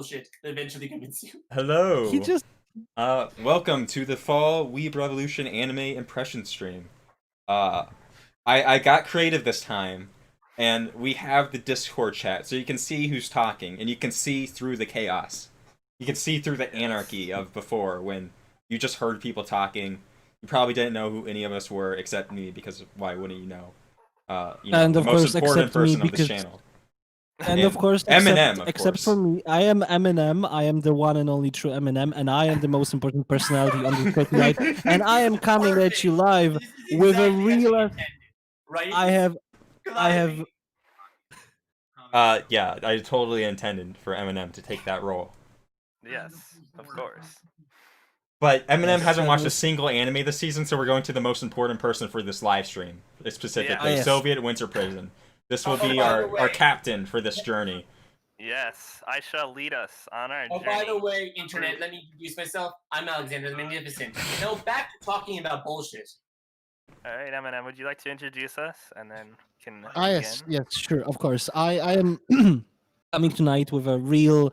bullshit that eventually convince you. Hello. He just Welcome to the Fall Weeb Revolution anime impression stream. I got creative this time, and we have the Discord chat, so you can see who's talking, and you can see through the chaos. You can see through the anarchy of before, when you just heard people talking. You probably didn't know who any of us were, except me, because why wouldn't you know? And The of most course, important except me, person of this because- channel. and of course, Eminem, of except course. for me, I am Eminem. I am the one and only true Eminem, and I am the most important personality on this show tonight. And I am coming at you live This is with a exactly as you real. intended, right? I have. 'Cause I have. Yeah, I totally intended for Eminem to take that role. Yes, of course. But Eminem Yes, hasn't watched a yes. single anime this season, so we're going to the most important person for this live stream, specifically Yeah. Yes. Soviet Winter Prison. This will Oh, be by the our way. captain for this journey. Yes, I shall lead us on our Oh, journey. by the way, internet, let me introduce myself. I'm Alexander the Magnificent. Now, back to talking about bullshit. All right, Eminem, would you like to introduce us, and then can Yes, begin? yes, sure, of course. I am coming tonight with a real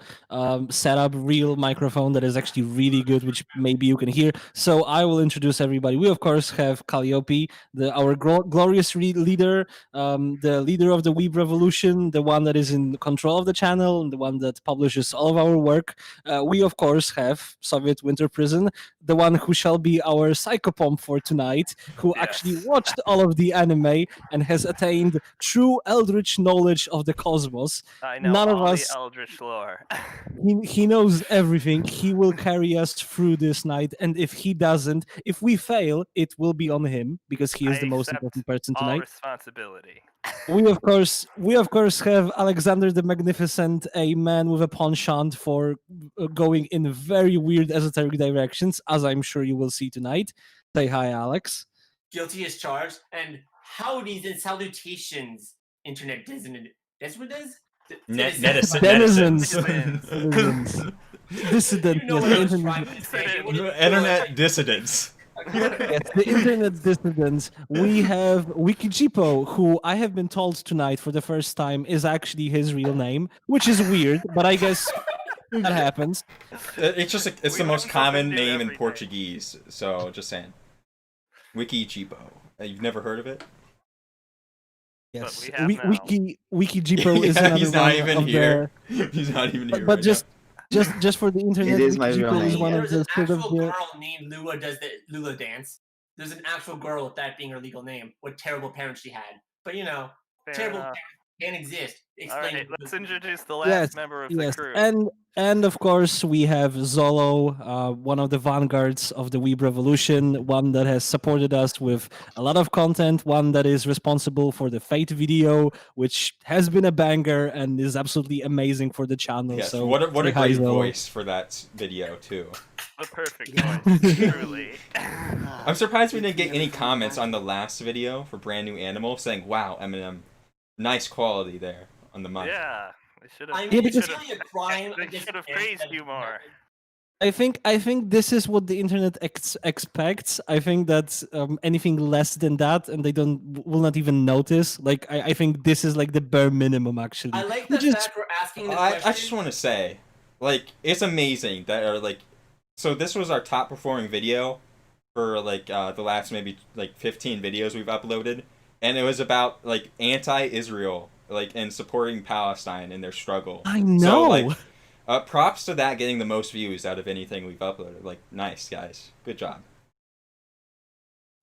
setup, real microphone that is actually really good, which maybe you can hear. So I will introduce everybody. We of course have Calliope, our glorious leader, the leader of the Weeb Revolution, the one that is in control of the channel, and the one that publishes all of our work. We of course have Soviet Winter Prison, the one who shall be our psychopomp for tonight, who actually Yes. watched all of the anime and has attained true eldritch knowledge of the cosmos. I know None of all us- the Eldritch lore. He knows everything. He will carry us through this night, and if he doesn't, if we fail, it will be on him because he is I the most accept important person all tonight. responsibility. We of course have Alexander the Magnificent, a man with a penchant for going in very weird esoteric directions, as I'm sure you will see tonight. Say hi, Alex. Guilty as charged, and howdies and salutations, internet dissident. That's what it is? Netizens. Denizens. Denizens. Dissident. You know Yes, what I the was internet- trying to say. What do you- Internet dissidents. Yes, the internet dissidents. We have Wikijipo, who I have been told tonight for the first time is actually his real name, which is weird, but I guess that happens. It's just it's We the most learn something common new name in every day. Portuguese, so just saying. Wikijipo. You've never heard of it? Yes, we have now. Wikijipo is Yeah, another he's not one even of here. He's not even here. But right just for the internet, It is my real Wikijipo is name. one of There's the an sort of actual the. girl named Lua does the Lula dance. There's an actual girl with that being her legal name. What terrible parents she had. But you know, Fair terrible enough. parents can't exist. All Explain right, it. let's introduce the last Yes, member of the yes, crew. and of course we have Zolo, one of the vanguards of the Weeb Revolution, one that has supported us with a lot of content, one that is responsible for the Fate video, which has been a banger and is absolutely amazing for the channel. Yes, So what a say hi, great Zolo. voice for that video too. The perfect voice, truly. I'm surprised we didn't get any comments on the last video for Brand New Animal saying, "Wow, Eminem, nice quality there on the mic." Yeah, they should I have. mean, because- it's really a crime. They against should have parents praised that- you more. I think this is what the internet expects. I think that anything less than that, and they will not even notice. Like I think this is like the bare minimum actually. I like the Which is- fact we're asking the I question. just want to say, like, it's amazing that so this was our top performing video for the last maybe 15 videos we've uploaded, and it was about like anti-Israel, and supporting Palestine in their struggle. I know. So props to that getting the most views out of anything we've uploaded. Like, nice guys, good job.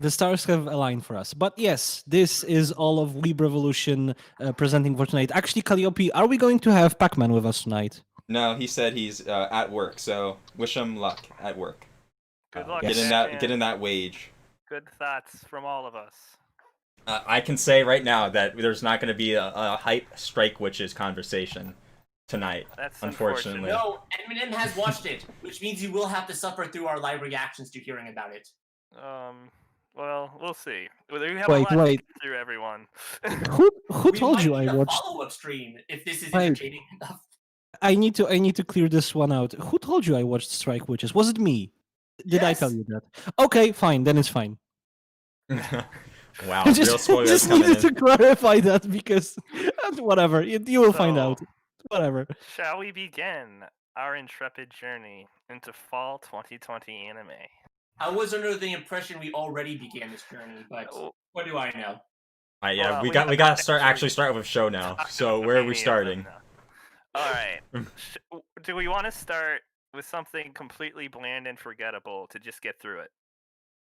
The stars have aligned for us. But yes, this is all of Weeb Revolution presenting for tonight. Actually, Calliope, are we going to have Pacman with us tonight? No, he said he's at work, so wish him luck at work. Good luck. Yes. Get in that wage. Good thoughts from all of us. I can say right now that there's not going to be a hype Strike Witches conversation tonight. That's Unfortunately. unfortunate. No, Eminem has watched it, which means you will have to suffer through our live reactions to hearing about it. Well, we'll see. We have Wait, a lot wait. to get through, everyone. Who We told might you need I a watched? follow-up stream if this is Wait. entertaining enough. I need to clear this one out. Who told you I watched Strike Witches? Was it me? Did I tell Yes. you that? Okay, fine. Then it's fine. Wow, I just, real spoilers just coming needed in. to clarify that because whatever, you will find So- out. Whatever. Shall we begin? our intrepid journey into fall 2020 anime. I was under the impression we already began this journey, but what do I know? Yeah, Well, we we got have to to start actually with show now. talk So about where are we any of them starting? now. All right. Do we want to start with something completely bland and forgettable to just get through it?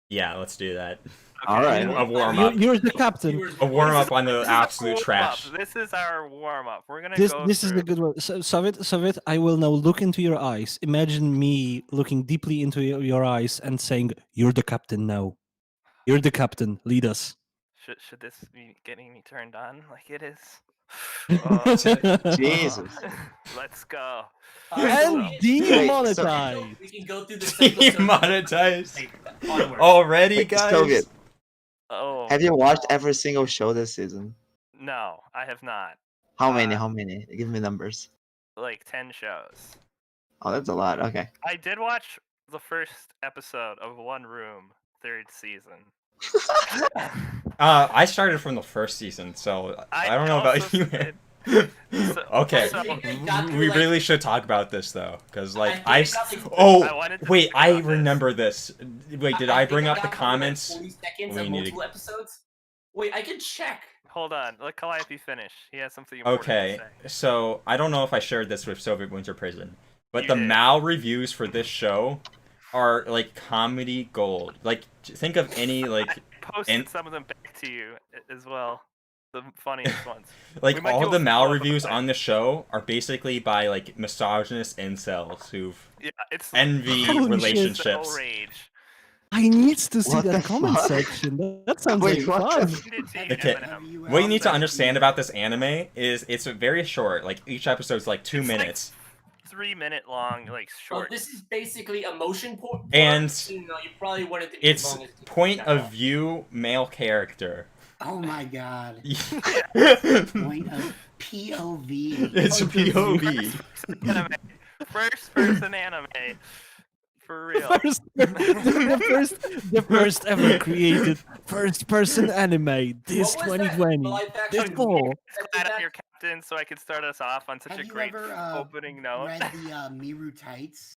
Yeah, let's do that. All right. A warm up. You're the captain. A warm This up on the this is our absolute warm-up. trash. This is our warm up. We're gonna This go. this is the good one. So, Soviet, I will now look into your eyes. Imagine me looking deeply into your eyes and saying, "You're the captain now. You're the captain. Lead us." Should this be getting me turned on like it is? Jesus. Let's go. And demonetized. We can go through the cycle. Demonetized. Onwards. Already, Hey, guys. Soviet, Oh. have you watched every single show this season? No, I have not. How many? How many? Give me numbers. Like 10 shows. Oh, that's a lot. Okay. I did watch the first episode of One Room, third season. I started from the first season, so I don't know about also you. did. Okay, So- we really should talk about this though, because like I I wanted to wait, talk I about this. remember this. Wait, did I bring up the got like comments? 40 seconds We of need to- multiple episodes? Wait, I can check. Hold on, let Calliope finish. He has something important Okay, to say. so I don't know if I shared this with Soviet Winter Prison, but You the did. Mal reviews for this show are like comedy gold. Like think of any like Posted some of them back to you as well. The funniest ones. We like might all do of the a Mal follow-up reviews about on the show are basically by like misogynist incels who've Yeah, it's envy Holy shit. relationships. rage. I need to see What that the comment fuck? section. That sounds Wait, like what fun. the Send it to you, Okay. Eminem. What you need to understand about this anime is it's very short. Like each episode's like 2 It's like minutes. 3 minute long, like Well, short. this is basically a motion port. And you probably want it to be It's as long as point of view male character. Oh my god. it's Point of POV. POV. Anime. First person anime. For real. The first ever created first-person anime. This What was that 2020. live This action fall. movie? Glad I'm your captain, so I could start us off on such Have a you great ever opening note. read the Miru Tights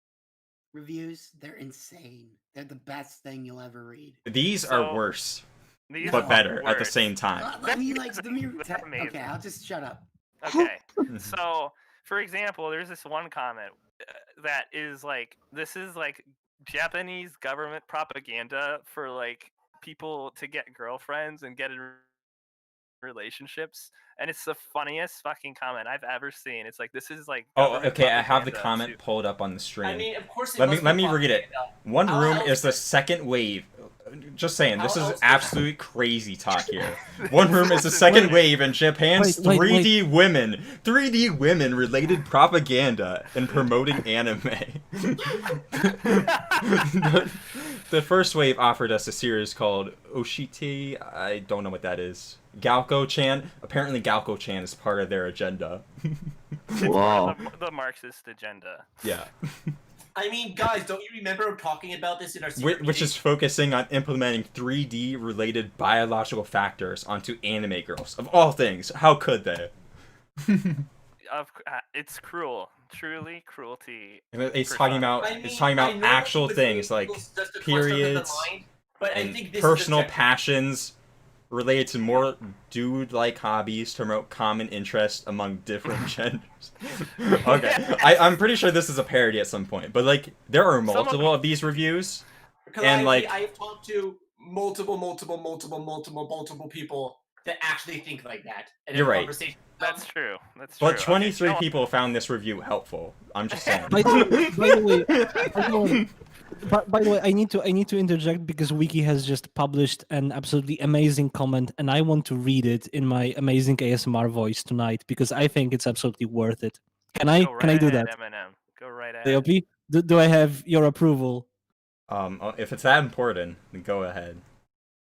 reviews? They're insane. They're the best thing you'll ever read. These So- are worse, These but are better at the worse. same time. I mean, like the Miru They're Tights. amazing. Okay, I'll just shut up. Okay. So, for example, there's this one comment that is like, this is like Japanese government propaganda for like people to get girlfriends and get in relationships, and it's the funniest fucking comment I've ever seen. It's like, this is like. Oh, government okay. I have the propaganda comment to- pulled up on the stream. I mean, of course. Let me read it. One I'll- Room I'll- is the second wave. Just saying, this I'll- is I'll- absolute crazy talk here. One Room is the second wave in Japan's Wait, 3D women related propaganda and promoting anime. The first wave offered us a series called Oshite. I don't know what that is. Galco-chan. Apparently Galco-chan is part of their agenda. Whoa. the Marxist agenda. Yeah. I mean, guys, don't you remember talking about this in our secret Which is meeting? focusing on implementing 3D related biological factors onto anime girls. Of all things, how could they? It's cruel, truly cruelty. It's talking about I mean, it's talking I about know actual with things the like just to cluster them in the periods mind, but I and think this personal is a passions related to more dude-like hobbies to promote common interest among different genders. Okay, I'm pretty sure this is a parody at some point, but like there are multiple of these reviews. And, like- I've talked to multiple people that actually think like that. And You're have right. conversations with That's them. true. That's true. But Okay, 23 no, people found this review helpful. I'm just saying. By the way, I need to interject because Wiki has just published an absolutely amazing comment, and I want to read it in my amazing ASMR voice tonight because I think it's absolutely worth it. Can I? Go Can I right do ahead, that? Eminem. Go right ahead. DOP, do I have your approval? If it's that important, then go ahead.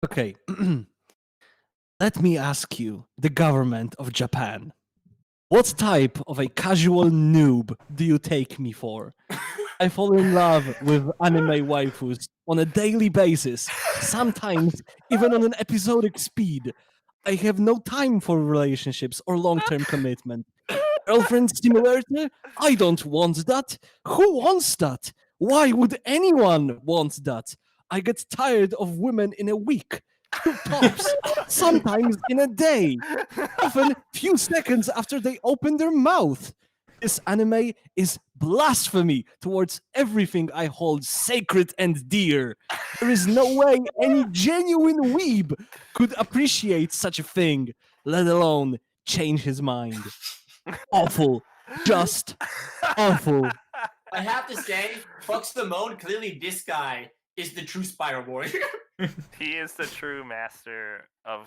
Okay. Let me ask you, the government of Japan, what type of a casual noob do you take me for? I fall in love with anime waifus on a daily basis, sometimes even on an episodic speed. I have no time for relationships or long-term commitment. Girlfriend simulator? I don't want that. Who wants that? Why would anyone want that? I get tired of women in a week. Two tops. Sometimes in a day. Often few seconds after they open their mouth. This anime is blasphemy towards everything I hold sacred and dear. There is no way any genuine weeb could appreciate such a thing, let alone change his mind. Awful. Just awful. I have to say, fuck Simone. Clearly, this guy is the true Spiral Warrior. He is the true master of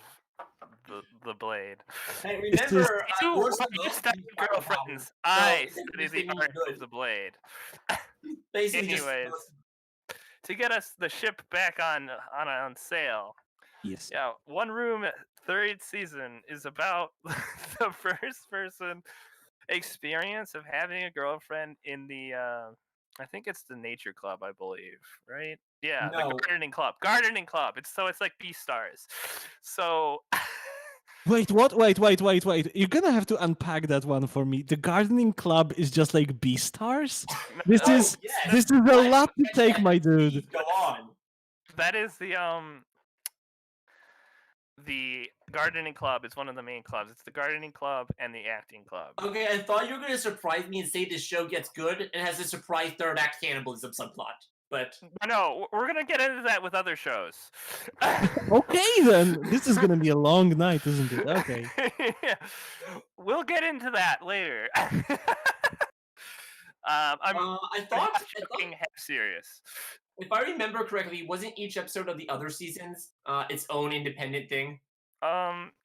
the blade. Hey, This remember, You Orson you Welles studied used Spiral Power. girlfriends. So I this study the thing is art good. of the blade. Basically, Anyways, to get us the ship back on sale. Yes. Yeah, One Room third season is about the first person experience of having a girlfriend in the I think it's the nature club, I believe, right? Yeah, No. the gardening club. Gardening club. It's like Beastars. So Wait, what? Wait. You're gonna have to unpack that one for me. The gardening club is just like Beastars? This Oh, is yes. this is a Why lot to did you take, get my that? dude. Please go on. that is the gardening club is one of the main clubs. It's the gardening club and the acting club. Okay, I thought you were gonna surprise me and say this show gets good and has a surprise third act cannibalism subplot. But No, we're gonna get into that with other shows. Okay then. This is gonna be a long night, isn't it? Okay. We'll get into that later. I'm I thought half serious. if I remember correctly, wasn't each episode of the other seasons its own independent thing?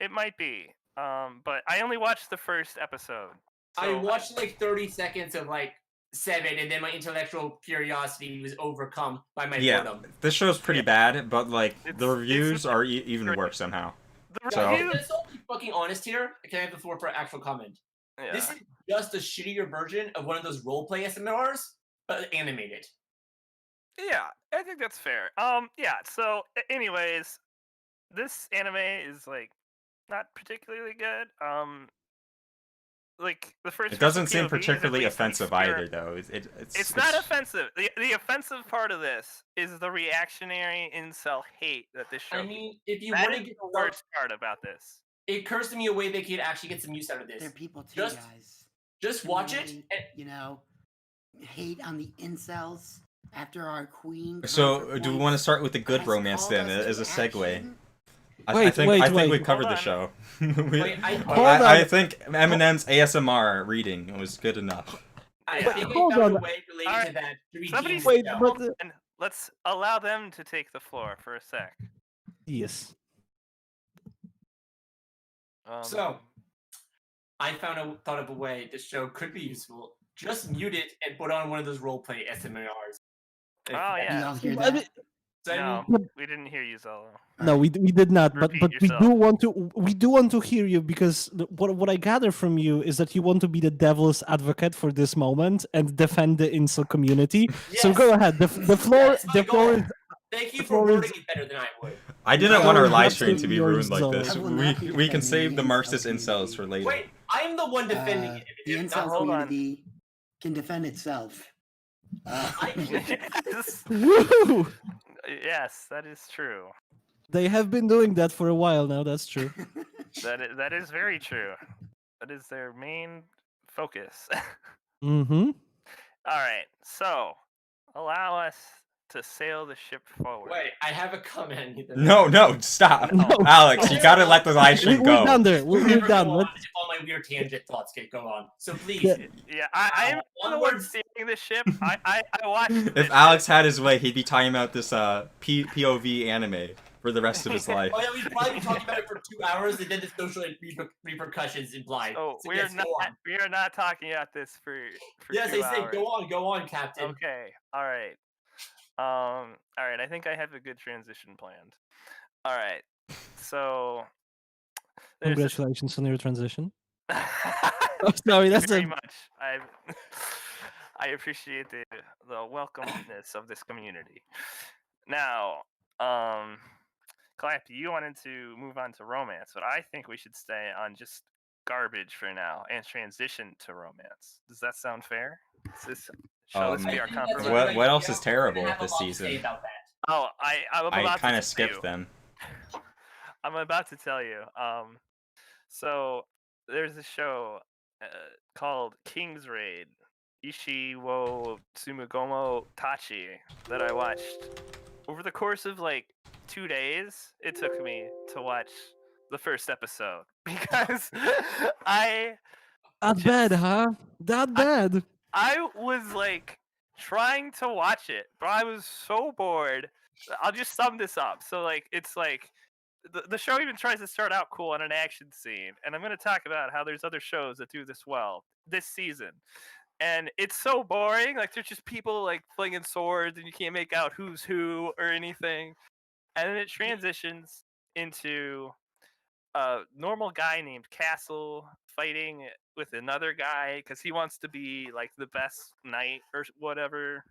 It might be. But I only watched the first episode. I so- watched like 30 seconds of like 7, and then my intellectual curiosity was overcome by my Yeah, boredom. this show's pretty bad, but like the It's- reviews it's- are even worse somehow. The So- review. Let's all be fucking honest here. Can I have the floor for actual comment? Yeah. This is just a shittier version of one of those roleplay SMRs, but animated. Yeah, I think that's fair. Yeah. So, anyways, this anime is like not particularly good. Like the first. It doesn't person seem POV is at particularly least offensive obscure. either, though. It's not offensive. The offensive part of this is the reactionary incel hate that this show. I mean, if you that want to is get the worst part about this. it occurs to me a way they could actually get some use out of this. They're people too, Just- guys. Just Can watch we it. really, And, you know, hate on the incels after our queen. So, do we want to start with the good has romance called then, us to as a segue? action? I Wait, think wait, I think wait. we covered Hold the on. show. We- Wait, Hold I on. think Eminem's ASMR reading was good enough. I Wait, think I hold found on. a way related Alright, to that to redeem somebody the Wait, show. but And let's allow them to take the floor for a sec. yes. So, I thought of a way this show could be useful. Just mute it and put on one of those roleplay SMRs. Oh, Do yeah. y'all hear I that? mean, So, I No, mean, we didn't hear you, Zolo. No, we did not, but Repeat we yourself. do want to hear you because what I gather from you is that you want to be the devil's advocate for this moment and defend the incel community. So Yes. go ahead. The floor That's my the floor goal. is thank you the for floor is- wording it better than I would. I didn't No, want our it's live stream to absolutely be ruined yours, like Zolo. this. I will not be We can defending save the the Marxist incel incels community. for later. Wait, I am the one defending it. The If incel hold on. community can defend itself. yes. Woo! Yes, that is true. They have been doing that for a while now. That's true. That is very true. That is their main focus. Mm-hmm. All right, so allow us to sail the ship forward. Wait, I have a comment. No, stop. No. Alex, you gotta let the live We, stream we're done go. there. We're Never done. go on Let's, if all my weird tangent thoughts go on. So please, Yeah. Yeah, I am the one Onwards. steering the ship. I watched. If this Alex ship. had his way, he'd be talking about this POV anime for the rest of his life. oh yeah, we'd probably be talking about it for 2 hours, and then the social repercussions implied. Oh, So we yes, are go not. on. We are not talking about this for Yes, 2 I say hours. go on, Captain. Okay. All right. All right. I think I have a good transition planned. All right. So. there's this- congratulations on your transition. Thank Oh, sorry, you that's very a much. I appreciate the welcomeness of this community. Now, Clap, you wanted to move on to romance, but I think we should stay on just garbage for now and transition to romance. Does that sound fair? Shall this I be our think that's a compromise? good What idea. else is terrible I have a this lot to say season? about that. Oh, I'm I about kind to of tell skipped you. them. I'm about to tell you. So there's a show called King's Raid, Ishi wo Tsumugomo Tachi, that I watched over the course of like 2 days. It took me to watch the first episode because I That bad, huh? That bad. I was like trying to watch it, but I was so bored. I'll just sum this up. So like it's like the show even tries to start out cool on an action scene, and I'm going to talk about how there's other shows that do this well this season. And it's so boring. Like there's just people like flinging swords, and you can't make out who's who or anything. And then it transitions into a normal guy named Castle fighting with another guy because he wants to be like the best knight or whatever.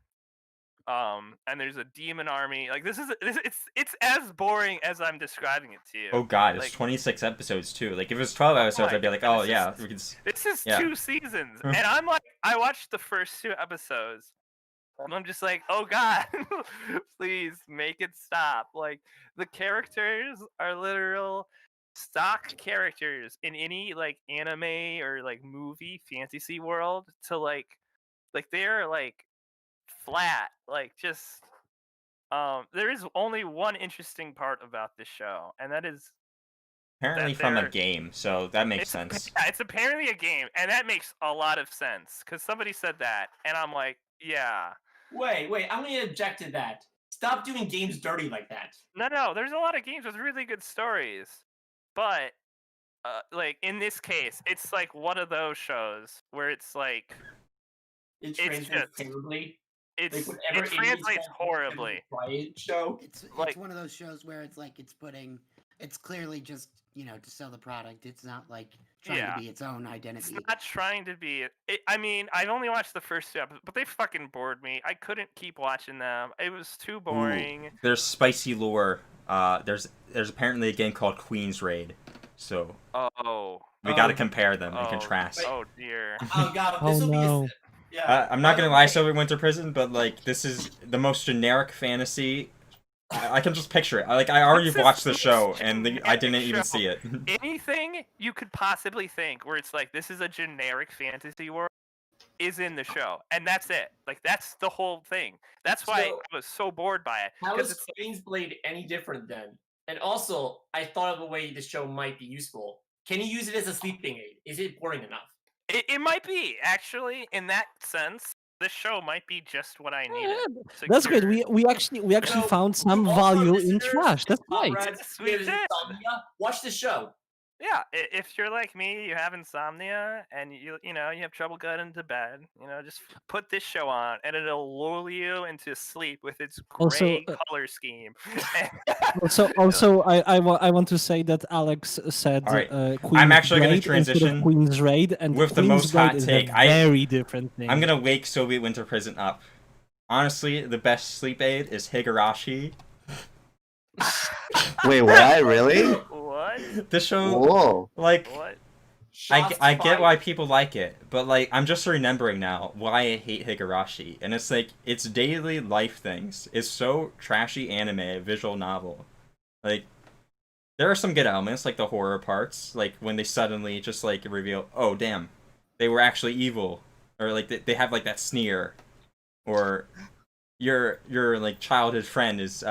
And there's a demon army. Like it's as boring as I'm describing it to you. Oh god, it's Like, 26 episodes too. Like if it was 12 episodes, I'd be like, oh yeah, we could. this is yeah. 2 seasons, and I'm like, I watched the first 2 episodes, and I'm just like, oh god, please make it stop. Like the characters are literal stock characters in any like anime or like movie fantasy world to like they're like flat, like just there is only one interesting part about this show, and that is Apparently that from a they're- game, so that makes it's sense. yeah, it's apparently a game, and that makes a lot of sense because somebody said that, and I'm like, yeah. Wait, I'm going to object to that. Stop doing games dirty like that. No, there's a lot of games with really good stories, but like in this case, it's like one of those shows where it's like It It's translates just- terribly. it whenever it translates horribly. Quiet show. It's Like- one of those shows where it's like it's clearly just to sell the product. It's not like trying Yeah. to be its own It's identity. not trying to be. I mean, I've only watched the first 2 episodes, but they fucking bored me. I couldn't keep watching them. It was too boring. There's spicy lore. There's apparently a game called Queen's Raid, so Oh. we got to Oh. compare them and Oh. contrast. Oh dear. Oh god, Oh, this will no. be yeah. I'm not gonna lie, Silver Winter Prison, but like this is the most generic fantasy. I can just picture it. I already This is watched the the show most and I generic didn't even show. see it. Anything you could possibly think where it's like this is a generic fantasy world is in the show, and that's it. Like that's the whole thing. That's why So- I was so bored by it. How 'cause is it's Queen's Blade any different then? And also, I thought of a way this show might be useful. Can you use it as a sleeping aid? Is it boring enough? it might be actually in that sense. This show might be just what I needed. to That's great. cure- We actually So, found to some all our value in listeners trash. That's and great. comrades Yes, who we have did. insomnia, watch the show. Yeah, if you're like me, you have insomnia and you have trouble getting to bed, just put this show on and it'll lull you into sleep with its Also, gray color scheme. Also, I want to say that Alex said All right. Queen's actually gonna Raid instead of transition Queen's Raid, and with the Queen's most Raid hot is take. a very different thing. I'm gonna wake Soviet Winter Prison up. Honestly, the best sleep aid is Higurashi. Wait, what? Really? What? The show, Whoa. like, What? I get fired. why people like it, but like I'm just remembering now why I hate Higurashi, and it's like it's daily life things. It's so trashy anime, visual novel. Like there are some good elements, like the horror parts, like when they suddenly just like reveal, oh damn, they were actually evil, or like they have like that sneer, or your like childhood friend is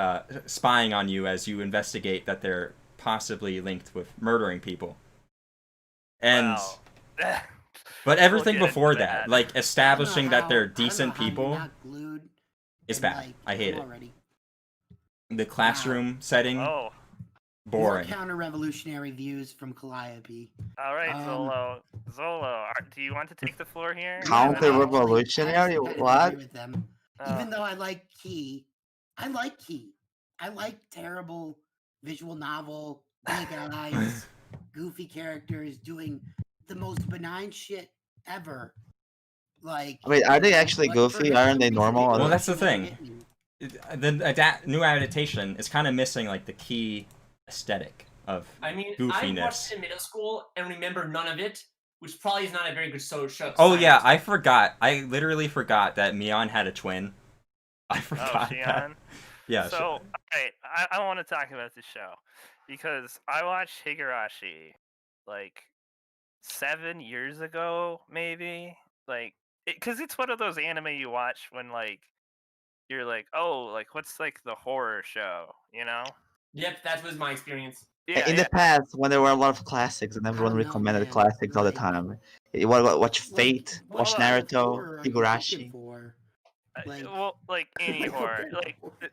spying on you as you investigate that they're possibly linked with murdering people. And Wow. but everything We'll get before into that, that. like establishing that they're I don't know decent how you're people, not glued is and, bad. like, I hate I'm it. already. The classroom setting, Oh, boring. More counter-revolutionary views from Calliope. all right, Um, Zolo, do you want to take the floor here? Counter-revolutionary? I kind of What? agree with them. Oh. Even though I like Key. I like terrible visual novel, big eyes, goofy characters doing the most benign shit ever. Like, Wait, are they actually but for goofy? some Aren't they reason, normal? it Well, that's the didn't thing. hit me. The new adaptation is kind of missing like the key aesthetic. of I mean, I goofiness. watched it in middle school and remember none of it, which probably is not a very good show. Oh yeah, I forgot. I literally forgot that Mion had a twin. I Oh, forgot that. Shion. Yeah. So, alright, I want to talk about this show because I watched Higurashi like 7 years ago, maybe. Like, because it's one of those anime you watch when like you're like, oh, like what's like the horror show, you know? Yep, that was my experience. Yeah, In yeah. the past, when there were a lot of classics and everyone don't know, recommended man. classics all the Like- time, watch Fate, what watch kind of Naruto, horror are you looking Higurashi. for? Well, like any like, horror,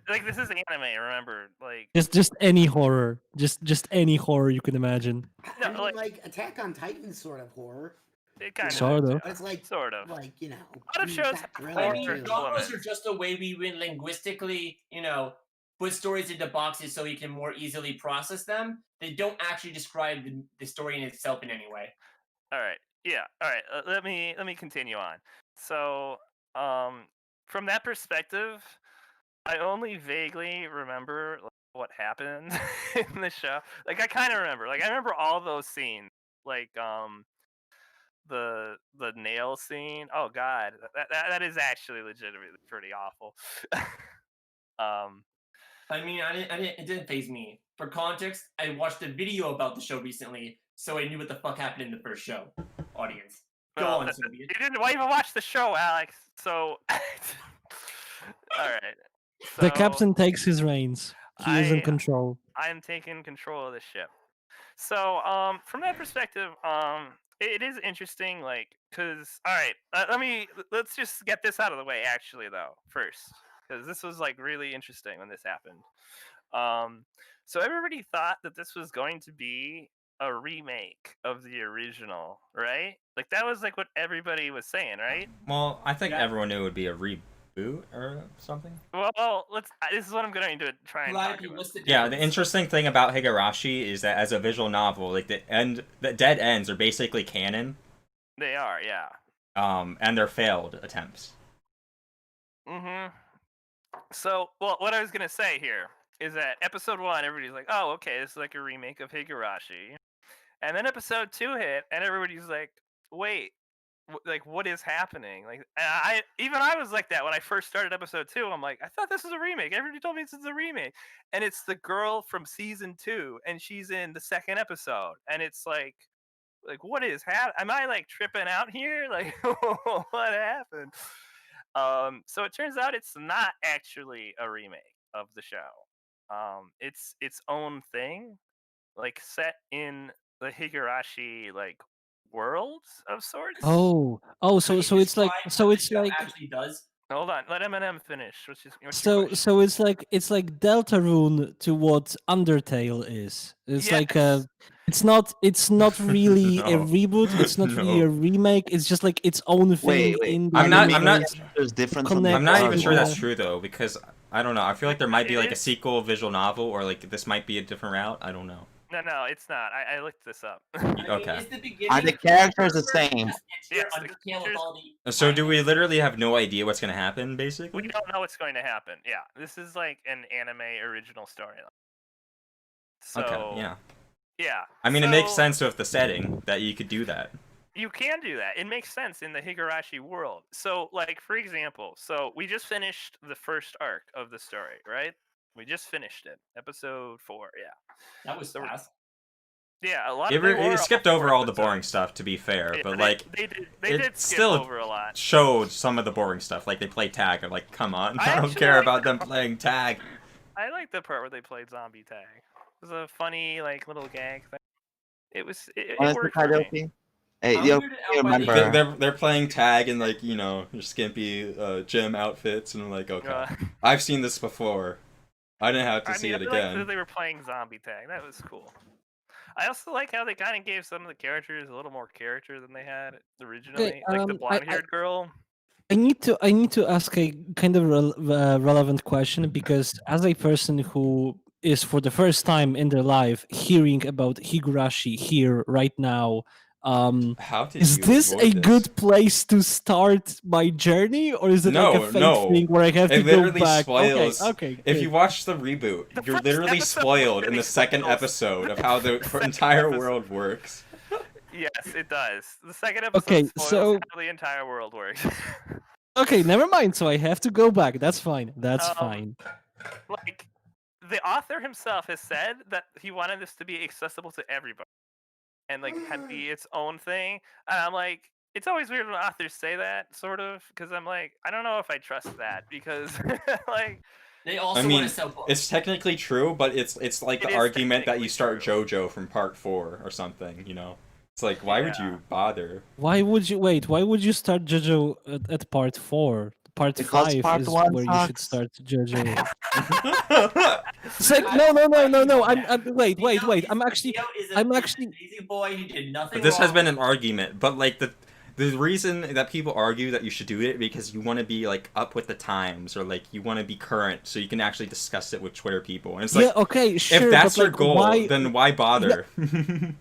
like this is anime. Remember, like Just any horror, just any horror you can imagine. No, I mean, like- like Attack on Titan sort of horror. it kind Sort of. of. But it's like Sort of. like you know. A lot of it's shows got have thriller, I horror mean, too. genres are just a way we win linguistically, put stories into boxes so you can more easily process them. They don't actually describe the story in itself in any way. All right. Yeah. All right. Let me continue on. So, from that perspective, I only vaguely remember like, what happened in the show. Like I kind of remember. Like I remember all those scenes. Like the nail scene. Oh God, that is actually legitimately pretty awful. I mean, it didn't phase me. For context, I watched a video about the show recently, so I knew what the fuck happened in the first show. Audience, go Well, on, Soviet. You didn't even watch the show, Alex. So, all right. The So, captain takes his reins. He is in I- control. I am taking control of the ship. So, from that perspective, it is interesting, like, cause, all right, let's just get this out of the way, actually, though, first, because this was like really interesting when this happened. So everybody thought that this was going to be a remake of the original, right? Like that was like what everybody was saying, right? Well, I think Yeah. everyone knew it would be a reboot or something. Well, this is what I'm going to try and talk Calliope, about. what's the Yeah, the difference? interesting thing about Higurashi is that as a visual novel, like the dead ends are basically canon, They are, yeah. and they're failed attempts. Mm-hmm. So, well, what I was gonna say here is that episode 1, everybody's like, "Oh, okay, this is like a remake of Higurashi," and then episode 2 hit, and everybody's like, "Wait, like what is happening?" Like, and I was like that when I first started episode 2. I'm like, I thought this was a remake. Everybody told me this is a remake, and it's the girl from season 2, and she's in the second episode, and it's like what is am I like tripping out here? Like, what happened? So it turns out it's not actually a remake of the show. It's its own thing, like set in the Higurashi like worlds of sorts. Oh, so Can so you it's like describe so what the it's show like actually does. Hold on, let Eminem finish. What's your so question? so it's like Deltarune to what Undertale is. It's like Yes. it's not really a No. reboot. It's not really a No. remake. It's just like its own thing Wait. in the I'm not- universe. There's different from Connect I'm not even to sure that's the- true though, because I don't know. I feel like there might be It like a is. sequel visual novel, or like this might be a different route. I don't know. No, it's not. I looked this up. I mean, Okay. is the beginning Are the of characters the universe same? just enter Yes, the Undertale with characters- all the So do we findings? literally have no idea what's gonna happen, basically? We don't know what's going to happen. Yeah, this is like an anime original storyline. So Okay, yeah. yeah. I mean, it makes So- sense with the setting that you could do that. You can do that. It makes sense in the Higurashi world. So, like, for example, so we just finished the first arc of the story, right? We just finished it. Episode 4, yeah. That was fast. Yeah, a lot It, of them were it skipped all over 4 all the boring episodes. stuff, to be fair, Yeah, but they, like they it did skip still over a lot. showed some of the boring stuff. Like they play tag. I'm like, come on, I I don't actually care like about that. them playing tag. I like the part where they played zombie tag. It was a funny, like, little gag thing. It Honestly, worked for me. Kaidoki, hey, I'm you weirded out by the- remember? They're playing tag in like their skimpy gym outfits, and I'm like, okay, Uh, I've seen this before. I didn't have to see it I like again. that they were playing zombie tag. That was cool. I also like how they kind of gave some of the characters a little more character than they had originally. Like the blonde-haired girl. I need to ask a kind of relevant question, because as a person who is for the first time in their life hearing about Higurashi here right now, How did Is you this avoid a this? good place to start my journey, or is it like a fate No. thing where I have to It go literally back? spoils. Okay, If good. you watch the reboot, The you're first literally episode spoiled in really the second spoils. episode of how the Second entire episode- world works. Yes, it does. The second episode Okay, spoils so- how the entire world works. Okay, never mind. So I have to go back. That's fine. That's fine. Like, the author himself has said that he wanted this to be accessible to everybody, and like had be its own thing. And I'm like, it's always weird when authors say that, sort of, because I'm like, I don't know if I trust that because like. They also I mean, want to sell books. it's technically true, but it's like It the is argument that you technically start true. JoJo from part 4 or something. You know, it's like why would Yeah. you bother? Why would you wait? Why would you start JoJo at part 4? Part Because 5 part is 1 where you should sucks. start JoJo. It's like no. I'm wait. I'm actually. Theo is I'm an actually- amazing boy. He did nothing But this has wrong. been an argument, but like the reason that people argue that you should do it because you want to be like up with the times or like you want to be current so you can actually discuss it with Twitter people. And it's like Yeah. Okay. Sure. if that's but, your like, goal, why? then why bother?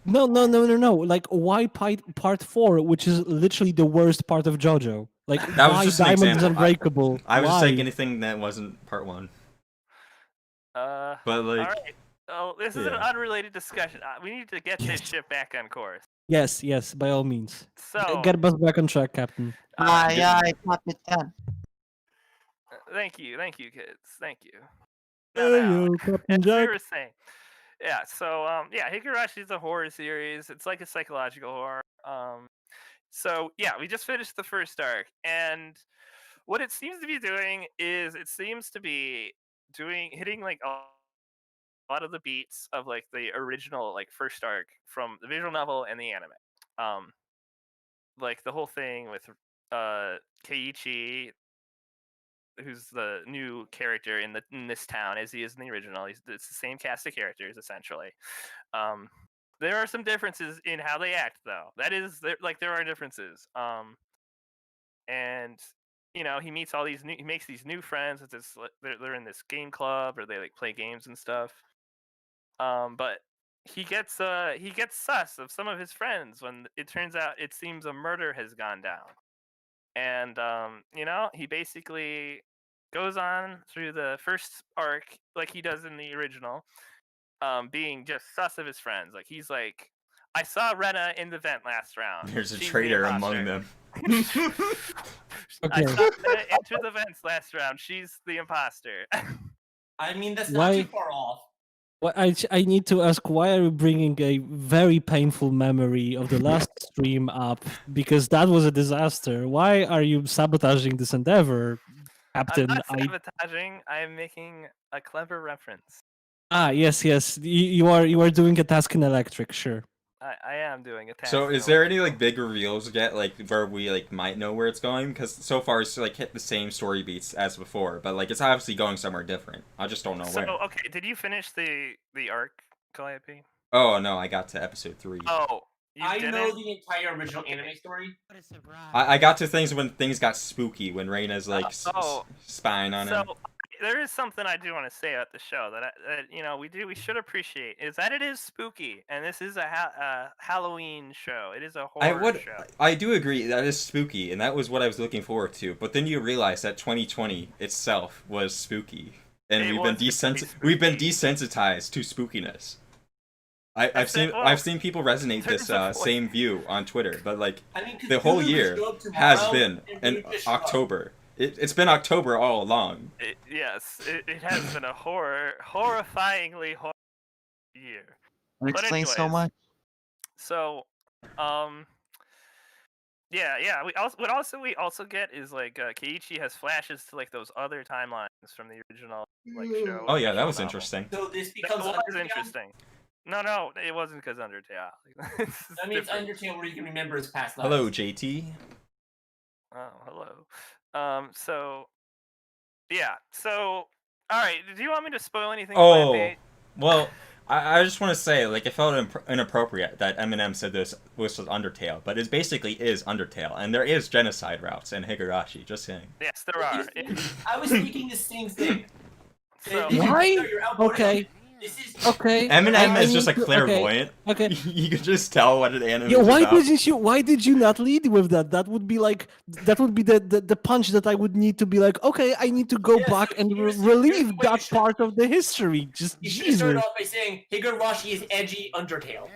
No. Like why part 4, which is literally the worst part of JoJo? Like That was why just an Diamond is example. Unbreakable? I was why? just saying anything that wasn't part 1. But like All right. Oh, this is an yeah. unrelated discussion. We need to get this shit back on course. Yes. By all means. So, Get us back on track, Captain. Aye, aye, Capitan. thank you, kids. Thank you. Hey, Now, yo, Captain as we Jack. were saying, yeah. So, Higurashi is a horror series. It's like a psychological horror. So yeah, we just finished the first arc, and what it seems to be doing is it seems to be hitting like a lot of the beats of like the original like first arc from the visual novel and the anime. Like the whole thing with Keiichi, who's the new character in this town as he is in the original. It's the same cast of characters essentially. There are some differences in how they act, though. That is, there are differences. And you know, he makes these new friends. With this, they're in this game club, or they like play games and stuff. But he gets sus of some of his friends when it turns out it seems a murder has gone down. And you know, he basically goes on through the first arc like he does in the original. Being just sus of his friends. Like he's like, I saw Rena in the vent last round. There's a She's the traitor among imposter." them. Okay. I saw Rena enter the vents last round. She's the imposter. I mean, that's not Why- too far off. Well, I need to ask, why are you bringing a very painful memory of the last stream up? Because that was a disaster. Why are you sabotaging this endeavor, Captain? I'm not sabotaging. I'm making a clever reference. Yes. You are doing a task in electric, sure. I am doing a task. So is there any like big reveals yet, like where we like might know where it's going? Because so far it's like hit the same story beats as before, but like it's obviously going somewhere different. I just don't know So where. okay, did you finish the arc, Calliope? Oh no, I got to episode 3. Oh, you I didn't? know the entire original anime story. What a surprise. I got to things when things got spooky when Reina's like spying on him. So there is something I do want to say about the show that you know we should appreciate is that it is spooky, and this is a Halloween show. It is a horror show. I do agree that is spooky, and that was what I was looking forward to. But then you realize that 2020 itself was spooky, and It we've been was pretty we've been spooky. desensitized to spookiness. I've seen people resonate this same view on Twitter, but like I mean, the whole Cthulhu year could show up has tomorrow been and in boot the show. October. It's been October all along. Yes, it has been a horrifyingly horror year. That explains so anyways. much. So, yeah. We also get is like Keiichi has flashes to like those other timelines from the original like show. Oh yeah, that was novel. interesting. So this That becomes was Undertale? interesting. No, it wasn't because Undertale. It's I mean, it's different. Undertale where you can remember his past lives. Hello, JT. Oh, hello. So, yeah. So, all right. Do you want me to spoil anything? Oh, Calliope? well, I just want to say, like, it felt inappropriate that Eminem said this was Undertale, but it basically is Undertale, and there is genocide routes in Higurashi, just saying. Yes, there are. I was thinking the same thing. So- They- Why? you're outvoted. Okay. This is Okay. Eminem I is just a need to- clairvoyant. Okay. You can just tell what an anime Yeah, is why about. didn't you? Why did you not lead with that? That would be like the punch that I would need to be like, okay, I need to go Yeah, so back and here's the relieve way you that should- part of the history. Just You should have started Jesus. off by saying Higurashi is edgy Undertale.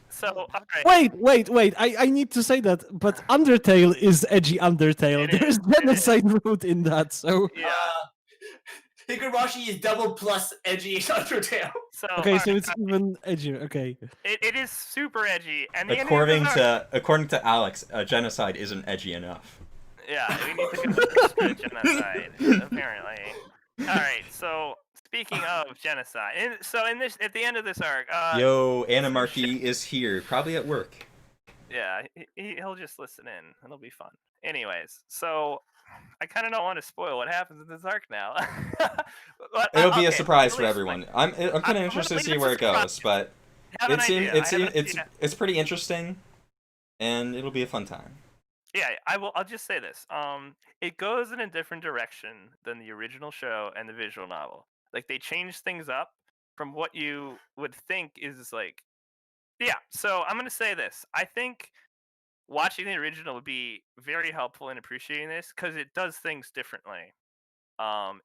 So, alright. Wait. I need to say that, but Undertale is edgy Undertale. It There's is, it genocide root in that, so Yeah. Higurashi is double plus edgy Undertale. So, okay, so alright, it's even edgier. Okay. it is super edgy, and the According ending is according to Alex, genocide isn't edgy enough. yeah, we need to go for genocide. Apparently. All right. So speaking of genocide, at the end of this arc, Yo, Animarchy is here, probably at work. yeah, he'll just listen in. It'll be fun. Anyways, so I kind of don't want to spoil what happens in this arc now. But, It'll be a okay, surprise for release everyone. like- I'm kind I'm of interested to leave see it where to it goes, surprise. but I have an it's idea. it's pretty interesting, and it'll be a fun time. Yeah, I'll just say this. It goes in a different direction than the original show and the visual novel. Like they changed things up from what you would think is like. Yeah, so I'm gonna say this. I think watching the original would be very helpful in appreciating this because it does things differently.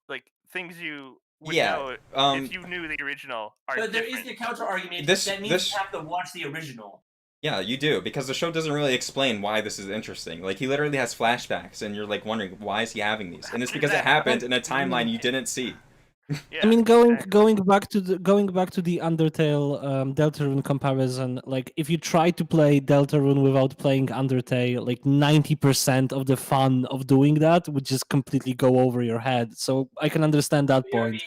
Like things you would Yeah, know if you knew the original are But there is different. the counter argument This- that means this- you have to watch the original. Yeah, you do, because the show doesn't really explain why this is interesting. Like, he literally has flashbacks, and you're, like, wondering, why is he having these? And it's because it happened in a timeline you didn't see. Yeah, I mean, exactly. going back to the Undertale Deltarune comparison, like if you try to play Deltarune without playing Undertale, like 90% of the fun of doing that would just completely go over your head. So I can understand that point.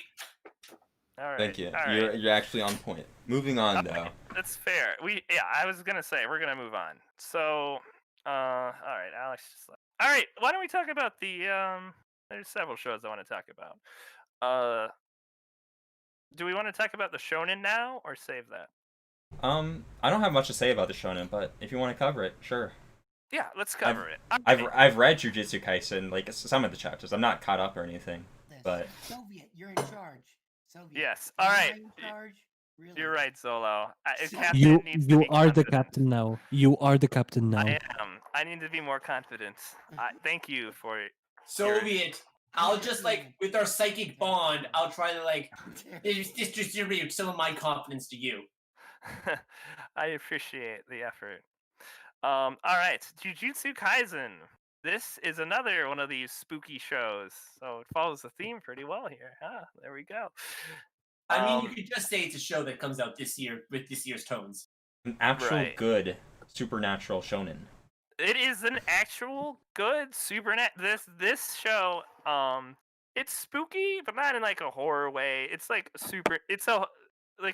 All right. Thank you. All right. You're actually on point. Moving on, though. That's fair. I was gonna say we're gonna move on. So, all right, Alex just left. All right, why don't we talk about the There's several shows I want to talk about. Do we want to talk about the shonen now or save that? I don't have much to say about the shonen, but if you want to cover it, sure. Yeah, let's cover it. I've read Jujutsu Kaisen, like some of the chapters. I'm not caught up or anything. But- Soviet, you're in charge. Soviet. Yes. Am All I right. in charge? Really? You're right, Solo. So- Captain You needs to be are the confident. captain now. You are the captain now. I am. I need to be more confident. Thank you for it. Soviet. I'll just like with our psychic bond, I'll try to like distribute some of my confidence to you. I appreciate the effort. All right, Jujutsu Kaisen. This is another one of these spooky shows, so it follows the theme pretty well here. There we go. I mean, you could just say it's a show that comes out this year with this year's tones. An actual Right. good supernatural shonen. It is an actual good this show. It's spooky, but not in like a horror way. It's like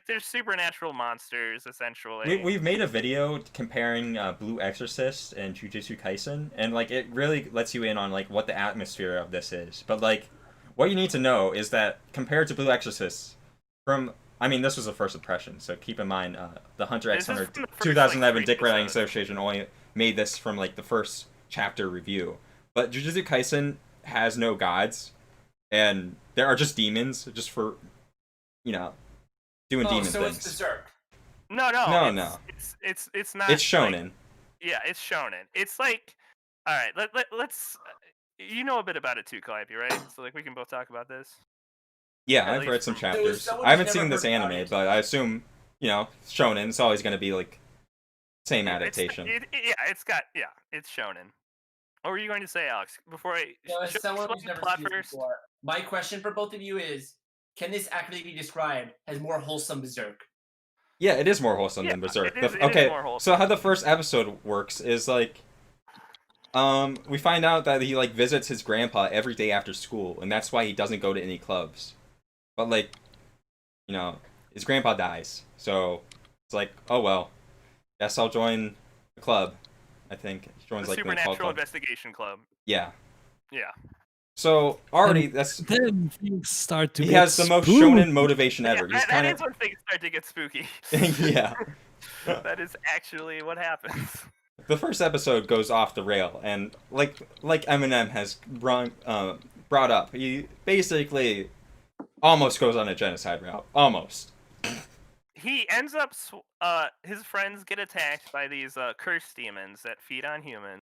there's supernatural monsters essentially. We've made a video comparing Blue Exorcist and Jujutsu Kaisen, and like it really lets you in on like what the atmosphere of this is. But like, what you need to know is that compared to Blue Exorcist, this was a first impression, so keep in mind the Hunter x This is Hunter from the first, 2011 like, Dick 3 Writing episodes. Association only made this from like the first chapter review. But Jujutsu Kaisen has no gods, and there are just demons, just for doing demon so things. it's Berserk. No, No. It's not. It's like- shonen. yeah, it's shonen. It's like, all right, let's. You know a bit about it too, Calliope, right? So like we can both talk about this. Yeah, At I've least read some from- There was chapters. someone I haven't who's seen never this heard about anime, it. but I assume, shonen, it's always going to be like same It's- adaptation. it's shonen. What were you going to say, Alex? Before I As should someone explain who's the never plot seen this first? before, my question for both of you is: can this actually be described as more wholesome Berserk? Yeah, it is more wholesome than Yeah, Berserk. it is Okay, more wholesome. so how the first episode works is like, we find out that he like visits his grandpa every day after school, and that's why he doesn't go to any clubs. But like, his grandpa dies, so it's like, oh well, guess I'll join the club. I think he joins The like the cult Supernatural club. Investigation Club. Yeah. Yeah. So already that's Then things start to he get has the most spooky. shonen motivation ever. Yeah, He's that kind is when things start to get spooky. yeah. That is actually what happens. The first episode goes off the rail, and like Eminem has brought up, he basically almost goes on a genocide route, almost. he ends up his friends get attacked by these curse demons that feed on humans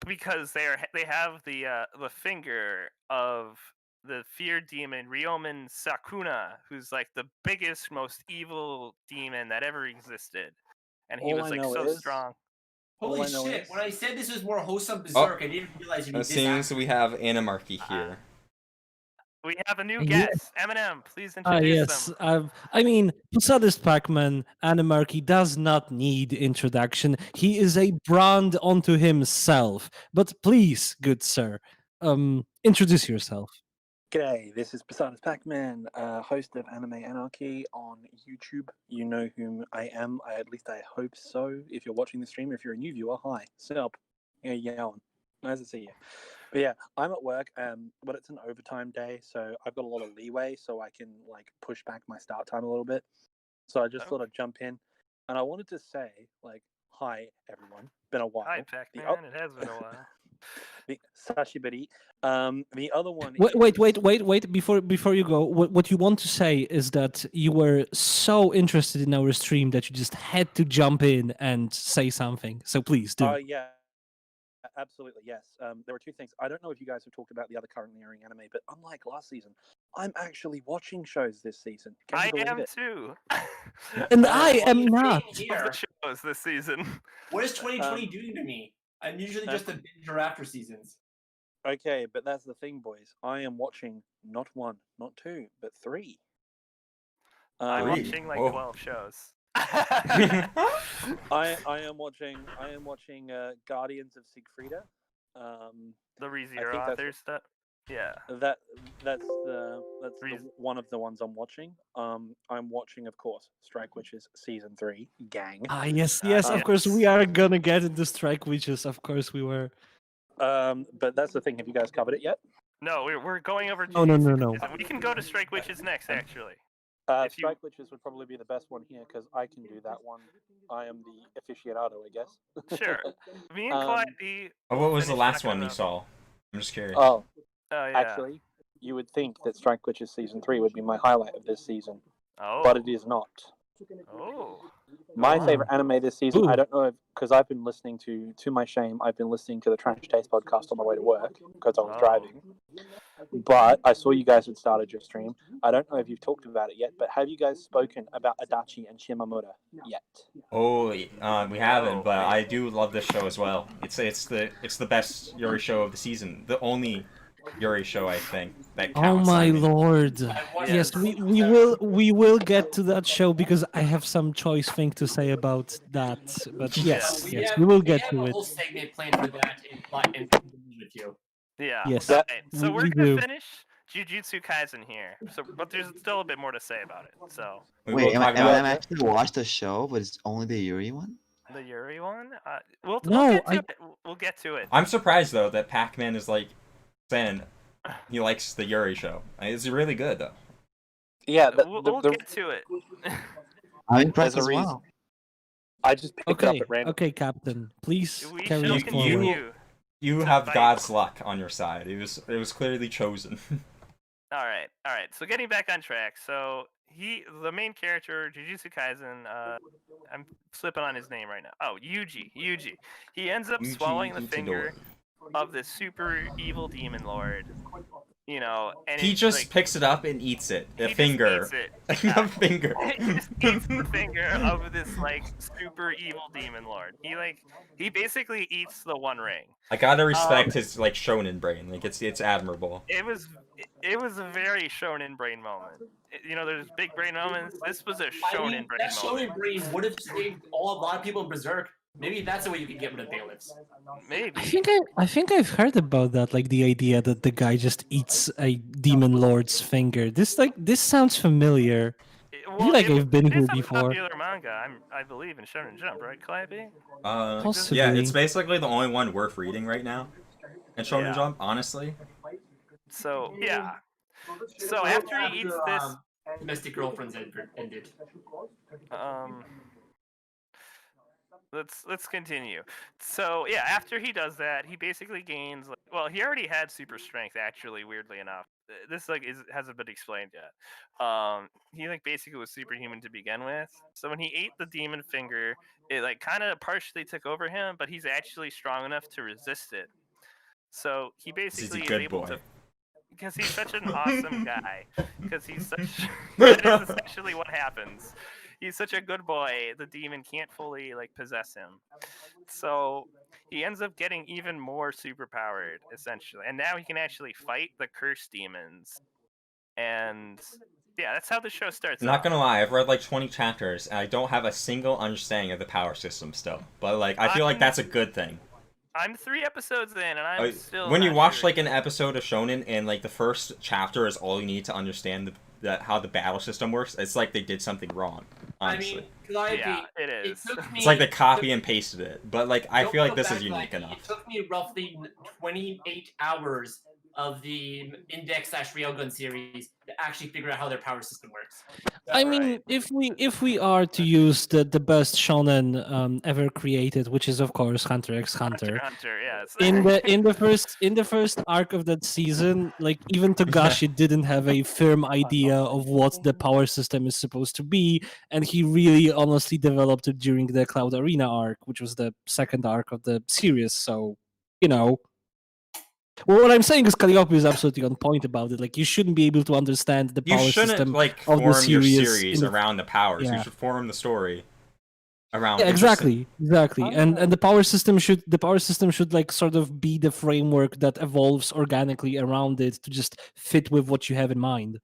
because they have the finger of the fear demon Ryomen Sakuna, who's like the biggest, most evil demon that ever existed, and he All was I like know so is- strong. Holy I know shit! is- When I said this was more wholesome Berserk, I didn't realize you It need this. seems we have Anarchy here. We have a new Yeah. guest, Eminem. Please introduce Yes. them. I mean, Posadist Pacman, Anarchy does not need introduction. He is a brand unto himself. But please, good sir, introduce yourself. G'day, this is Posadist Pacman, host of Anime Anarchy on YouTube. You know whom I am, at least I hope so. If you're watching the stream, if you're a new viewer, hi, sup, how you going? Nice to see you. But yeah, I'm at work, but it's an overtime day, so I've got a lot of leeway, so I can like push back my start time a little bit. So I just thought I'd jump in, and I wanted to say, like, hi everyone, been a while. Hi, Pacman. It has been a while. Sashibari. The other one. Wait! Before you go, what you want to say is that you were so interested in our stream that you just had to jump in and say something. So please do. Yeah, absolutely, yes. There were two things. I don't know if you guys have talked about the other currently airing anime, but unlike last season, I'm actually watching shows this season. Can you I believe am it? too. And I am not. Of the shows this season. What is 2020 doing to me? I'm usually just a binger after seasons. Okay, but that's the thing, boys. I am watching not one, not two, but three. I'm Three? watching like Whoa. 12 shows. I am watching Guardians of Siegfrieda. The I ReZero think that's- author stuff. Yeah. That's one of the ones I'm watching. I'm watching, of course, Strike Witches season 3, Gang. Yes, of course we yes. are gonna get into Strike Witches. Of course we were. But that's the thing. Have you guys covered it yet? No, we're going over. Oh, no. Jujutsu Kaisen. We can go to Strike Witches next, actually. If you- Strike Witches would probably be the best one here because I can do that one. I am the aficionado, I guess. Sure. Me and Calliope. What was the finished last one Akudama. you saw? I'm just curious. Oh, Oh yeah. actually, you would think that Strike Witches season 3 would be my highlight of this season, Oh. but it is not. Oh. My Oh. favorite anime this season, Ooh. I don't know, because I've been listening to my shame, I've been listening to the Trash Taste podcast on my way to work because I was Oh. driving. But I saw you guys had started your stream. I don't know if you've talked about it yet, but have you guys spoken about Adachi and Shimamura yet? Oh, we haven't, but I do love this show as well. It's the best Yuri show of the season. The only Yuri show I think that Oh counts. my I mean. lord! watched Yes, the we will get to that show because I have some choice thing to say about that. But yes, we will get to We have a it. whole segment planned for that in with you. Yeah. Yes, Alright, so we we're gonna do. finish Jujutsu Kaisen here. But there's still a bit more to say about it. So We Wait, will am talk I about actually watched the show, but it's only the Yuri one? the Yuri one, we'll No, get to it. We'll get to it. I'm surprised though that Pacman is like saying he likes the Yuri show. It's really good though. Yeah, We'll get to it. I'm impressed There's a as reason. well. I just picked it up Okay, at random. okay, Captain. Please We carry shall us forward. continue. You To have fight. God's luck on your side. It was clearly chosen. All right. So getting back on track. So the main character, Jujutsu Kaisen. I'm slipping on his name right now. Oh, Yuji. He ends up swallowing the finger of this super evil demon lord. You know, and He it's just like, picks it up and eats it. he A just finger. eats it. A finger. He just eats the finger of this like super evil demon lord. He basically eats the One Ring. I gotta respect his like shonen brain. Like it's admirable. It was a very shonen brain moment. You know, there's big brain moments. This was a shonen brain that moment. shonen brain would have saved a lot of people in Berserk. Maybe that's the way you can get rid of bailiffs. Maybe. I think I've heard about that, like the idea that the guy just eats a demon lord's finger. This sounds familiar. I feel like I've been it here is a before. popular manga. I believe in Shonen Jump, right, Calliope? Possibly. Yeah, it's basically the only one worth reading right now. And Shonen Yeah. Jump, honestly. So yeah. So after he eats this, Domestic girlfriends ended. let's continue. So yeah, after he does that, he basically gains like, well, he already had super strength actually, weirdly enough. This like hasn't been explained yet. He like basically was superhuman to begin with. So when he ate the demon finger, it like kind of partially took over him, but he's actually strong enough to resist it. So he This is a basically is good able boy. to, because he's such an awesome guy. Because he's such that is essentially what happens. He's such a good boy. The demon can't fully like possess him. So he ends up getting even more superpowered essentially, and now he can actually fight the cursed demons. And yeah, that's how the show starts. Not off. gonna lie, I've read like 20 chapters, and I don't have a single understanding of the power system still. But like, I feel like that's a good thing. I'm 3 episodes in, and I'm still. When you not watch sure. like an episode of Shonen, and like the first chapter is all you need to understand how the battle system works, it's like they did something wrong. Honestly, I mean, could Yeah, be, it is. took me, it's like they copy and pasted it. But like, I don't feel like go this back is to that. unique enough. It took me roughly 28 hours of the Index/Railgun series to actually figure out how their power system works. I mean, if we are to use the best shonen ever created, which is of course Hunter x Hunter. Hunter, yes. In the first arc of that season, like even Togashi didn't have a firm idea of what the power system is supposed to be, and he really honestly developed it during the Cloud Arena arc, which was the second arc of the series. So, you know. Well, what I'm saying is Calliope is absolutely on point about it. Like, you shouldn't be able to understand the You power shouldn't system like of form the your series series around the powers. Yeah. You should form the story around. Yeah, exactly. And know. the power system should like sort of be the framework that evolves organically around it to just fit with what you have in mind.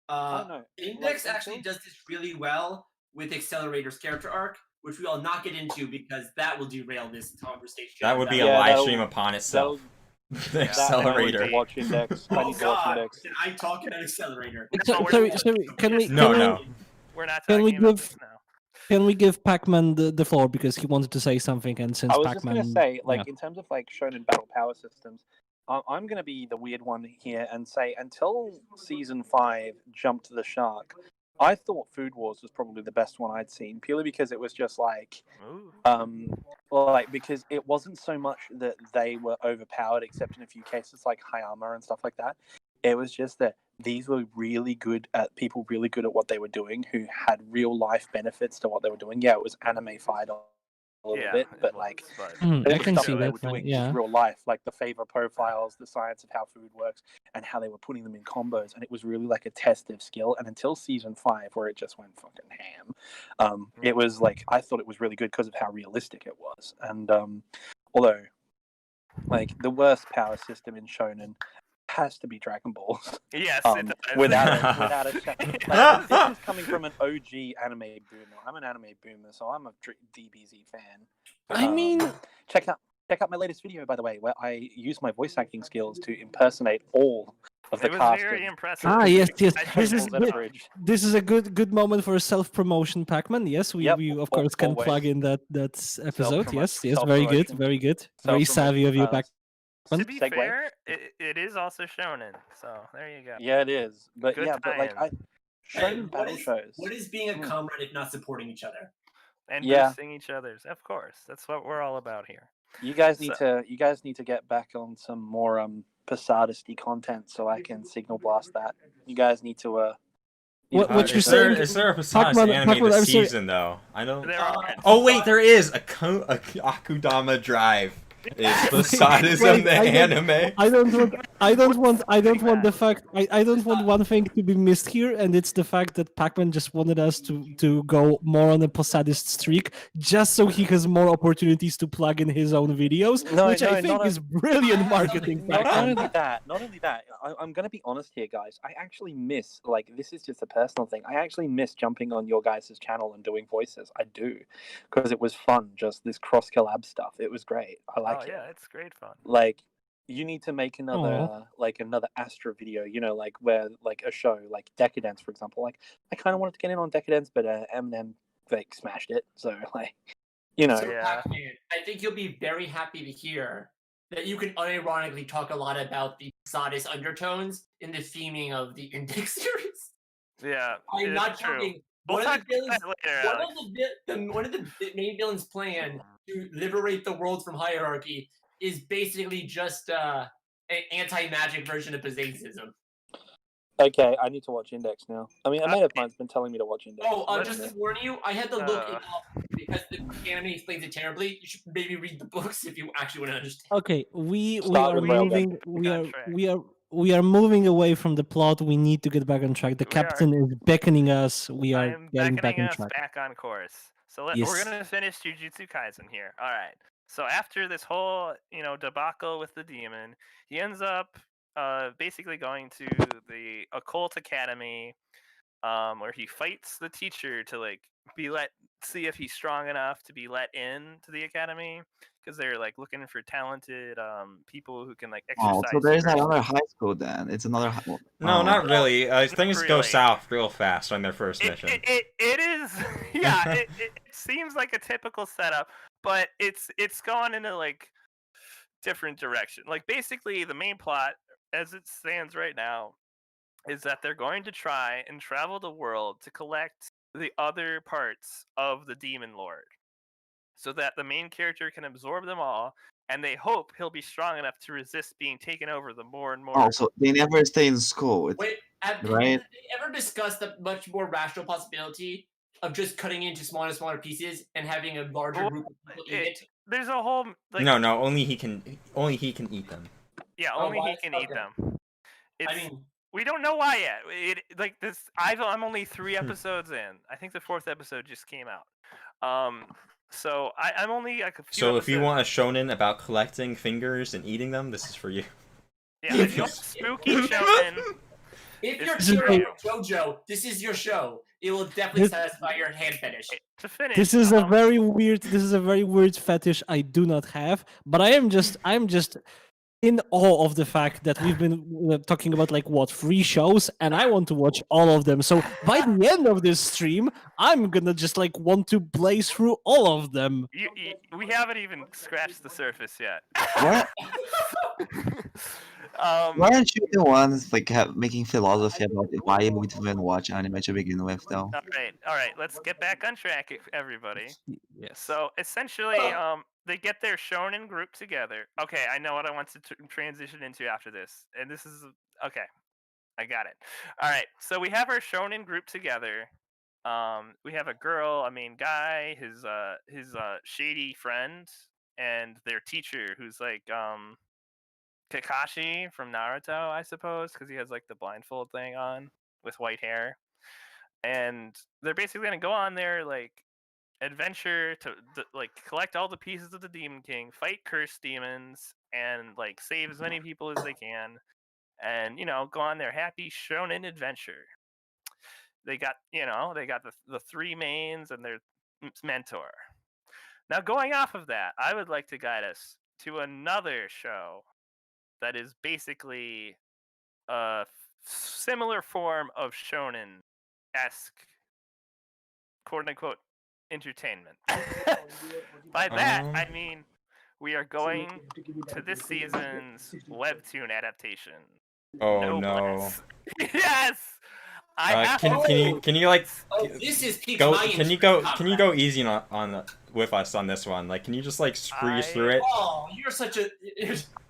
I know. Index Like, actually does this really well with Accelerator's character arc, which we will not get into because that will derail this conversation. That would be a Yeah, live that'll- stream upon itself. The I Accelerator. need to watch Index. I Oh need to watch God! Index. Did I talk about Accelerator? Sorry, can we No, can no. We're not Can we talking about give- this now. Can we give Pacman the floor because he wanted to say something, and since I was just Pacman, gonna say, like, yeah. in terms of like shonen battle power systems, I'm gonna be the weird one here and say until season 5 jumped the shark, I thought Food Wars was probably the best one I'd seen, purely because it was just like, Ooh. because it wasn't so much that they were overpowered, except in a few cases like Hayama and stuff like that. It was just that these were really good at what they were doing, who had real life benefits to what they were doing. Yeah, it was anime-fied a little Yeah, bit, it but was, like but- the I can stuff see that they that. were doing Yeah. was real life, like the favor profiles, the science of how food works, and how they were putting them in combos, and it was really like a test of skill. And until season 5, where it just went fucking ham, it was like I thought it was really good because of how realistic it was. And although, like the worst power system in shonen has to be Dragon Balls. Yes, it does. without a like, this is coming from an OG anime boomer. I'm an anime boomer, so I'm a DBZ fan. I mean, check out my latest video, by the way, where I use my voice acting skills to impersonate all of the It was cast. very impressive. yes. I This is told them good. This is a good moment for self promotion, Pacman. Yes, we of course can always. plug in that episode. Self-promo- Yes, very good, self-promotion. very good, very savvy of you, Pacman. To be Segue. fair, it is also shonen, so there you go. Yeah, it is. But Good but like shonen battle shows. What is being a comrade if not supporting each other? And Yeah. boosting each other's, of course. That's what we're all about here. You guys need to get back on some more Posadisty content so I can signal blast that. You guys need to What you're saying? Is there a Posadist anime Pacman, this I'm sorry. season though? I don't. There are. Oh wait, there is a Akudama Drive. Is Posadism the anime? I don't want the fact. I don't want one thing to be missed here, and it's the fact that Pacman just wanted us to go more on a Posadist streak, just so he has more opportunities to plug in his own videos, which I think is brilliant marketing. Not Pacman. only that. I'm going to be honest here, guys. I actually miss, like, this is just a personal thing. I actually miss jumping on your guys' channel and doing voices. I do, because it was fun. Just this cross collab stuff. It was great. I like it. Yeah, it's great fun. Like, you need to make another another Astra video, like where like a show like Decadence, for example. Like, I kind of wanted to get in on Decadence, but Eminem like smashed it. So like, So, Yeah. Pacman, I think you'll be very happy to hear that you can unironically talk a lot about the Posadist undertones in the theming of the Index series. Yeah, I'm it's not true. joking. We'll One talk of the villains, about that later, Alex. one of the main villains' plan to liberate the world from hierarchy is basically just an anti-magic version of Posadism. Okay, I need to watch Index now. I mean, a mate of mine's been telling me to watch Index. Just to warn you, I had to look it up because the anime explains it terribly. You should maybe read the books if you actually want to understand. Okay, we Start are with Railgun. moving. On track. We are moving away from the plot. We need to get back on track. The We are. captain is beckoning us. We I are am getting back beckoning on us track. back on course. So we're Yes. gonna finish Jujutsu Kaisen here. All right. So after this whole debacle with the demon, he ends up basically going to the occult academy, where he fights the teacher to like see if he's strong enough to be let in to the academy, because they're like looking for talented people who can like Oh, exercise. so there's super- another high school then. It's another high. No, Oh. not really. Things go really. south real fast on their first mission. It is, yeah. it seems like a typical setup, but it's going into like different direction. Like basically, the main plot, as it stands right now, is that they're going to try and travel the world to collect the other parts of the demon lord, so that the main character can absorb them all, and they hope he'll be strong enough to resist being taken over the more and more. Oh, so they never stay in school. It's, Wait, have right? they ever discussed the much more rational possibility of just cutting into smaller and smaller pieces and having a larger Well, group of people eat it? There's a whole like No, only he can eat them. yeah, Oh, only why? he can eat Okay. them. It's, I mean, we don't know why yet. Like this, I'm only 3 episodes in. I think the 4th episode just came out. So I'm only like a few. So if you episodes. want a shonen about collecting fingers and eating them, this is for you. Yeah, if you want spooky shonen, if It's you're true. JoJo, this is your show. It will definitely This- satisfy your hand fetish. to finish. This is a very weird. This is a very weird fetish I do not have. But I'm just in awe of the fact that we've been talking about like what 3 shows, and I want to watch all of them. So by the end of this stream, I'm gonna just like want to blaze through all of them. We haven't even scratched the surface yet. What? Why aren't you the ones like making philosophy about why you would even watch anime to begin with, though? All right. Let's get back on track, everybody. Yes. So essentially, they get their shonen group together. Okay, I know what I want to transition into after this, and this is okay. I got it. All right, so we have our shonen group together. We have a girl, a main guy, his shady friend, and their teacher, who's like Kakashi from Naruto, I suppose, because he has like the blindfold thing on with white hair, and they're basically gonna go on their like adventure to like collect all the pieces of the Demon King, fight cursed demons, and like save as many people as they can, and go on their happy shonen adventure. They got the 3 mains and their mentor. Now, going off of that, I would like to guide us to another show that is basically a similar form of shonen-esque, quote-unquote, entertainment. By that, I mean we are going to this season's webtoon adaptation. Oh Noblesse. Yes! I have can you like This is peak go? my Can you go easy on with us on this one? Like, can you just like breeze through it? Oh, you're such a.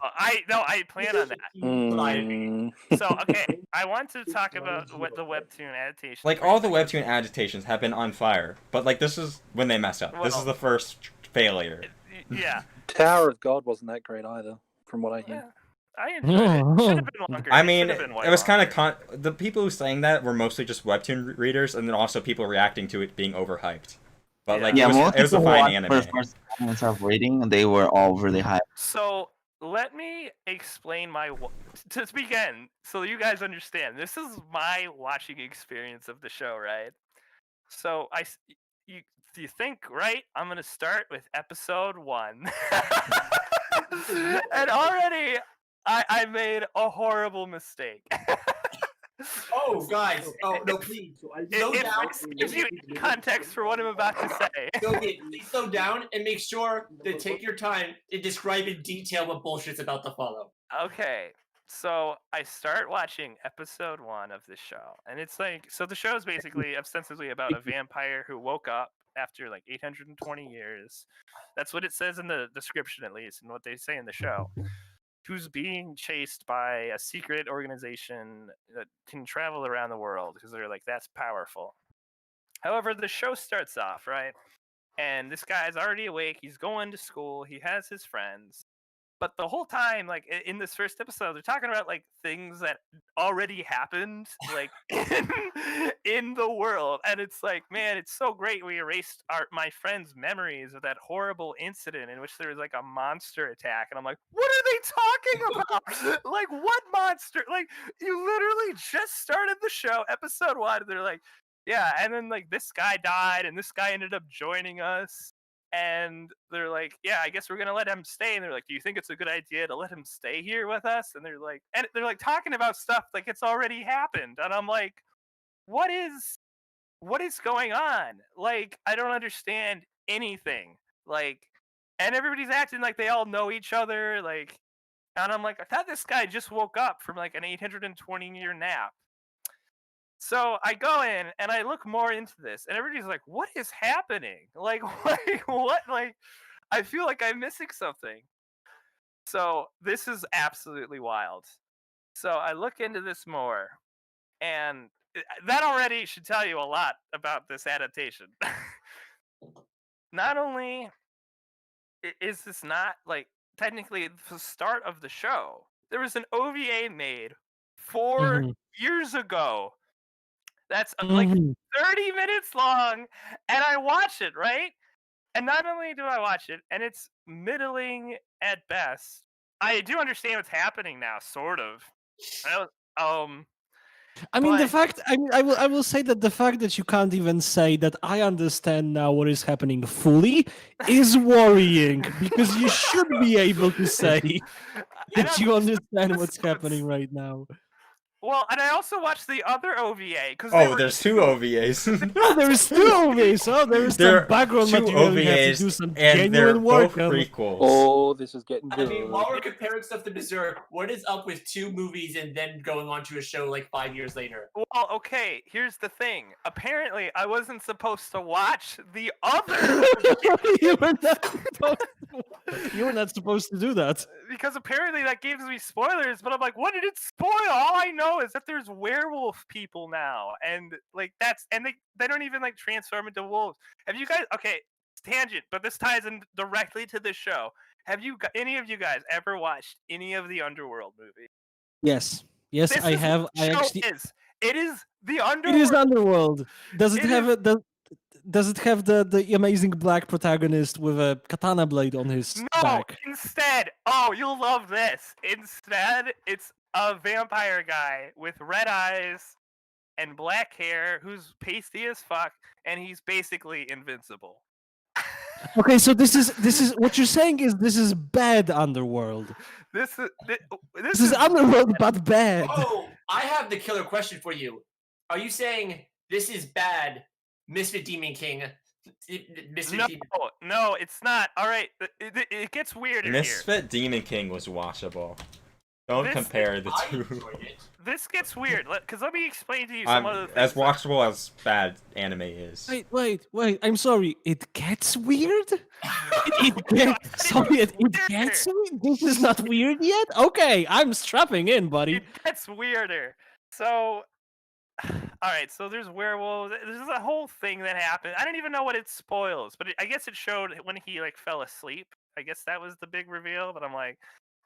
I plan on that. Mm. So okay, I want to talk about what the webtoon adaptation. Like, all the webtoon adaptations have been on fire, but like this is when they mess up. This is Well- the first failure. Yeah, Tower of God wasn't that great either, from what I hear. I enjoyed it. Should have been longer. I It mean, should have been way it was kind longer. of the people who saying that were mostly just webtoon readers, and then also people reacting to it being overhyped. But like, Yeah, it was a people who fine watched anime. for the first moments of reading, they were all really hyped. So let me explain to begin, so you guys understand. This is my watching experience of the show, right? So you think, right? I'm gonna start with episode 1, and already I made a horrible mistake. Oh, guys. Oh, no, please. Slow down. If you need context for what I'm about to say. Please slow down and make sure to take your time to describe in detail what bullshit's about to follow. Okay, So I start watching episode 1 of this show, and it's like, so the show is basically ostensibly about a vampire who woke up after like 820 years. That's what it says in the description, at least, and what they say in the show. Who's being chased by a secret organization that can travel around the world because they're like, that's powerful. However, the show starts off, right? And this guy's already awake. He's going to school. He has his friends. But the whole time, like in this first episode, they're talking about like things that already happened, like in the world, and it's like, man, it's so great. We erased my friend's memories of that horrible incident in which there was like a monster attack, and I'm like, what are they talking about? Like, what monster? Like, you literally just started the show, episode 1, and they're like, yeah, and then like this guy died, and this guy ended up joining us. And they're like, yeah, I guess we're gonna let him stay. And they're like, do you think it's a good idea to let him stay here with us? And they're like talking about stuff like it's already happened. And I'm like, what is going on? Like, I don't understand anything. Like, and everybody's acting like they all know each other. Like, and I'm like, I thought this guy just woke up from like an 820-year nap. So I go in and I look more into this, and everybody's like, what is happening? Like, what? Like, I feel like I'm missing something. So this is absolutely wild. So I look into this more, and that already should tell you a lot about this adaptation. Not only is this not, like, technically the start of the show, there was an OVA made 4 years ago. That's like 30 minutes long, and I watch it, right? And not only do I watch it, and it's middling at best, I do understand what's happening now, sort of. I mean, the but- fact. I mean, I will say that the fact that you can't even say that I understand now what is happening fully is worrying, because you should be able to say that you understand what's happening right now. Well, and I also watched the other OVA because Oh, there's 2 OVAs. Oh, there's 2 OVAs. Oh, there's There some background are 2 material. You have to OVAs, do some and they're genuine work. both prequels. Oh, this is getting I good. mean, while we're comparing stuff to Berserk, what is up with 2 movies and then going on to a show like 5 years later? Well, okay, here's the thing. Apparently, I wasn't supposed to watch the other You were not supposed to do that. because apparently that gives me spoilers, but I'm like, what did it spoil? All I know is that there's werewolf people now, and like they don't even like transform into wolves. Have you guys, okay, tangent, but this ties in directly to this show. Have you any of you guys ever watched any of the Underworld movies? Yes. Yes, This I is have. what the I show actually. It is the It Underworld. is Underworld. Does it It have does it have the amazing black protagonist with a katana blade on his No, back? instead, oh, you'll love this. Instead, it's a vampire guy with red eyes and black hair who's pasty as fuck, and he's basically invincible. Okay, so this is what you're saying is this is bad Underworld. This This is Underworld, but bad. Oh, I have the killer question for you. Are you saying this is bad, Misfit Demon King? No, it's not. All right, it gets weirder Misfit Demon King was watchable. Don't compare the I 2. enjoyed it. This gets weird, because let me explain to you some other things. As watchable as bad anime is. Wait. I'm sorry. It gets weird? It gets weird. This is not weird yet? Okay, I'm strapping in, buddy. It gets weirder. So, all right, so there's werewolves. There's a whole thing that happened. I don't even know what it spoils, but I guess it showed when he like fell asleep. I guess that was the big reveal, but I'm like,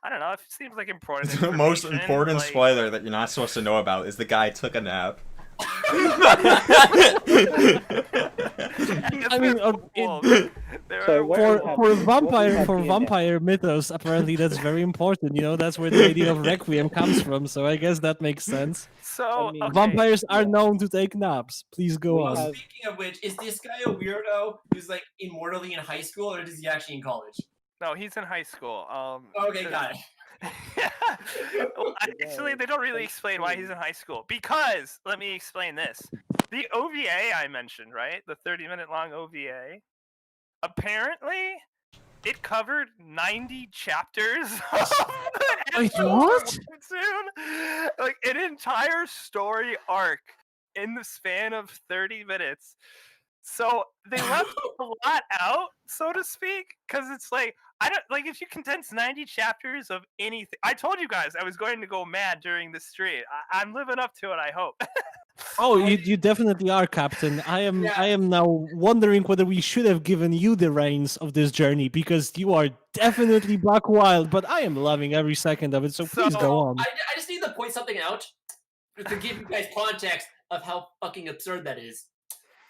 I don't know. It seems like important. The most information, important like... spoiler that you're not supposed to know about is the guy took a nap. I mean, for vampire mythos, apparently that's very important. You know, that's where the idea of Requiem comes from. So I guess that makes sense. So okay. Vampires are known to take naps. Please go on. Speaking of which, is this guy a weirdo who's like immortally in high school, or is he actually in college? No, he's in high school. Okay, got it. Well, actually, they don't really explain why he's in high school. Because, let me explain this. The OVA I mentioned, right? The 30-minute long OVA. Apparently, it covered 90 chapters. Wait, what? Soon, like an entire story arc in the span of 30 minutes. So they left a lot out, so to speak, because it's like I don't like if you condense 90 chapters of anything. I told you guys I was going to go mad during the stream. I'm living up to it. I hope. Oh, you definitely are, Captain. I am now wondering whether we should have given you the reins of this journey because you are definitely Buck Wild, but I am loving every second of it. So please go on. I just need to point something out to give you guys context of how fucking absurd that is.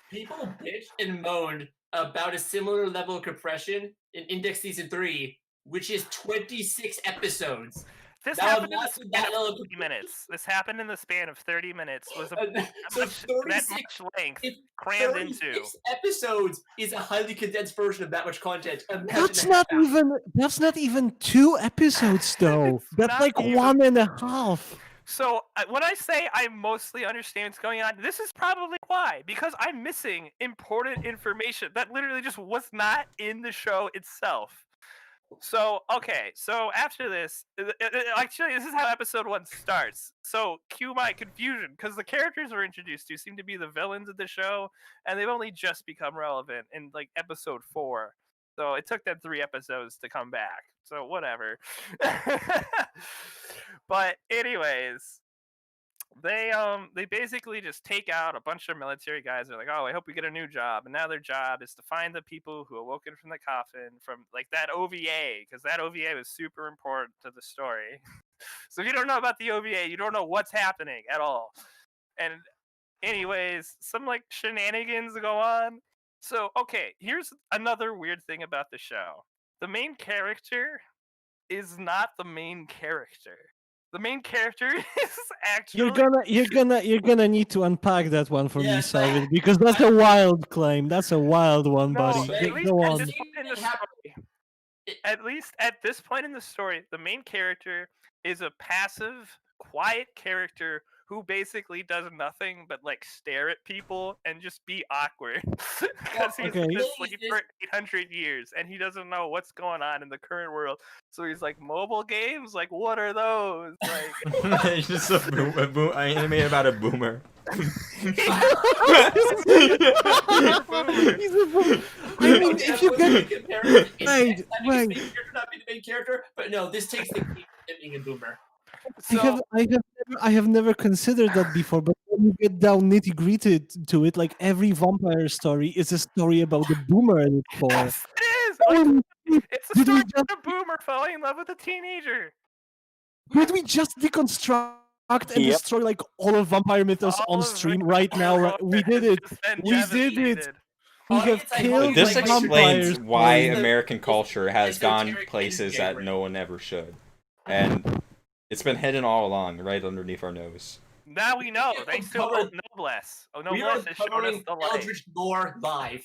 People bitched and moaned about a similar level of compression in Index Season 3, which is 26 episodes. This Now, happened in the that's span that of level of 30 minutes. This happened in the span of 30 minutes. Was a, so that 36 much length if crammed 36 into. episodes is a highly condensed version of that much content. Imagine That's the not half hour. even. That's not even 2 episodes, though. It's That's not like even. 1.5. So when I say I mostly understand what's going on, this is probably why. Because I'm missing important information that literally just was not in the show itself. So, okay, so after this, actually, this is how episode 1 starts. So, cue my confusion, because the characters we're introduced to seem to be the villains of the show, and they've only just become relevant in, like, episode 4. So, it took them 3 episodes to come back. So, whatever. But, anyways, they basically just take out a bunch of military guys. They're like, oh, I hope we get a new job. And now their job is to find the people who awoken from the coffin from like that OVA, because that OVA was super important to the story. So if you don't know about the OVA, you don't know what's happening at all. And anyways, some like shenanigans go on. So okay, here's another weird thing about the show. The main character is not the main character. The main character is actually You're gonna need to unpack that one for me, Yes, Salvin, because that's a wild claim. That's a wild one, no. buddy. At least Go at on. this point in the story, at least at this point in the story, the main character is a passive, quiet character who basically does nothing but like stare at people and just be awkward because he's Okay. been asleep for 800 years and he doesn't know what's going on in the current world. So he's like, mobile games, like what are those? Like, It's just a anime about a boomer. He's a boomer. I mean, if you get wait, Not be the main character, but no, this takes the cake of being a boomer. so I have never considered that before, but when you get down nitty gritty to it, like every vampire story is a story about the boomer at its core. yes, it is. Holy Like, it's a did we story about a boomer falling in love with a teenager. Did we just deconstruct and Yep. destroy like all of vampire mythos All on of stream vampire right now? culture We did has it. just been We did it. devastated. We have Audience, I hope killed you This like explains vampires. why It's the- American culture has gone esoteric places that injury. no one ever should. And it's been hidden all along, right underneath our nose. Now we know. We Thanks to covered- Noblesse. Oh, We are Noblesse has shown us covering the light. Eldritch lore live.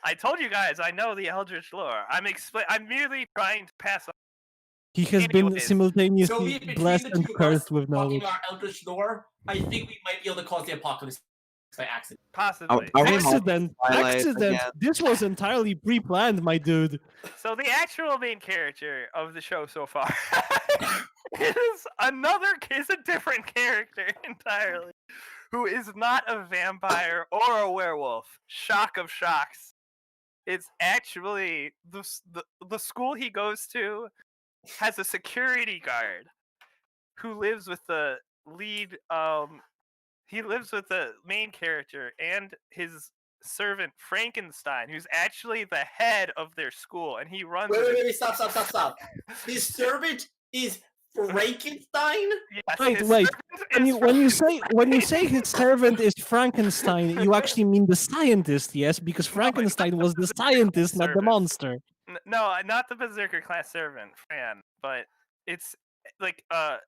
I told you guys I know the Eldritch lore. I'm merely trying to pass on. He has been Anyways, So simultaneously we, between blessed the and two of us cursed with talking knowledge. about Eldritch lore, I think we might be able to cause the apocalypse by accident. possibly. Are we Accident. Twilight Accident. again? This was entirely pre-planned, my dude. So the actual main character of the show so far is a different character entirely, who is not a vampire or a werewolf. Shock of shocks. It's actually the school he goes to has a security guard who lives with the lead. He lives with the main character and his servant Frankenstein, who's actually the head of their school, and he runs. Wait, stop. His servant is Frankenstein? Yes, Wait, his wait. servant When is you say his servant is Frankenstein, you actually mean the scientist, yes? Because Frankenstein was the scientist, not the servant. monster. No, not the Berserker class servant fan, but it's like I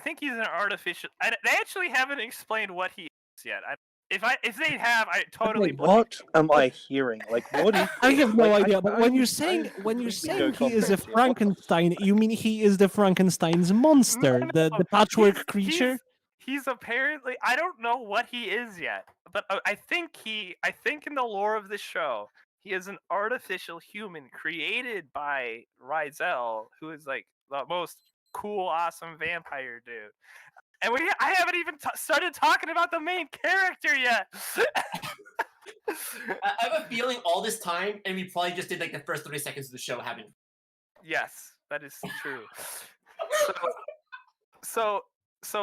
think he's an artificial. They actually haven't explained what he is yet. If they have, I totally. Wait, believe What am I hearing? Like, what is? I have no like, idea. But when you're saying he is a Frankenstein, you mean he is the Frankenstein's monster, the patchwork creature? He's apparently. I don't know what he is yet, but I think in the lore of this show, He is an artificial human created by Rizel, who is like the most cool, awesome vampire dude. And I haven't even started talking about the main character yet. I have a feeling all this time, and we probably just did like the first 30 seconds of the show having. Yes, that is true. So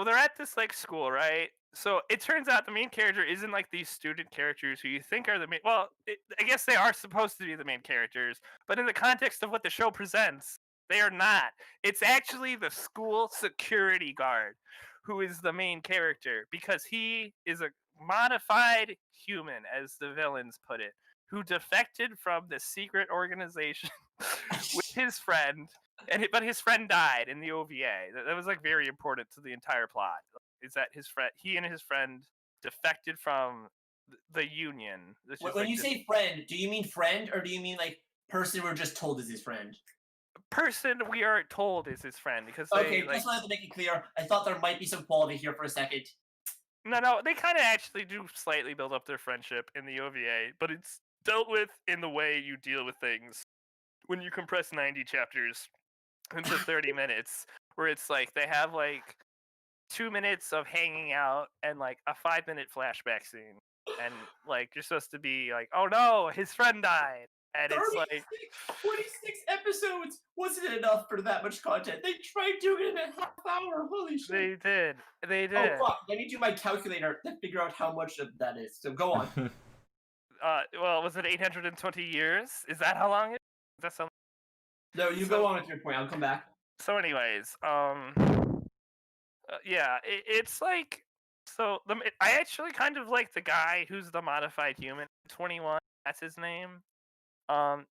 they're at this like school, right? So it turns out the main character isn't like these student characters who you think are the main. Well, I guess they are supposed to be the main characters, but in the context of what the show presents, they are not. It's actually the school security guard who is the main character because he is a modified human, as the villains put it, who defected from the secret organization with his friend. But his friend died in the OVA. That was like very important to the entire plot. Is that he and his friend defected from the Union. When you say friend, do you mean friend or do you mean like person we're just told is his friend? Person we are told is his friend because okay, just wanted to make it clear. I thought there might be some quality here for a second. No, they kind of actually do slightly build up their friendship in the OVA, but it's dealt with in the way you deal with things when you compress 90 chapters into 30 minutes, where it's like they have like 2 minutes of hanging out and like a 5-minute flashback scene, and like you're supposed to be like, oh no, his friend died, and it's like 26 episodes wasn't enough for that much content. They tried doing it in a half hour. Holy shit! They did. Oh fuck! Let me do my calculator to figure out how much of that is. So go on. Well, was it 820 years? Is that how long it is? That sound? No, you go on with your point. I'll come back. So, anyways, yeah, it's like, so I actually kind of like the guy who's the modified human, 21. That's his name.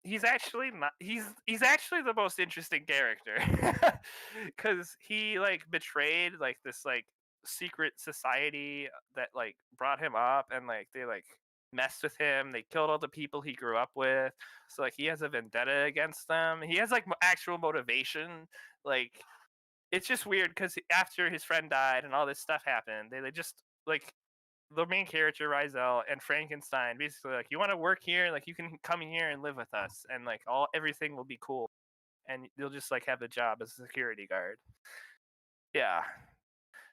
He's actually not. He's actually the most interesting character, because he like betrayed like this like secret society that like brought him up, and like they like messed with him. They killed all the people he grew up with. So like he has a vendetta against them. He has like actual motivation. Like it's just weird because after his friend died and all this stuff happened, they just like the main character Rizel and Frankenstein basically like, you want to work here, like you can come here and live with us, and like everything will be cool, and you'll just like have the job as a security guard. Yeah.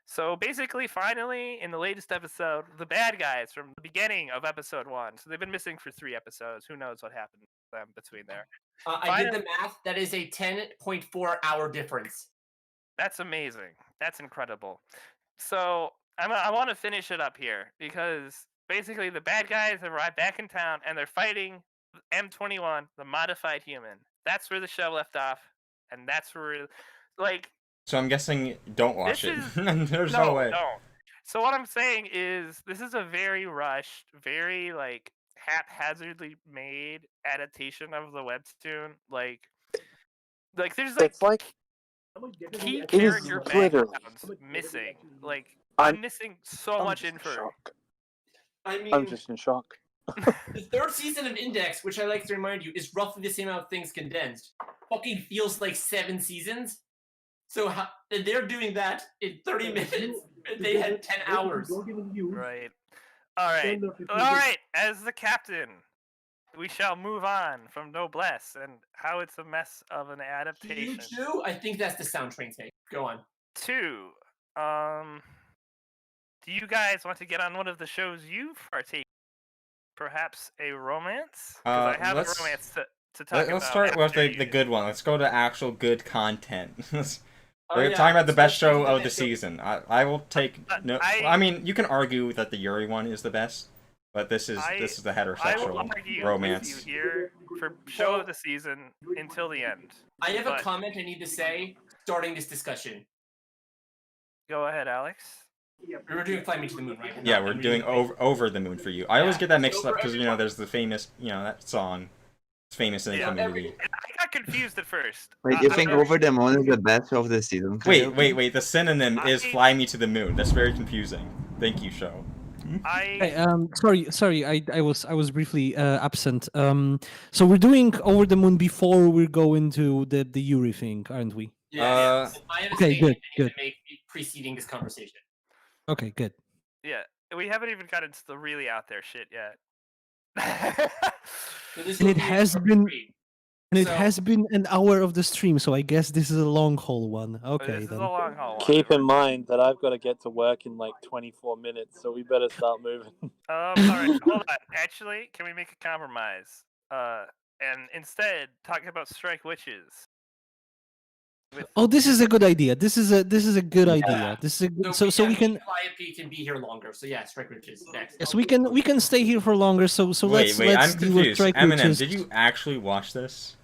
So basically, finally, in the latest episode, the bad guys from the beginning of episode 1. So they've been missing for 3 episodes. Who knows what happened to them between there? I did the math. That is a 10.4 hour difference. That's amazing. That's incredible. So I want to finish it up here because basically the bad guys arrive back in town and they're fighting M21, the modified human. That's where the show left off, and that's where like. So I'm guessing don't watch it. There's no way. No. So what I'm saying is this is a very rushed, very like haphazardly made adaptation of the webtoon. Like there's like It's like key it character is literally backgrounds missing. Like I'm missing so much info. Shock. I mean, I'm just in shock. The 3rd season of Index, which I like to remind you, is roughly the same amount of things condensed. Fucking feels like 7 seasons. So they're doing that in 30 minutes. They had 10 hours. Right. All right. As the captain, we shall move on from Noblesse and how it's a mess of an adaptation. Jujutsu? I think that's the sound train take. Go on. 2. Do you guys want to get on one of the shows you've partaken? Perhaps a romance? Because I have a romance to talk about. Let's start with the good one. Let's go to actual good content. We're yeah. talking about the best show of the season. I will take no. I mean, you can argue that the Yuri one is the best, but this is the heterosexual romance. With you here for show of the season until the end. I have a comment I need to say starting this discussion. Go ahead, Alex. We're doing Fly Me to the Moon, right? Yeah, we're doing over the moon for you. I always get that mixed up because there's the famous that song. It's famous in the community. I got confused at first. Wait, you think Over the Moon is the best show of the season? Wait. The synonym is Fly Me to the Moon. That's very confusing. Thank you, show. Sorry. I was briefly absent. So we're doing Over the Moon before we go into the Yuri thing, aren't we? Yeah. I have a good. to make preceding this conversation. Okay, good. Yeah, we haven't even gotten to the really out there shit yet. So this And will it be has a been- stream. And it So- has been an hour of the stream, so I guess this is a long haul one. Okay, this is then. a long haul one. Keep in mind that I've got to get to work in like 24 minutes, so we better start moving. All right, hold on. Actually, can we make a compromise? And instead talk about strike witches. Oh, this is a good idea. This is a good idea. This is a good, so we can Calliope can be here longer. So yeah, strike witches next. yes we can stay here for longer. So wait, let's I'm deal with confused. strike Eminem, witches. did you actually watch this?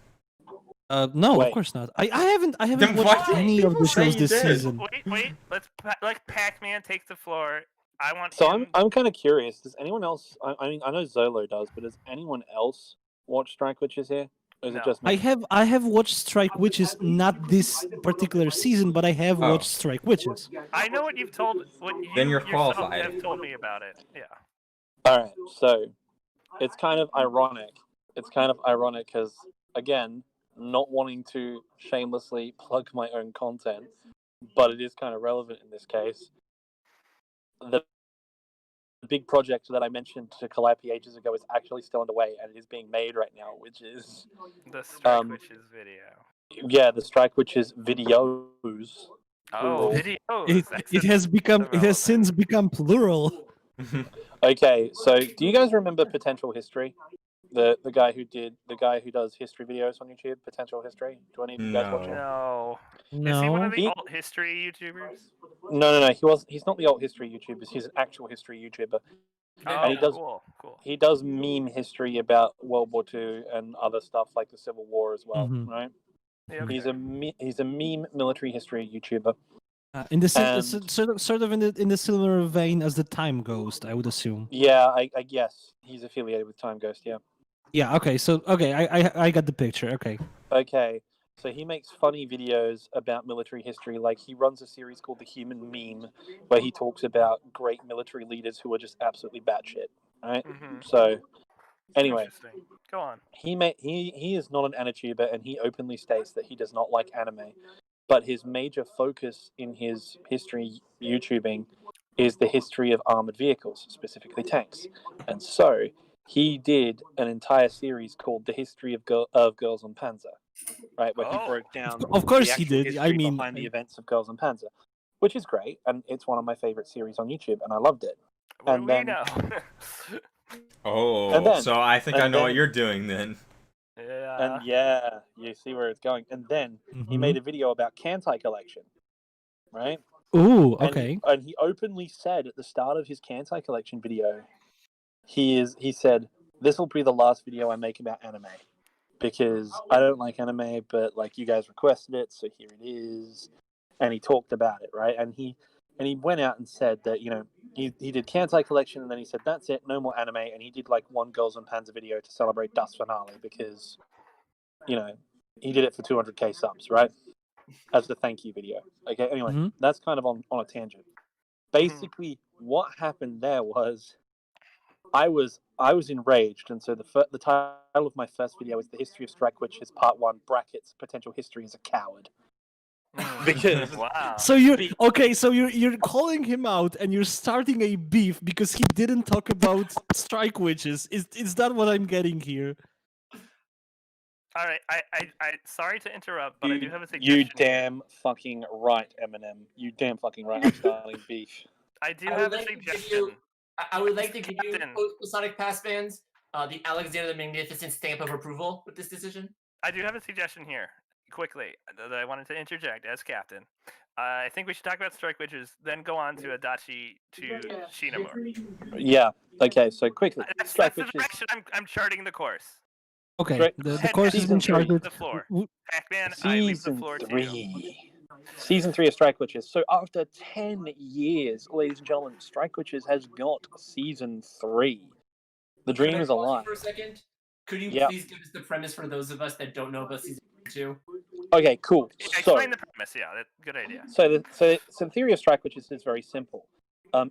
No, Wait. of course not. I haven't Then watched why do any of people the say shows you this did? season. Wait. Let's let Pacman take the floor. I want. So him... I'm kind of curious. Does anyone else? I mean, I know Zolo does, but does anyone else watch Strike Witches here? Or is No. it just me? I have watched Strike Witches, not this particular season, but I have Oh. watched Strike Witches. I know what you've told. What you Then you're yourself qualified. have told me about it. Yeah. All right, so it's kind of ironic. It's kind of ironic because, again, not wanting to shamelessly plug my own content, but it is kind of relevant in this case. The big project that I mentioned to Calliope ages ago is actually still underway, and it is being made right now, which is The strike witches video. the Strike Witches videos. Oh, Plural. videos. It has since become plural. Okay, so do you guys remember Potential History? The guy who does history videos on YouTube, Potential History? Do any of you guys watch it? No. Is he one of the He- alt history YouTubers? No. He's not the alt history YouTuber. He's an actual history YouTuber. Oh, And he does- cool. He does meme history about World War II and other stuff like the Civil War as well, Mhm. right? Yeah, He's a meme military history YouTuber. In the And- sort of in the similar vein as the Time Ghost, I would assume. Yeah, I guess he's affiliated with Time Ghost. Yeah. Yeah. Okay. So okay, I got the picture. Okay. Okay, so he makes funny videos about military history. Like he runs a series called The Human Meme, where he talks about great military leaders who are just absolutely batshit. Right. Mhm. So, anyway, Interesting. Go on. he is not an anituber, and he openly states that he does not like anime. But his major focus in his history YouTubing is the history of armored vehicles, specifically tanks. And so he did an entire series called "The History of Girls on Panzer," right, where he Oh. broke down Of course the he actual did. I history mean, behind the events of Girls on Panzer, which is great, and it's one of my favorite series on YouTube, and I loved it. What And do we then- know? Oh, And then- so I think I and know what then- you're doing then. Yeah. And yeah, you see where it's going. And then he made a video about Kantai collection, right? Ooh. And Okay. and he openly said at the start of his Kantai collection video, he said, "This will be the last video I make about anime because I don't like anime, but like you guys requested it, so here it is." And he talked about it, right? And he went out and said that he did Kantai collection, and then he said that's it, no more anime. And he did like one Girls on Panzer video to celebrate Dust finale because he did it for 200k subs, right? As the thank you video. Okay, anyway, Mhm. that's kind of on a tangent. Basically, what happened there was I was enraged, and so the title of my first video is "The History of Strike Witches Part 1 brackets Potential History as a Coward." Because Wow. So you're calling him out and you're starting a beef because he didn't talk about Strike Witches. Is that what I'm getting here? All right. I sorry to interrupt, but I do have a you suggestion. damn fucking right, Eminem. You damn fucking right. I'm starting beef. I do I would have a like to give suggestion. you. I would like to give you Captain. Sonic Pass fans the Alexander the Magnificent stamp of approval with this decision. I do have a suggestion here, quickly, that I wanted to interject as captain. I think we should talk about Strike Witches, then go on to Adachi to Shimamura. Yeah. Okay. So quickly, That's Strike the Witches. direction I'm charting the course. Okay, Strike- the Head course has season been three, charted. the floor. W- Pac-Man, I leave the Season floor to you. 3. Season 3 of Strike Witches. So after 10 years, ladies and gentlemen, Strike Witches has got Season 3. The dream Can I is pause you alive. for a second? Could you Yeah. please give us the premise for those of us that don't know about season 2? Okay, cool. Yeah, So, explain the premise. Yeah, good idea. so the theory of Strike Witches is very simple.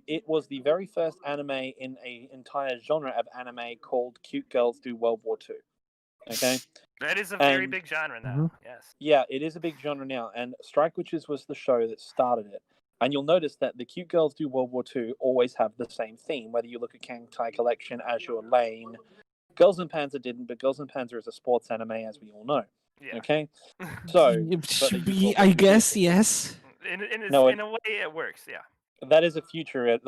It was the very first anime in an entire genre of anime called Cute Girls Do World War II. Okay? That is a very And- big genre now. Mhm. Yes. Yeah, it is a big genre now, and Strike Witches was the show that started it. And you'll notice that the Cute Girls Do World War II always have the same theme, whether you look at Kantai Collection, Azure Lane, Girls and Panzer didn't, but Girls and Panzer is a sports anime, as we all know. Yeah. Okay, so but they use I also guess video. yes. No, In a way, it works. Yeah. that is a future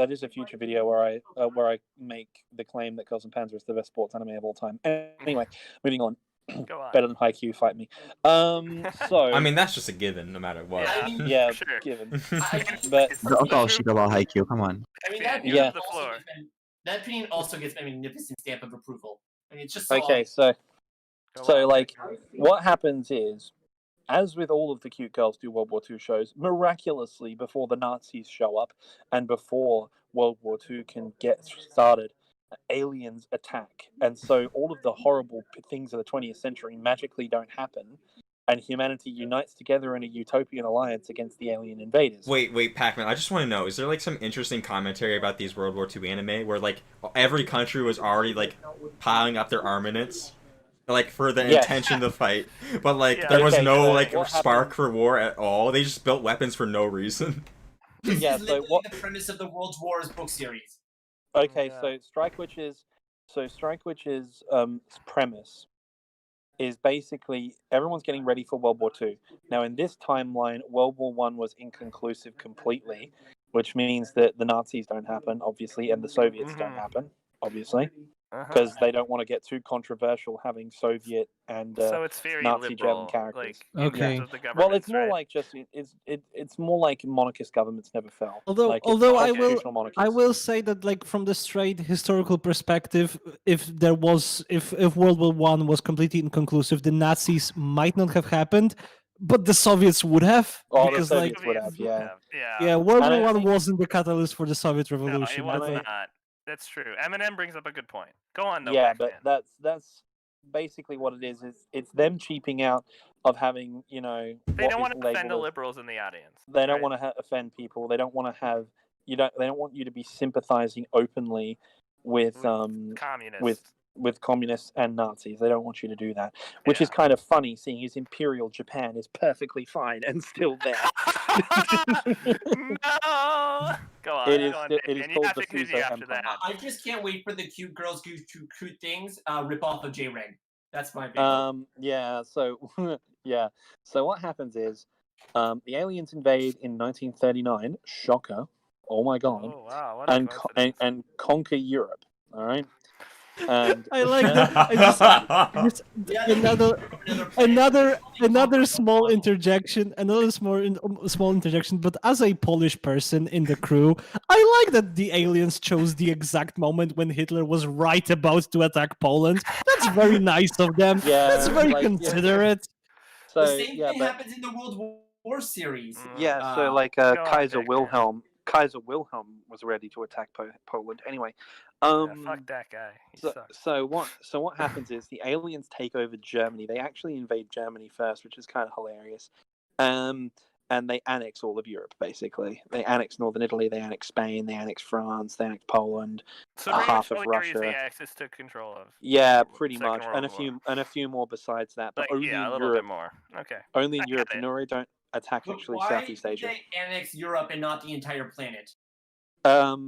video where I make the claim that Girls and Panzer is the best sports anime of all time. Anyway, moving on. Go on. Better than Haikyuu, fight me. So I mean, that's just a given, no matter what. I mean, yeah, sure. given. I, But Don't talk shit about Haikyuu. Come on. I mean that Yeah. opinion also gets, that opinion also gets a magnificent stamp of approval. I mean, it's just so okay, obvious. so like, what happens is, as with all of the cute girls do World War II shows, miraculously before the Nazis show up and before World War II can get started, aliens attack, and so all of the horrible things of the 20th century magically don't happen, and humanity unites together in a utopian alliance against the alien invaders. Wait, Pacman, I just want to know, is there like some interesting commentary about these World War II anime where like every country was already like piling up their armaments? Like for the Yes. intention to fight, but like Yeah. there was Okay, no so like what spark happened- for war at all. They just built weapons for no reason. This Yeah, is so literally what- the premise of the World Wars book series. Okay, Yeah. so Strike Witch's premise is basically everyone's getting ready for World War II. Now, in this timeline, World War I was inconclusive completely, which means that the Nazis don't happen, obviously, and the Soviets don't happen, obviously, because they don't want to get too controversial having Soviet and So it's very Nazi German liberal, characters. like in Okay. terms of the government. Well, it's more like just it's more like monarchist governments never fell. Although like, it's although I will constitutional monarchies. I will say that like from the straight historical perspective, if World War One was completely inconclusive, the Nazis might not have happened, but the Soviets would have. Oh, the because like Soviets would have, yeah. yeah, World And War I One think- wasn't the catalyst for the Soviet No, Revolution. it but, was like, not. That's true. Eminem brings up a good point. Go on, though. Yeah, Pacman. but that's basically what it is. It's them cheaping out of having, you know, They what don't is want to offend the labeled as- liberals in the audience. They don't right? want to offend people. They don't want to have They don't want you to be sympathizing openly with Communists. with communists and Nazis. They don't want you to do that, which is Yeah. kind of funny, seeing as Imperial Japan is perfectly fine and still there. No. Go on. It is Go on, still- it is Pacman. You called have the to continue Suzo after Empire. that. I just can't wait for the cute girls do cute things. Rip off of J-Reg. That's my favorite. Yeah. So yeah. So what happens is, the aliens invade in 1939. Shocker! Oh my god! Oh wow! What a and coincidence. and conquer Europe. All right. And I like then- that. Just Yeah, they another planet. another small interjection, small interjection. But as a Polish person in the crew, I like that the aliens chose the exact moment when Hitler was right about to attack Poland. That's very nice of them. Yeah, That's very like, yeah. considerate. So The same yeah, thing but happens in the World War series. yeah. So Uh, like go on, Kaiser Pacman. Wilhelm was ready to attack Poland. Anyway, Yeah, fuck that guy. He sucks. So what happens is the aliens take over Germany. They actually invade Germany first, which is kind of hilarious. And they annex all of Europe, basically. They annex northern Italy, they annex Spain, they annex France, they annex Poland. So pretty half much of all areas Russia. they Axis took control of. Yeah, pretty Second much, World and a few more besides that. But Like, only yeah, a in little Europe. bit more. Okay. Only in I Europe. get it. Norway don't attack but actually why Southeast did Asia. they annex Europe and not the entire planet? It's a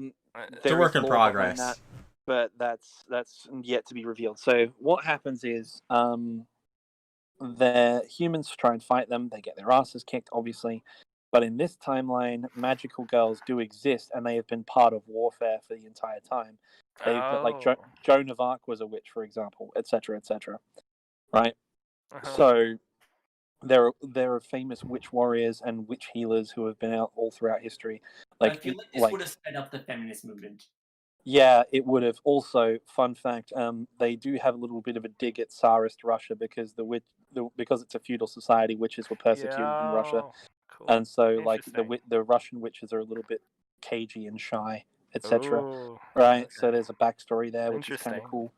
There work is in lore behind progress. that, but that's yet to be revealed. So what happens is, the humans try and fight them. They get their asses kicked, obviously. But in this timeline, magical girls do exist, and they have been part of warfare for the entire time. Like Oh. Joan of Arc was a witch, for example, etc., etc. Right. Uh-huh. So there are famous witch warriors and witch healers who have been out all throughout history. I feel like this would have sped up the feminist movement. Yeah, it would have. Also, fun fact: they do have a little bit of a dig at Tsarist Russia because because it's a feudal society, witches were persecuted in Russia, Yo, cool. and so like Interesting. the Russian witches are a little bit cagey and shy, etc. Ooh, Right. okay. So there's a backstory there, which is kind of Interesting. cool.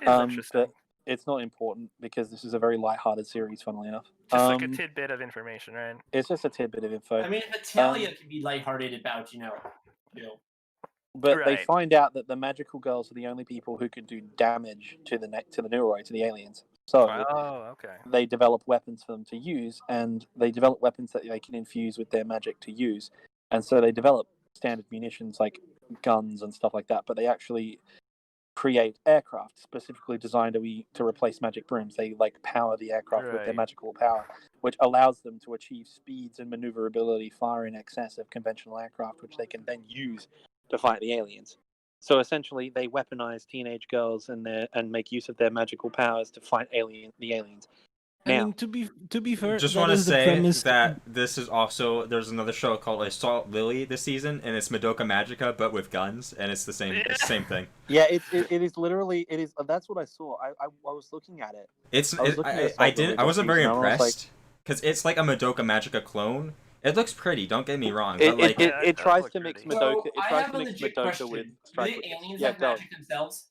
It's interesting. But it's not important because this is a very light-hearted series, funnily enough. Just like a tidbit of information, right? It's just a tidbit of info. I mean, if Italia can be lighthearted about, But they Right. find out that the magical girls are the only people who can do damage to the Neuroi, to the aliens. So Oh, okay. they develop weapons for them to use, and they develop weapons that they can infuse with their magic to use. And so they develop standard munitions like guns and stuff like that, but they actually create aircraft specifically designed to replace magic brooms. They like power the aircraft with their Right. magical power, which allows them to achieve speeds and maneuverability far in excess of conventional aircraft, which they can then use to fight the aliens. So essentially, they weaponize teenage girls and make use of their magical powers to fight the aliens. I Now, mean, to be fair, Just that want to is the say premise. that this is also there's another show called Assault Lily this season, and it's Madoka Magica but with guns, and it's the same. It's the same thing. yeah, it is literally it is. That's what I saw. I was looking at it. I wasn't very impressed. impressed because it's like a Madoka Magica clone. It looks pretty. Don't get me wrong, It, but like it, Yeah, it that tries looked to mix pretty. Madoka. So It I tries have to a mix legit Madoka question. with Do Strike the Witches. aliens Yeah, have go. magic themselves?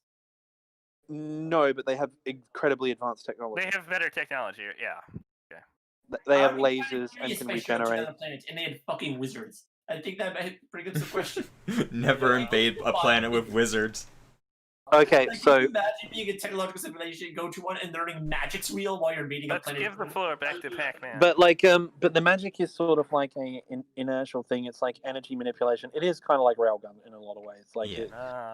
No, but they have incredibly advanced technology. They have better technology. Yeah. They have I would be lasers and curious can if I showed up to regenerate. another planet and they had fucking wizards. I think that brings up some question. never invade a planet with wizards. Okay, Like, so can you imagine being a technological simulation, go to one and learning magic's wheel while you're invading a Let's planet? give the floor back to Pacman. but the magic is sort of like an inertial thing. It's like energy manipulation. It is kind of like railgun in a lot of ways. Like Yeah.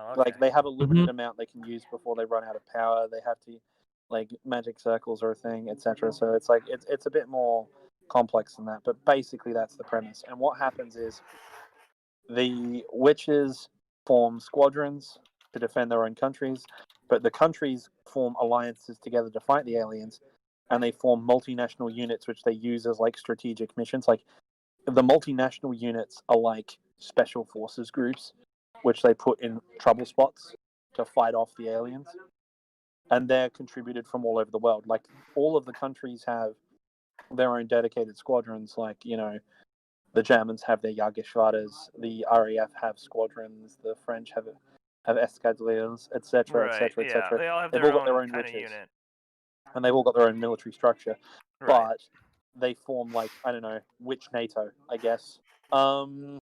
Okay. like they have a limited amount they can use before they run out of power. They have to like magic circles are a thing, etc. So it's like it's a bit more complex than that. But basically that's the premise. And what happens is the witches form squadrons to defend their own countries, but the countries form alliances together to fight the aliens, and they form multinational units which they use as like strategic missions. Like the multinational units are like special forces groups, which they put in trouble spots to fight off the aliens, and they're contributed from all over the world. Like all of the countries have their own dedicated squadrons. Like the Germans have their Jagdgeschwaders, the RAF have squadrons, the French have escadrilles, etc., Right. etc., Yeah. etc. They all have They've their all got their own own kind of witches, unit. and they've all got their own military structure. Right. But they form like I don't know, witch NATO, I guess. Oh,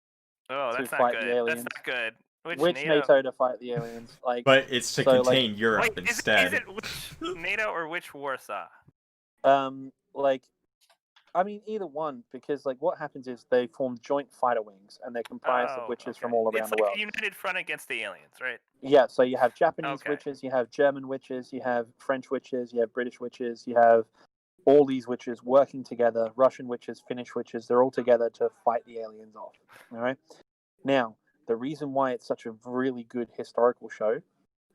to that's not fight the good. That's aliens. not good. Witch NATO to fight the aliens. Like, But it's to So, like- contain Europe Wait, instead. is it which NATO or which Warsaw? like, I mean, either one, because like what happens is they form joint fighter wings, and they're comprised of witches from all around it's the like world. a united front against the aliens, right? Yeah, so you have Japanese Okay. witches, you have German witches, you have French witches, you have British witches, you have all these witches working together, Russian witches, Finnish witches, they're all together to fight the aliens off. All right. Now, the reason why it's such a really good historical show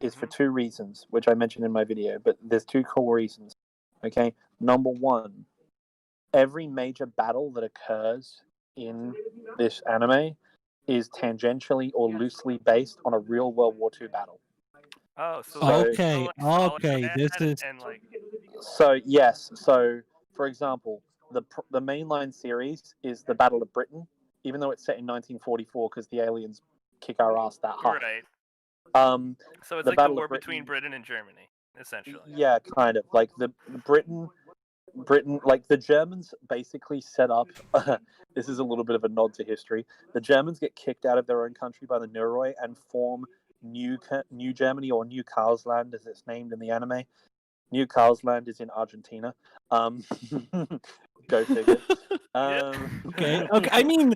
is for two reasons, which I mentioned in my video, but there's two core reasons. Okay. Number one, every major battle that occurs in this anime is tangentially or loosely based on a real World War II battle. Oh, so So- Okay, this is and like So yes, so for example, the mainline series is the Battle of Britain, even though it's set in 1944 because the aliens kick our ass that hard. right. So it's the like the Battle of war Britain- between Britain and Germany, essentially. Yeah, kind of like the Britain, like the Germans basically set up. This is a little bit of a nod to history. The Germans get kicked out of their own country by the Neroi and form New Germany, or New Karlsland as it's named in the anime. New Karlsland is in Argentina. Go figure. okay. I mean,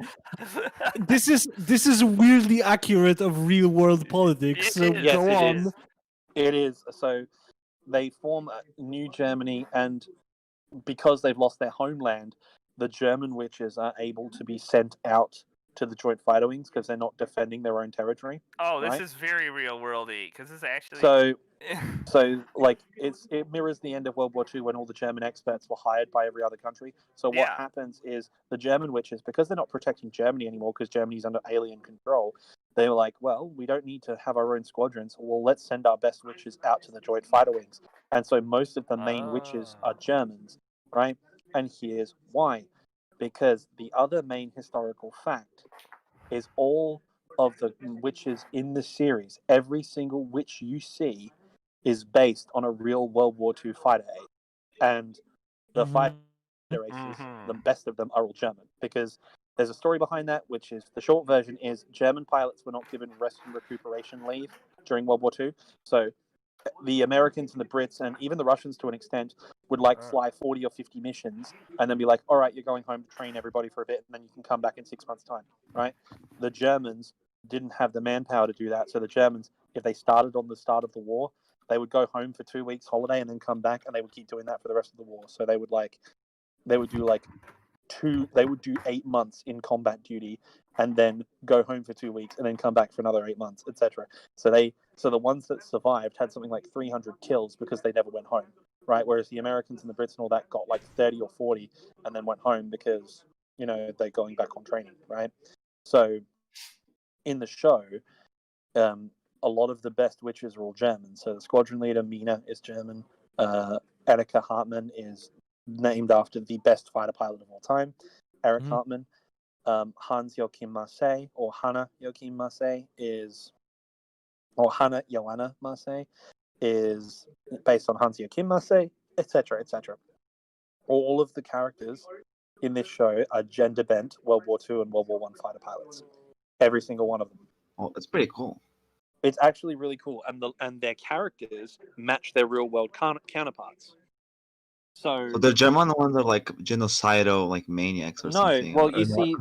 this is weirdly accurate of real world politics. It So is. Yes, go it on. is. It is. So they form New Germany, and because they've lost their homeland, the German witches are able to be sent out to the joint fighter wings because they're not defending their own territory. Oh, this Right? is very real worldy because this is actually. So like it mirrors the end of World War II when all the German experts were hired by every other country. So what Yeah. happens is the German witches, because they're not protecting Germany anymore because Germany's under alien control, they were like, well, we don't need to have our own squadrons. Well, let's send our best witches out to the joint fighter wings. And so most of the main witches are Germans, right? And here's why. Because the other main historical fact is all of the witches in the series, every single witch you see is based on a real World War II fighter ace. And the fighter aces, the best of them are all German. Because there's a story behind that, which is the short version is German pilots were not given rest and recuperation leave during World War II. So the Americans and the Brits and even the Russians to an extent would fly 40 or 50 missions and then be like, all right, you're going home to train everybody for a bit and then you can come back in 6 months' time, right? The Germans didn't have the manpower to do that, so the Germans if they started on the start of the war, they would go home for 2 weeks holiday and then come back, and they would keep doing that for the rest of the war. So they would do 8 months in combat duty and then go home for 2 weeks and then come back for another 8 months, etc. So the ones that survived had something like 300 kills because they never went home, right? Whereas the Americans and the Brits and all that got like 30 or 40 and then went home because, they're going back on training, right? So in the show, a lot of the best witches are all German. So the squadron leader, Mina, is German. Erika Hartmann is named after the best fighter pilot of all time, Eric Hartmann. Hans Joachim Marseille, or Hannah Joachim Marseille, or Hannah Joanna Marseille, is based on Hans Joachim Marseille, etc., etc. All of the characters in this show are gender-bent World War II and World War I fighter pilots. Every single one of them. Oh, that's pretty cool. It's actually really cool, and their characters match their real-world counterparts. So the German ones are like genocidal, like maniacs or something. No, well, you see,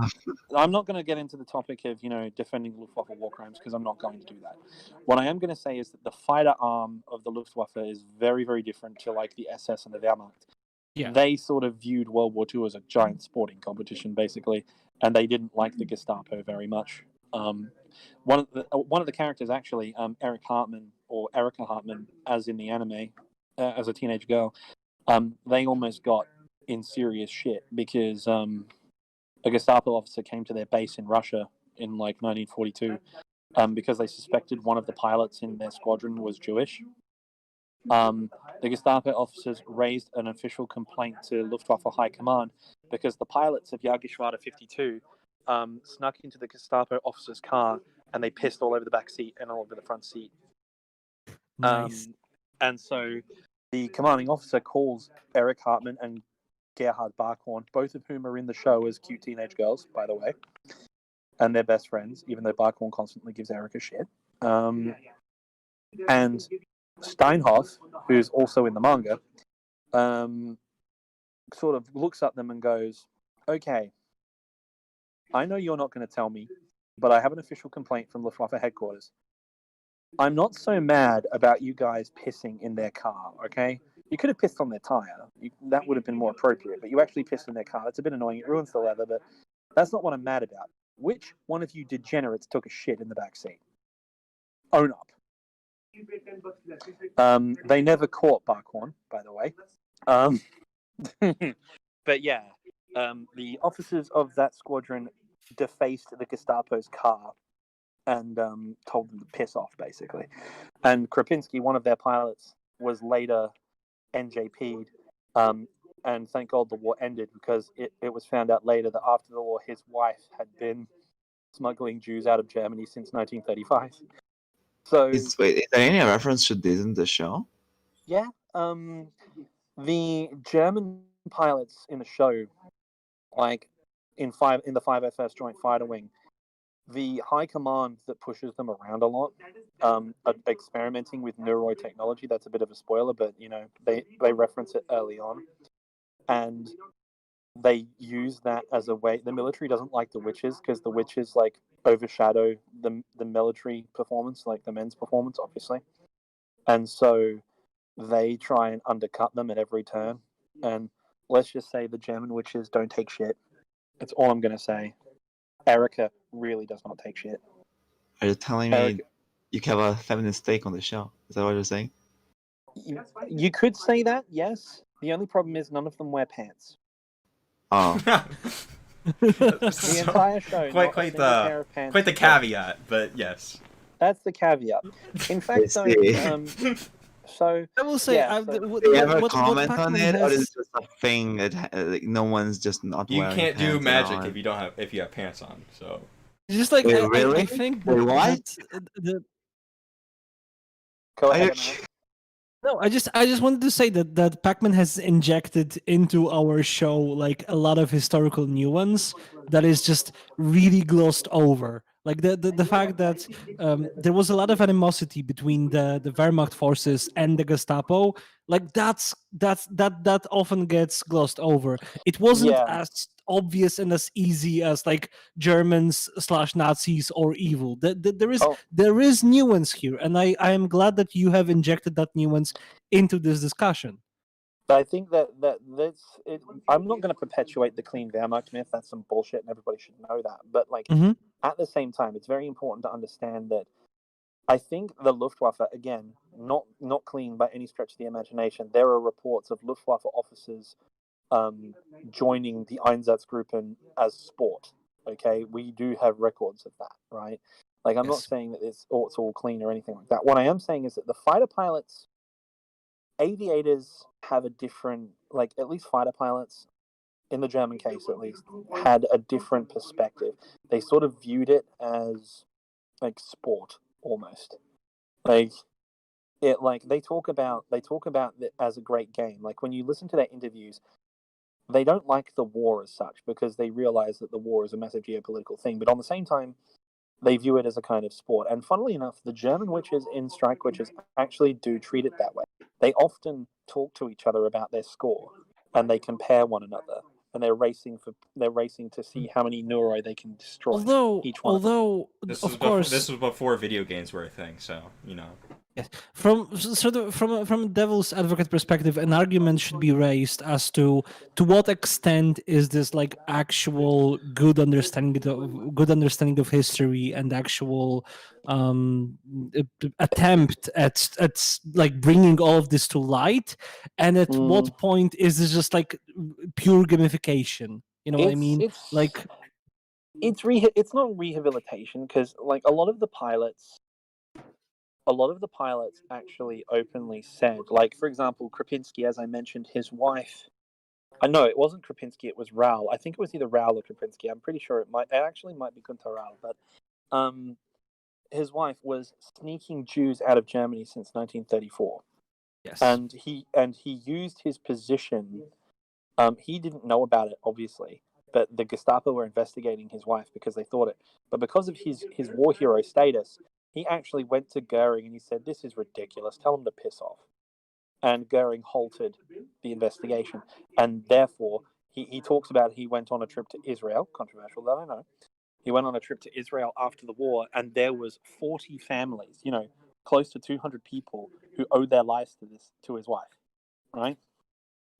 I'm not going to get into the topic of, defending Luftwaffe war crimes because I'm not going to do that. What I am going to say is that the fighter arm of the Luftwaffe is very, very different to like the SS and the Wehrmacht. Yeah. They sort of viewed World War II as a giant sporting competition, basically, and they didn't like the Gestapo very much. One of the characters, actually, Erica Hartmann, as in the anime, as a teenage girl, they almost got in serious shit because a Gestapo officer came to their base in Russia in like 1942 because they suspected one of the pilots in their squadron was Jewish. The Gestapo officers raised an official complaint to Luftwaffe High Command because the pilots of Jagdgeschwader 52 snuck into the Gestapo officer's car and they pissed all over the back seat and all over the front seat. Nice. And so the commanding officer calls Eric Hartmann and Gerhard Barkhorn, both of whom are in the show as cute teenage girls, by the way, and they're best friends, even though Barkhorn constantly gives Eric a shit. And Steinhoff, who's also in the manga, sort of looks at them and goes, okay, I know you're not going to tell me, but I have an official complaint from Luftwaffe headquarters. I'm not so mad about you guys pissing in their car, okay? You could have pissed on their tire. That would have been more appropriate, but you actually pissed in their car. That's a bit annoying. It ruins the leather, but that's not what I'm mad about. Which one of you degenerates took a shit in the back seat? Own up. They never caught Barkhorn, by the way. But yeah, the officers of that squadron defaced the Gestapo's car and told them to piss off, basically. And Krapinski, one of their pilots, was later NJP'd, and thank God the war ended because it was found out later that after the war his wife had been smuggling Jews out of Germany since 1935. So is there any reference to this in the show? Yeah, the German pilots in the show, like in the 5FS Joint Fighter Wing, the high command that pushes them around a lot, are experimenting with Neuroi technology. That's a bit of a spoiler, but they reference it early on, and they use that as a way. The military doesn't like the witches because the witches like overshadow the military performance, like the men's performance, obviously, and so they try and undercut them at every turn. And let's just say the German witches don't take shit. That's all I'm going to say. Erica really does not take shit. Are you telling me you have a feminist take on the show? Is that what you're saying? You could say that, yes. The only problem is none of them wear pants. Oh. The entire show, quite the caveat, but yes. That's the caveat. In fact, so I will say, yeah, do you have a comment on it, or is it just a thing that like, no one's just not You wearing can't do pants magic if you have pants on. So just like Wait, I really? think Wait, what? Go Are you ahead. ki- No, I just wanted to say that Pacman has injected into our show like a lot of historical nuance that is just really glossed over Like the fact that there was a lot of animosity between the Wehrmacht forces and the Gestapo, like that often gets glossed over. It wasn't Yeah. as obvious and as easy as like Germans / Nazis or evil. Oh. There is nuance here, and I am glad that you have injected that nuance into this discussion. But I think that's it. I'm not going to perpetuate the clean Wehrmacht myth. That's some bullshit, and everybody should know that. But like Mhm. at the same time, it's very important to understand that I think the Luftwaffe, again, not clean by any stretch of the imagination. There are reports of Luftwaffe officers joining the Einsatzgruppen as sport. Okay, we do have records of that, right? Like I'm not Yes. saying that it's all clean or anything like that. What I am saying is that the fighter pilots, aviators have a different, like at least fighter pilots, in the German case at least, had a different perspective. They sort of viewed it as like sport almost. Like they talk about it as a great game. Like when you listen to their interviews, they don't like the war as such because they realize that the war is a massive geopolitical thing. But on the same time, they view it as a kind of sport. And funnily enough, the German witches in Strike Witches actually do treat it that way. They often talk to each other about their score and they compare one another. And they're racing to see how many neuroi they can destroy. Each one of them. Although of course, this was before video games were a thing, so you know. yes. From a devil's advocate perspective, an argument should be raised as to what extent is this like actual good understanding of history and actual attempt at like bringing all of this to light, and at what point is this just like pure gamification? You know what I mean? Like It's not rehabilitation because like a lot of the pilots actually openly said, like for example, Krapinski, as I mentioned, his wife. I know it wasn't Krapinski; it was Raul. I think it was either Raul or Krapinski. I'm pretty sure it actually might be Gunter Raul, but his wife was sneaking Jews out of Germany since 1934. yes. And he used his position. He didn't know about it, obviously, but the Gestapo were investigating his wife because they thought it. But because of his war hero status, he actually went to Goering and he said, "This is ridiculous. Tell him to piss off." And Goering halted the investigation, and therefore he talks about he went on a trip to Israel. Controversial, that I know. He went on a trip to Israel after the war, and there was 40 families, close to 200 people who owed their lives to his wife, right?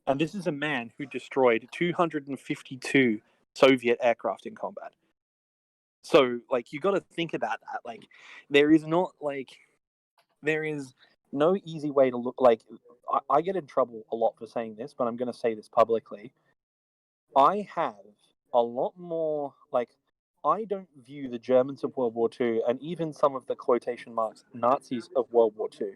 And this is a man who destroyed 252 Soviet aircraft in combat. So, like, you got to think about that. Like, there is no easy way to look. Like, I get in trouble a lot for saying this, but I'm going to say this publicly. I have a lot more, like, I don't view the Germans of World War II and even some of the quotation marks Nazis of World War II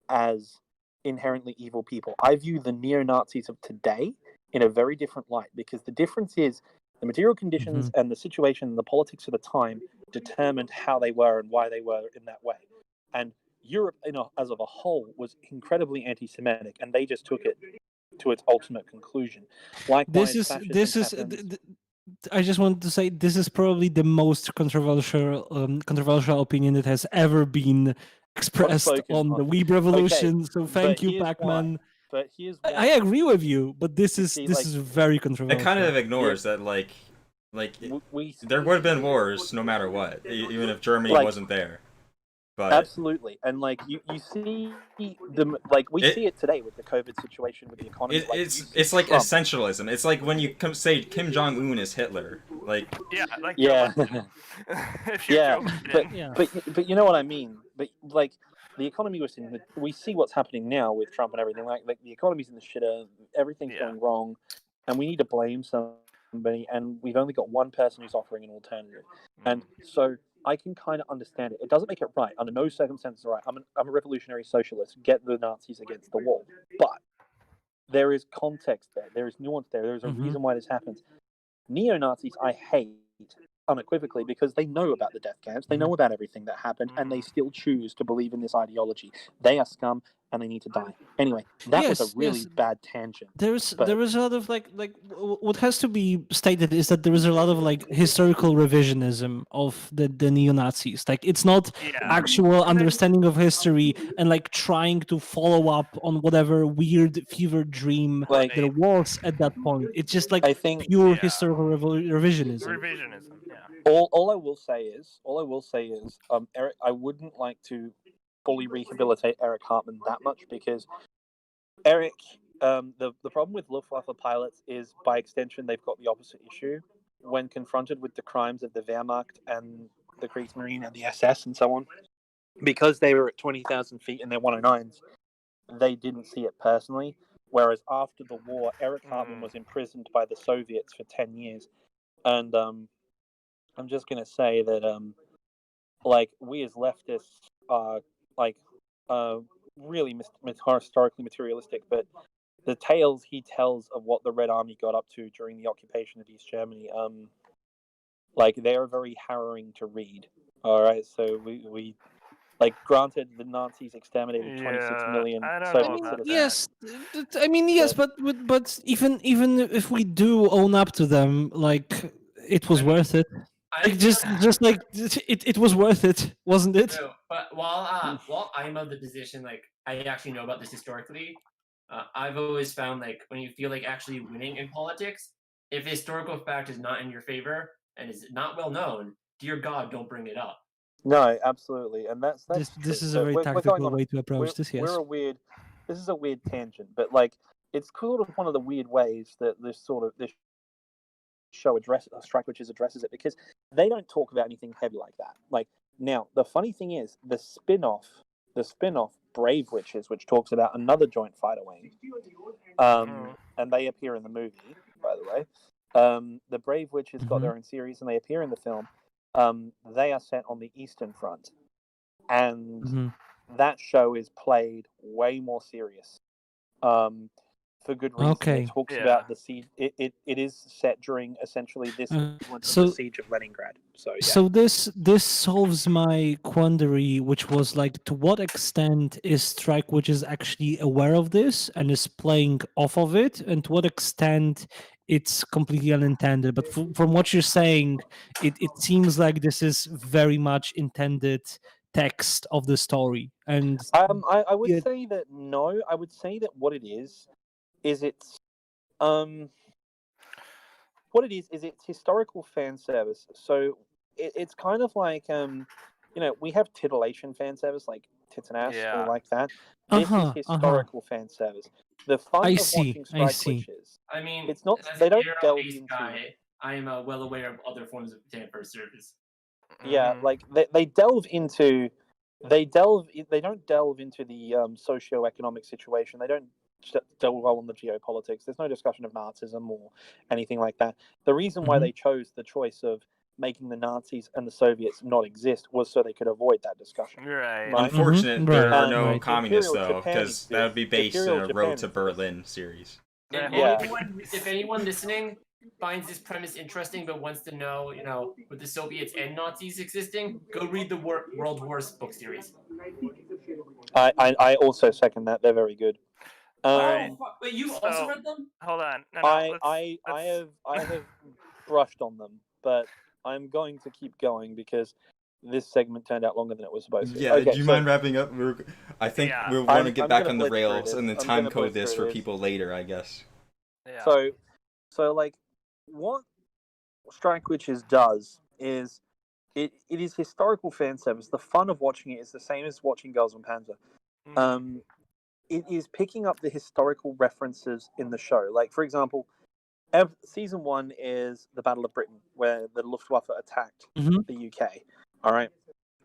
as inherently evil people. I view the neo-Nazis of today in a very different light because the difference is the material conditions and the situation and the politics of the time determined how they were and why they were in that way. And Europe, as of a whole, was incredibly anti-Semitic, and they just took it to its ultimate conclusion. Likewise, I just wanted to say this is probably the most controversial opinion that has ever been expressed on the Weeb revolution. Okay, so thank you, Pacman. But here's why. I agree with you, but this is very controversial. It kind of ignores that there would have been wars no matter what, even if Germany wasn't there. But absolutely, and you see see it today with the COVID situation with the economy. It's like Trump. Essentialism. It's like when you say Kim Jong-un is Hitler. Like yeah. Yeah. But you know what I mean. But the economy was we see what's happening now with Trump and everything. Like the economy's in the shitter. Everything's going wrong, and we need to blame somebody. And we've only got one person who's offering an alternative, and so. I can kind of understand it. It doesn't make it right. Under no circumstances right. I'm a revolutionary socialist. Get the Nazis against the wall. But there is context there. There is nuance there. There is a reason why this happens. Neo-Nazis I hate unequivocally because they know about the death camps, they know about everything that happened, and they still choose to believe in this ideology. They are scum and they need to die. Anyway, that was Yes, a really yes. bad tangent. There But is a lot of what has to be stated is that there is a lot of like historical revisionism of the neo-Nazis. Like it's not Yeah. actual understanding of history and like trying to follow up on whatever weird fever dream like, there was at that point. It's just like I think pure Yeah. historical revisionism. Revisionism. Yeah. all I will say is, Eric, I wouldn't like to fully rehabilitate Eric Hartman that much because Eric, the problem with Luftwaffe pilots is by extension they've got the opposite issue when confronted with the crimes of the Wehrmacht and the Kriegsmarine and the SS and so on. Because they were at 20,000 feet in their 109s, they didn't see it personally. Whereas after the war, Eric Hartman was imprisoned by the Soviets for 10 years. And I'm just going to say that, like, we as leftists are, like, really historically materialistic, but the tales he tells of what the Red Army got up to during the occupation of East Germany, like, they are very harrowing to read. All right, so we like, granted, the Nazis exterminated 26 million I don't know Soviet about citizens. Yes, I mean yes, but even if we do own up to them, like it was worth it. I Like feel just like it was worth it, wasn't it? true, but while I'm of the position like I actually know about this historically, I've always found like when you feel like actually winning in politics, if historical fact is not in your favor and is not well known, dear God, don't bring it up. No, absolutely, and that's This true. is a But very we're going tactical on. way to approach this. Yes. This is a weird tangent, but like it's sort of one of the weird ways that this show Strike Witches addresses it because they don't talk about anything heavy like that. Like now, the funny thing is the spin-off Brave Witches, which talks about another joint fighter wing, and they appear in the movie, by the way. The Brave Witches got their own series, and they appear in the film. They are set on the Eastern Front, and that show is played way more serious. For good reason. Okay. It talks about the siege. It is set during essentially this so- the siege of Leningrad. So yeah. So this solves my quandary, which was like, to what extent is Strike Witches actually aware of this and is playing off of it, and to what extent it's completely unintended. But from what you're saying, it seems like this is very much intended text of the story. And I would yeah. say that no. I would say that what it is it's what it is it's historical fan service. So it's kind of like we have titillation fan service like tits and ass or like that. This is historical fan service. The fun of watching Strike Witches. I mean, it's not. As They an don't Aero delve Ace into. guy, I am well aware of other forms of fan first service. Yeah, like they delve into. They don't delve into the socio-economic situation. They don't delve well on the geopolitics. There's no discussion of Nazism or anything like that. The reason why they chose the choice of making the Nazis and the Soviets not exist was so they could avoid that discussion. Right. Unfortunate there are no Right. communists Imperial though, Japan because that would be based in Imperial a Japan Road to Berlin series. And Yeah. if anyone listening finds this premise interesting but wants to know, with the Soviets and Nazis existing, go read the World Wars book series. I also second that. They're very good. Wait, you also read them? Hold on. No, I have brushed on them, but I'm going to keep going because this segment turned out longer than it was supposed to. Yeah, Okay, do you mind wrapping up? I think we want to get back on the rails and then time code this for people later, I guess. Yeah. So like, what Strike Witches does is it is historical fan service. The fun of watching it is the same as watching Girls on Panzer. It is picking up the historical references in the show. Like, for example, season 1 is the Battle of Britain, where the Luftwaffe attacked the UK. All right.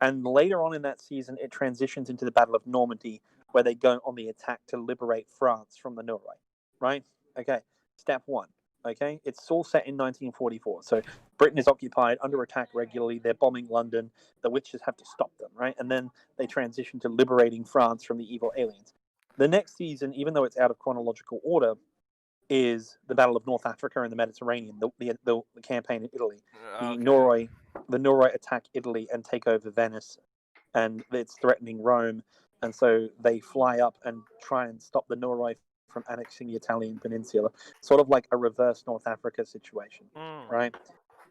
And later on in that season, it transitions into the Battle of Normandy, where they go on the attack to liberate France from the Norway. Right? Okay. Step 1. Okay. It's all set in 1944. So Britain is occupied, under attack regularly. They're bombing London. The witches have to stop them. Right? And then they transition to liberating France from the evil aliens. The next season, even though it's out of chronological order, is the Battle of North Africa and the Mediterranean, the campaign in Italy. Okay. The Noroi attack Italy and take over Venice, and it's threatening Rome, and so they fly up and try and stop the Noroi from annexing the Italian peninsula, sort of like a reverse North Africa situation, right?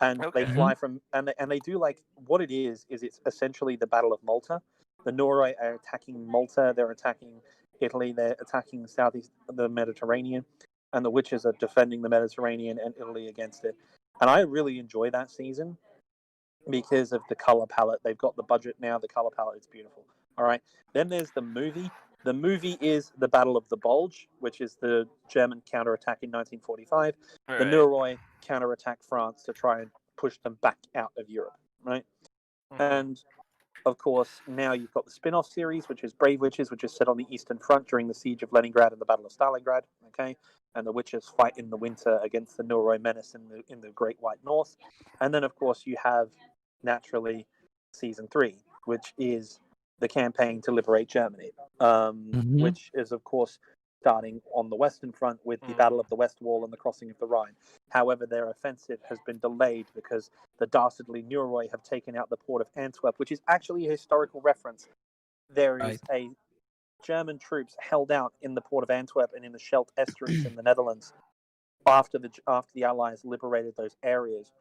And Okay. they fly from, and they do like, what it is it's essentially the Battle of Malta. The Noroi are attacking Malta, they're attacking Italy, they're attacking southeast the Mediterranean, and the witches are defending the Mediterranean and Italy against it. And I really enjoy that season because of the color palette. They've got the budget now, the color palette is beautiful. All right. Then there's the movie. The movie is the Battle of the Bulge, which is the German counterattack in 1945. Right. The Noroi counterattack France to try and push them back out of Europe, right? And of course, now you've got the spin-off series, which is Brave Witches, which is set on the Eastern Front during the siege of Leningrad and the Battle of Stalingrad. Okay, and the witches fight in the winter against the Noroi menace in the Great White North. And then, of course, you have naturally season 3, which is the campaign to liberate Germany, which is, of course, starting on the Western Front with the Battle of the West Wall and the crossing of the Rhine. However, their offensive has been delayed because the dastardly Noroi have taken out the port of Antwerp, which is actually a historical reference. There is a German troops held out in the port of Antwerp and in the Scheldt estuaries in the Netherlands after the Allies liberated those areas,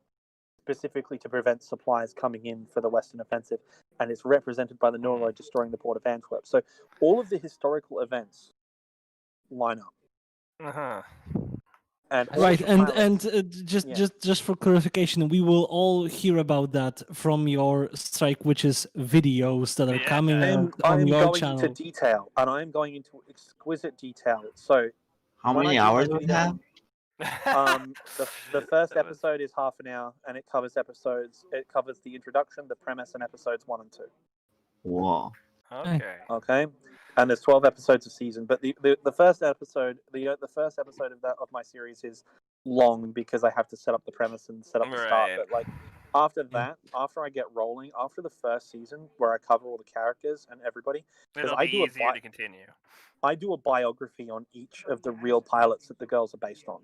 specifically to prevent supplies coming in for the Western offensive, and it's represented by the Noroi destroying the port of Antwerp. So all of the historical events line up. And just for clarification, we will all hear about that from your Strike Witches videos that are coming out on your channel. Into detail, and I'm going into exquisite detail. So, how many hours do we have? The first episode is half an hour, and it covers the introduction, the premise, and episodes 1 and 2. Whoa. Okay. And there's 12 episodes a season, but the first episode, the first episode of my series is long because I have to set up the premise and set up the start. But like after that, after I get rolling, after the first season where I cover all the characters and everybody, it'll be easier to continue. I do a biography on each of the real pilots that the girls are based on,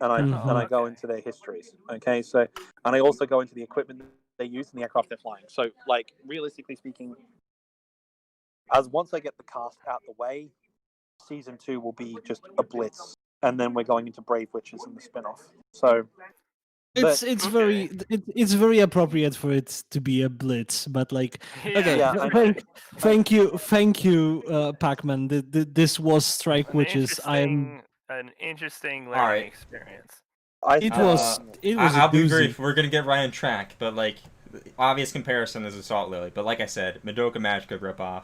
and I go into their histories. Okay, so and I also go into the equipment they use and the aircraft they're flying. So like realistically speaking, as once I get the cast out the way, season 2 will be just a blitz, and then we're going into Brave Witches and the spin-off. So it's very appropriate for it to be a blitz, but like thank you, Pacman. This was Strike Witches. An interesting learning experience. We're gonna get right on track, but like obvious comparison is Assault Lily, but like I said, Madoka Magica ripoff.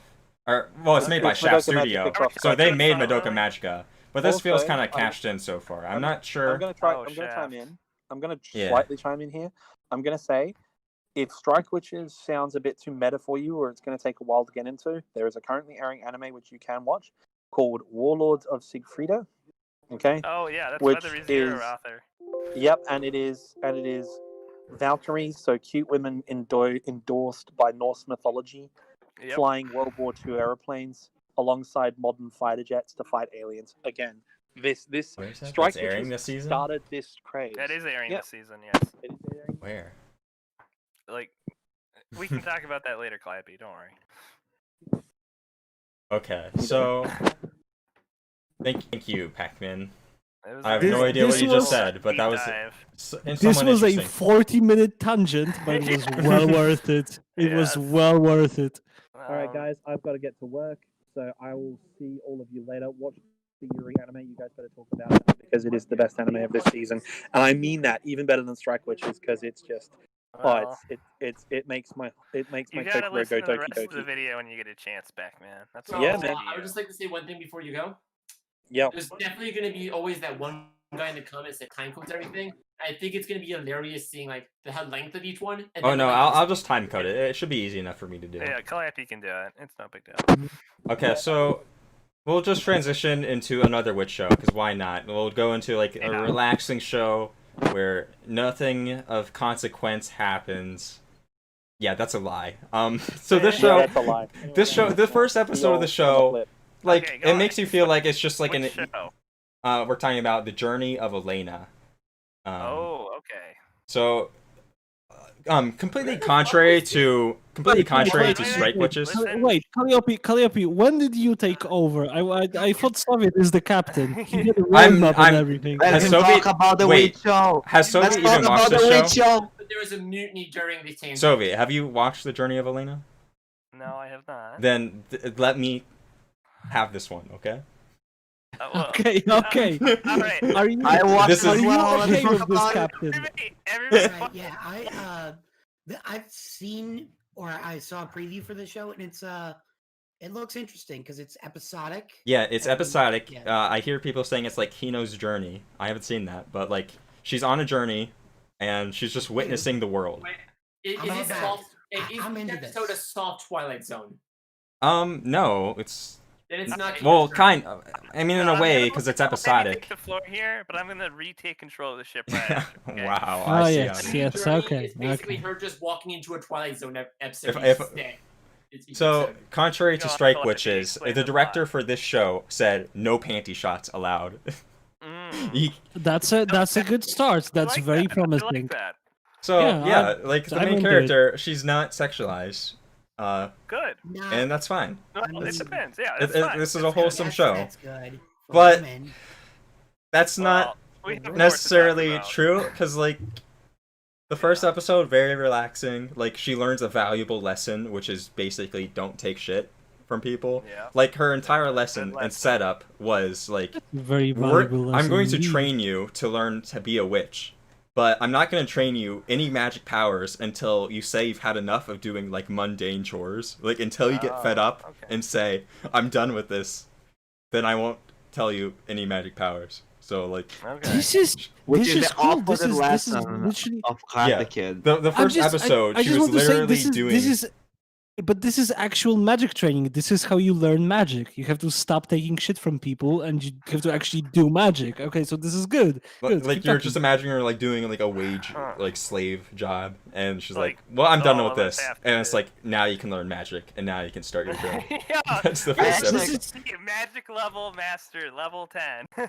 It's made by Shaft Studio, so they made Madoka Magica. But this feels kind of cashed in so far. I'm not sure. I'm gonna chime in. I'm gonna slightly chime in here. I'm gonna say, if Strike Witches sounds a bit too meta for you, or it's gonna take a while to get into, there is a currently airing anime which you can watch called Warlords of Siegfrieda. Okay. Oh yeah, that's by the Rizero author. Yep, and it is Valkyries, so cute women endorsed by Norse mythology. Yep. Flying World War II airplanes alongside modern fighter jets to fight aliens. Again, this Strike airing this season started this craze. That is airing this season, yes. It is airing. Where? Like, we can talk about that later, Clappy. Don't worry. Okay, so thank you, Pacman. I have no idea what you just said, but that was this was a 40-minute tangent, but it was well worth it. It was well worth it. All right, guys, I've got to get to work, so I will see all of you later. Watch the Yuri anime. You guys better talk about it because it is the best anime of this season, and I mean that even better than Strike Witches because it's just it makes my you gotta listen to the rest of the video when you get a chance back, man. That's man. I would just like to say one thing before you go. Yeah. There's definitely going to be always that one guy in the comments that time codes everything. I think it's going to be hilarious seeing like the length of each one. And I'll just time code it. It should be easy enough for me to do. Yeah, Calliope can do it. It's no big deal. Okay, so we'll just transition into another witch show because why not? We'll go into like a relaxing show where nothing of consequence happens. Yeah, that's a lie. So this show, that's a lie. The first episode of the show. Like, it makes you feel like it's just like show? We're talking about the journey of Elaina. Oh, okay. So, completely Where the fuck contrary was to Strike Witches. Listen. Wait, Calliope, when did you take over? I thought Soviet is the captain. He had a roadmap and everything. Let Has him Soviet- talk about the wait, Witch show. Has Let's Soviet talk even watched about the this Witch show? show. But there was a mutiny during the tangent. Soviet, have you watched the journey of Elaina? No, I have not. Then let me have this one, okay? Well, Okay. all right. Are you? I watched This Are is- you well. okay Let's with talk this, about it. Captain? Everybody Right, yeah, I've seen or I saw a preview for the show, and it looks interesting because it's episodic. Yeah, it's and- episodic. yeah. I hear people saying it's like Hino's journey. I haven't seen that, but like she's on a journey and she's just witnessing the world. Wait, is I'm this about soft? it. Is I'm this into episode this. a soft Twilight Zone? No, it's Then it's not. well, kind of. I mean, in a I'm way, gonna because it's let Andy take episodic. the floor here, but I'm gonna retake control of the ship right after. Okay? Wow, Oh, I see. yes, how it is. yes. Journey okay, is basically okay. her just walking into a Twilight Zone episode. If- instead. It's each So, episode. contrary to Go on, Strike Calliope, Witches, explain the the director plot. for this show said no panty shots allowed. Mm. He- That's a good start. I That's like very that. I promising. like that. So Yeah, yeah, like the I'm main into character, she's not sexualized, Good. Nah, and that's fine. No, I mean, it depends. Yeah, It- that's it- fine. this is a That's good. wholesome yes, show. That's good. for But- women. That's not Well, we have more to talk necessarily about. true, because like the first episode, very relaxing. Like she learns a valuable lesson, which is basically don't take shit from people. Yeah. Like her entire lesson lesson. and setup was like, Very We're- valuable. I'm going to lesson indeed. train you to learn to be a witch, but I'm not going to train you any magic powers until you say you've had enough of doing like mundane chores. Like until you get fed Oh, up okay. and say I'm done with this, then I won't tell you any magic powers. So like Okay. This is Which this is is the cool. opposite This is lesson literally. of Karate Yeah. Kid. the first I episode, she just was want to say literally this is, but this is actual magic training. This is how you learn magic. You have to stop taking shit from people, and you have to actually do magic. Okay, so this is good. Good. like keep you're talking. just imagining her like doing like a wage Huh. like slave job, and she's like, Like, well, I'm done all with of us this, have and to it's do. like now you can learn magic, and now you can start your journey. Yeah. That's the I first actually- episode. Magic level master, level 10.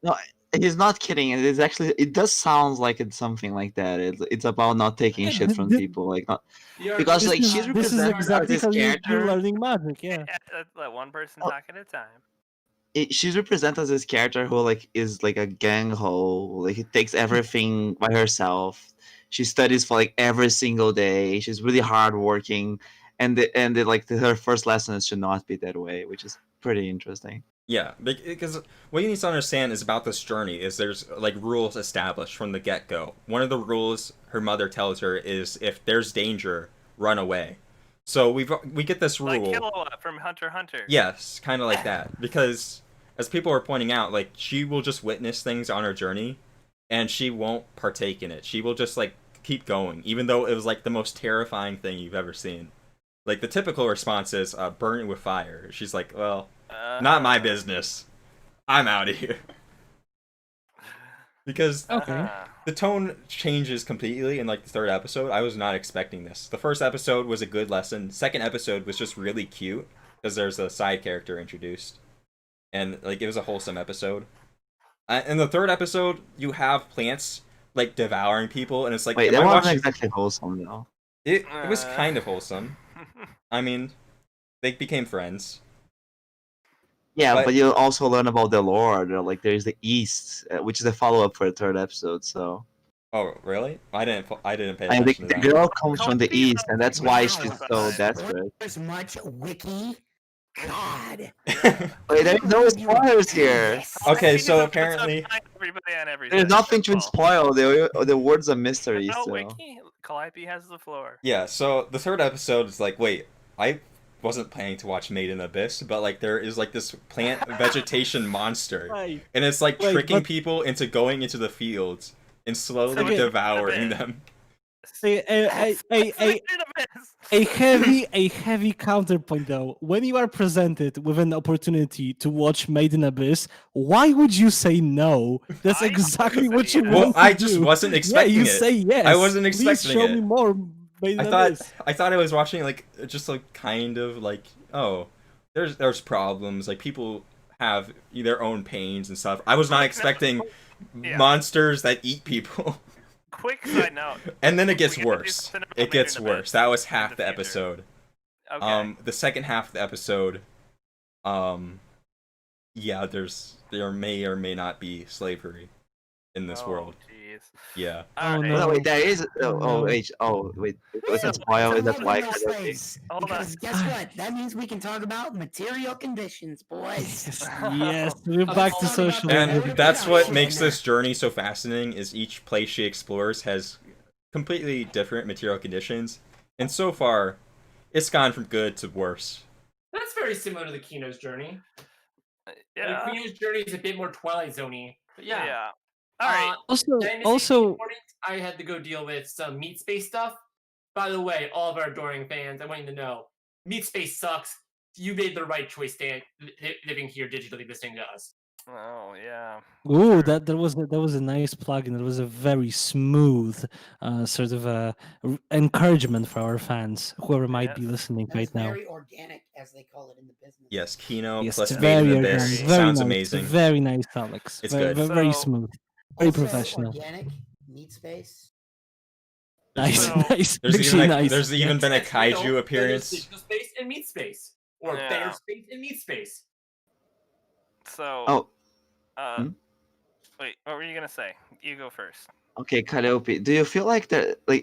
No, he's not kidding. It is actually. It does sound like it's something like that. It's about not taking Yeah, shit from th- people, like not You're- because This like is, she's this is represented exactly as how this you're character. learning magic. Yeah. Let one person Oh. talk at a time. She's represented as this character who like is like a gang ho. Like he takes everything by herself. She studies for like every single day. She's really hardworking, and her first lesson is to not be that way, which is pretty interesting. Yeah, because what you need to understand is about this journey is there's like rules established from the get-go. One of the rules her mother tells her is if there's danger, run away. So we get this rule. Like Killua from Hunter x Hunter. Yes, kind of like that. Because as people are pointing out, like she will just witness things on her journey, and she won't partake in it. She will just like keep going, even though it was like the most terrifying thing you've ever seen. Like the typical response is burn it with fire. She's like, well, not my business. I'm out of here. Because Okay. the tone changes completely in like the third episode. I was not expecting this. The first episode was a good lesson. Second episode was just really cute because there's a side character introduced, and like it was a wholesome episode. In the third episode, you have plants like devouring people, and it's like Wait, am that I wasn't watching- exactly wholesome though. It was kind of wholesome. I mean, they became friends. Yeah, But- but you'll also learn about the lore. Like there's the East, which is the follow up for the third episode. So Oh, really? I didn't pay I mean, attention the to that. girl comes from the Coffee East, and that's sounds why like she's wow. so desperate. There's much wiki. God. Wait, there's no spoilers here. Yes. Okay, I think so it's episode apparently- 9, everybody on everything. There's nothing to That's all. spoil. The word's a mystery. No, So. Wiki. Calliope has the floor. Yeah, so the third episode is like, wait, I wasn't planning to watch Made in Abyss, but like there is like this plant vegetation monster, Right. and it's like Wait, tricking but- people into going into the fields and slowly So wait, devouring wait. them. A heavy counterpoint though. When you are presented with an opportunity to watch Made in Abyss, why would you say no? That's I exactly would what say you yes. Well, want I to just do. wasn't Yeah, expecting you it. say yes. I wasn't Please expecting show it. me more Made in Abyss. I thought I was watching like just like kind of like, oh, there's problems, like people have their own pains and stuff. I was not expecting Yeah. monsters that eat people. Quick side note. And then it We gets get to do worse. something about It gets later in the worse. That was in half the the future. episode. Okay. The second half of the episode, yeah, there may or may not be slavery in this world. Jeez. Yeah. Oh, Alright. no. No, wait, there is. Oh, no. Wait. We can So, spoil. Is I that love why? no slaves, Hold on. because guess what? That means we can talk about material conditions, boys. Yes, we're back to social. And Would that's be what nice. makes this journey so fascinating. Is each place she explores has completely different material conditions, and so far, it's gone from good to worse. That's very similar to the Kino's journey. Yeah. Like, Kino's journey is a bit more Twilight Zone-y. But yeah. All right. Also, I had to go deal with some Meat Space stuff. By the way, all of our adoring fans, I want you to know, Meat Space sucks. You made the right choice, Dan, living here digitally, listening to us. Oh yeah. ooh, that was a nice plugin. It was a very smooth sort of encouragement for our fans, whoever might be Yes. listening That's right now. very organic, as they call it in the business. Yes, Kino Yes, plus it's Made in very Abyss organic, very sounds nice, amazing. very nice, Alex. It's very, good. very So- smooth, very Also, professional. Organic meat space. Nice, So- nice. There's Actually even nice. there's even been a Yes, you know, kaiju there's appearance. Digital Space and Meat Space. Or Yeah. Bear Space and Meat Space. So. Oh, Wait. What were you gonna say? You go first. okay, Calliope. Do you feel like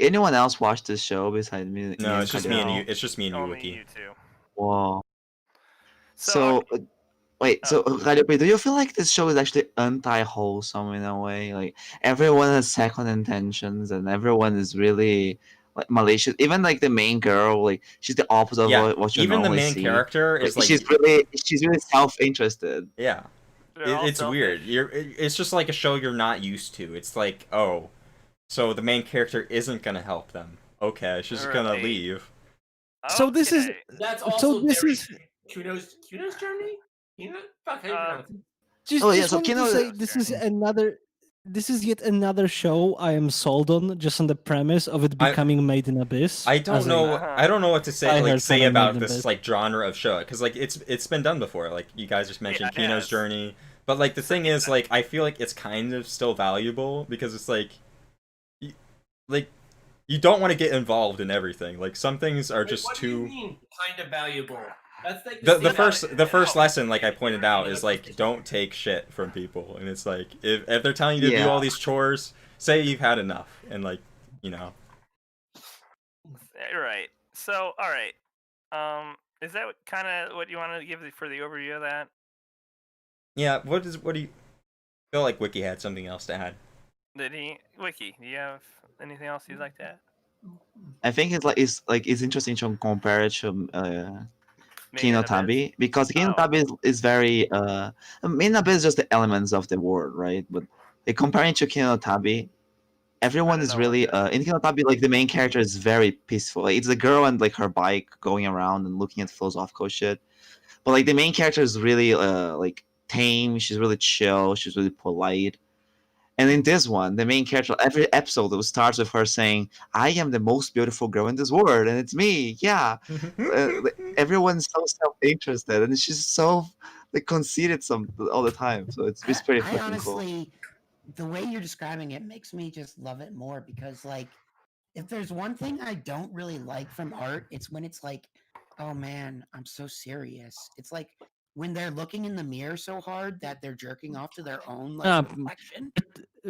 anyone else watched this show besides me? No, and it's just me and Calliope? you. It's just me and you, Only Wiki. you two. Whoa. So. So, wait. Oh. So, Calliope, do you feel like this show is actually anti-wholesome in a way? Like everyone has second intentions, and everyone is really like malicious. Even like the main girl, like she's the opposite Yeah, of what you even the normally main see. character is like, she's really self-interested. yeah, they're all it's selfish. weird. It's just like a show you're not used to. It's like, oh, so the main character isn't gonna help them. Okay, she's just gonna Right. leave. So this is- Okay. That's So also this very is- Kuno's journey? Fuck, how do you pronounce it? Just, Oh, yeah, just so wanted Kino- to say this is yet another show I am sold on, just on the premise of it becoming Made in Abyss. I don't as a- know. Uh-huh. I don't know what to say. I Like heard say someone about made this this. like genre of show because like it's been done before. Like you guys just mentioned Yeah, it Kino's has. journey, but like the thing is like I feel like it's kind of still valuable because it's like, you don't want to get involved in everything. Like some things are Wait, just what too. do you mean, kind of valuable? That's like The same- first lesson, like I pointed out, is like don't take shit from people, and it's like if they're telling you to do Yeah. all these chores, say you've had enough, and like you know. Right. So, all right. Is that kind of what you want to give for the overview of that? Yeah, what do you feel like Wiki had something else to add? Did he? Wiki, do you have anything else you'd like to add? I think it's interesting to compare it to Maybe in a bit? Kinotabi because Kinotabi is very Kinotabi is just the elements of the world, right? But comparing to Kinotabi, everyone don't is know really what in Kinotabi, like the main character is very peaceful. Like, it's the girl and like her bike going around and looking at philosophical shit. But like the main character is really like tame. She's really chill. She's really polite. And in this one, the main character, every episode starts with her saying, "I am the most beautiful girl in this world, and it's me." Yeah, everyone's so self-interested, and she's so like conceited all the time. So it's pretty I fucking honestly, the way you're describing it makes me just love it more because, like, if there's one thing I don't really like from art, it's when it's like, oh man, I'm so serious. It's like when they're looking in the mirror so hard that they're jerking off to their own like reflection.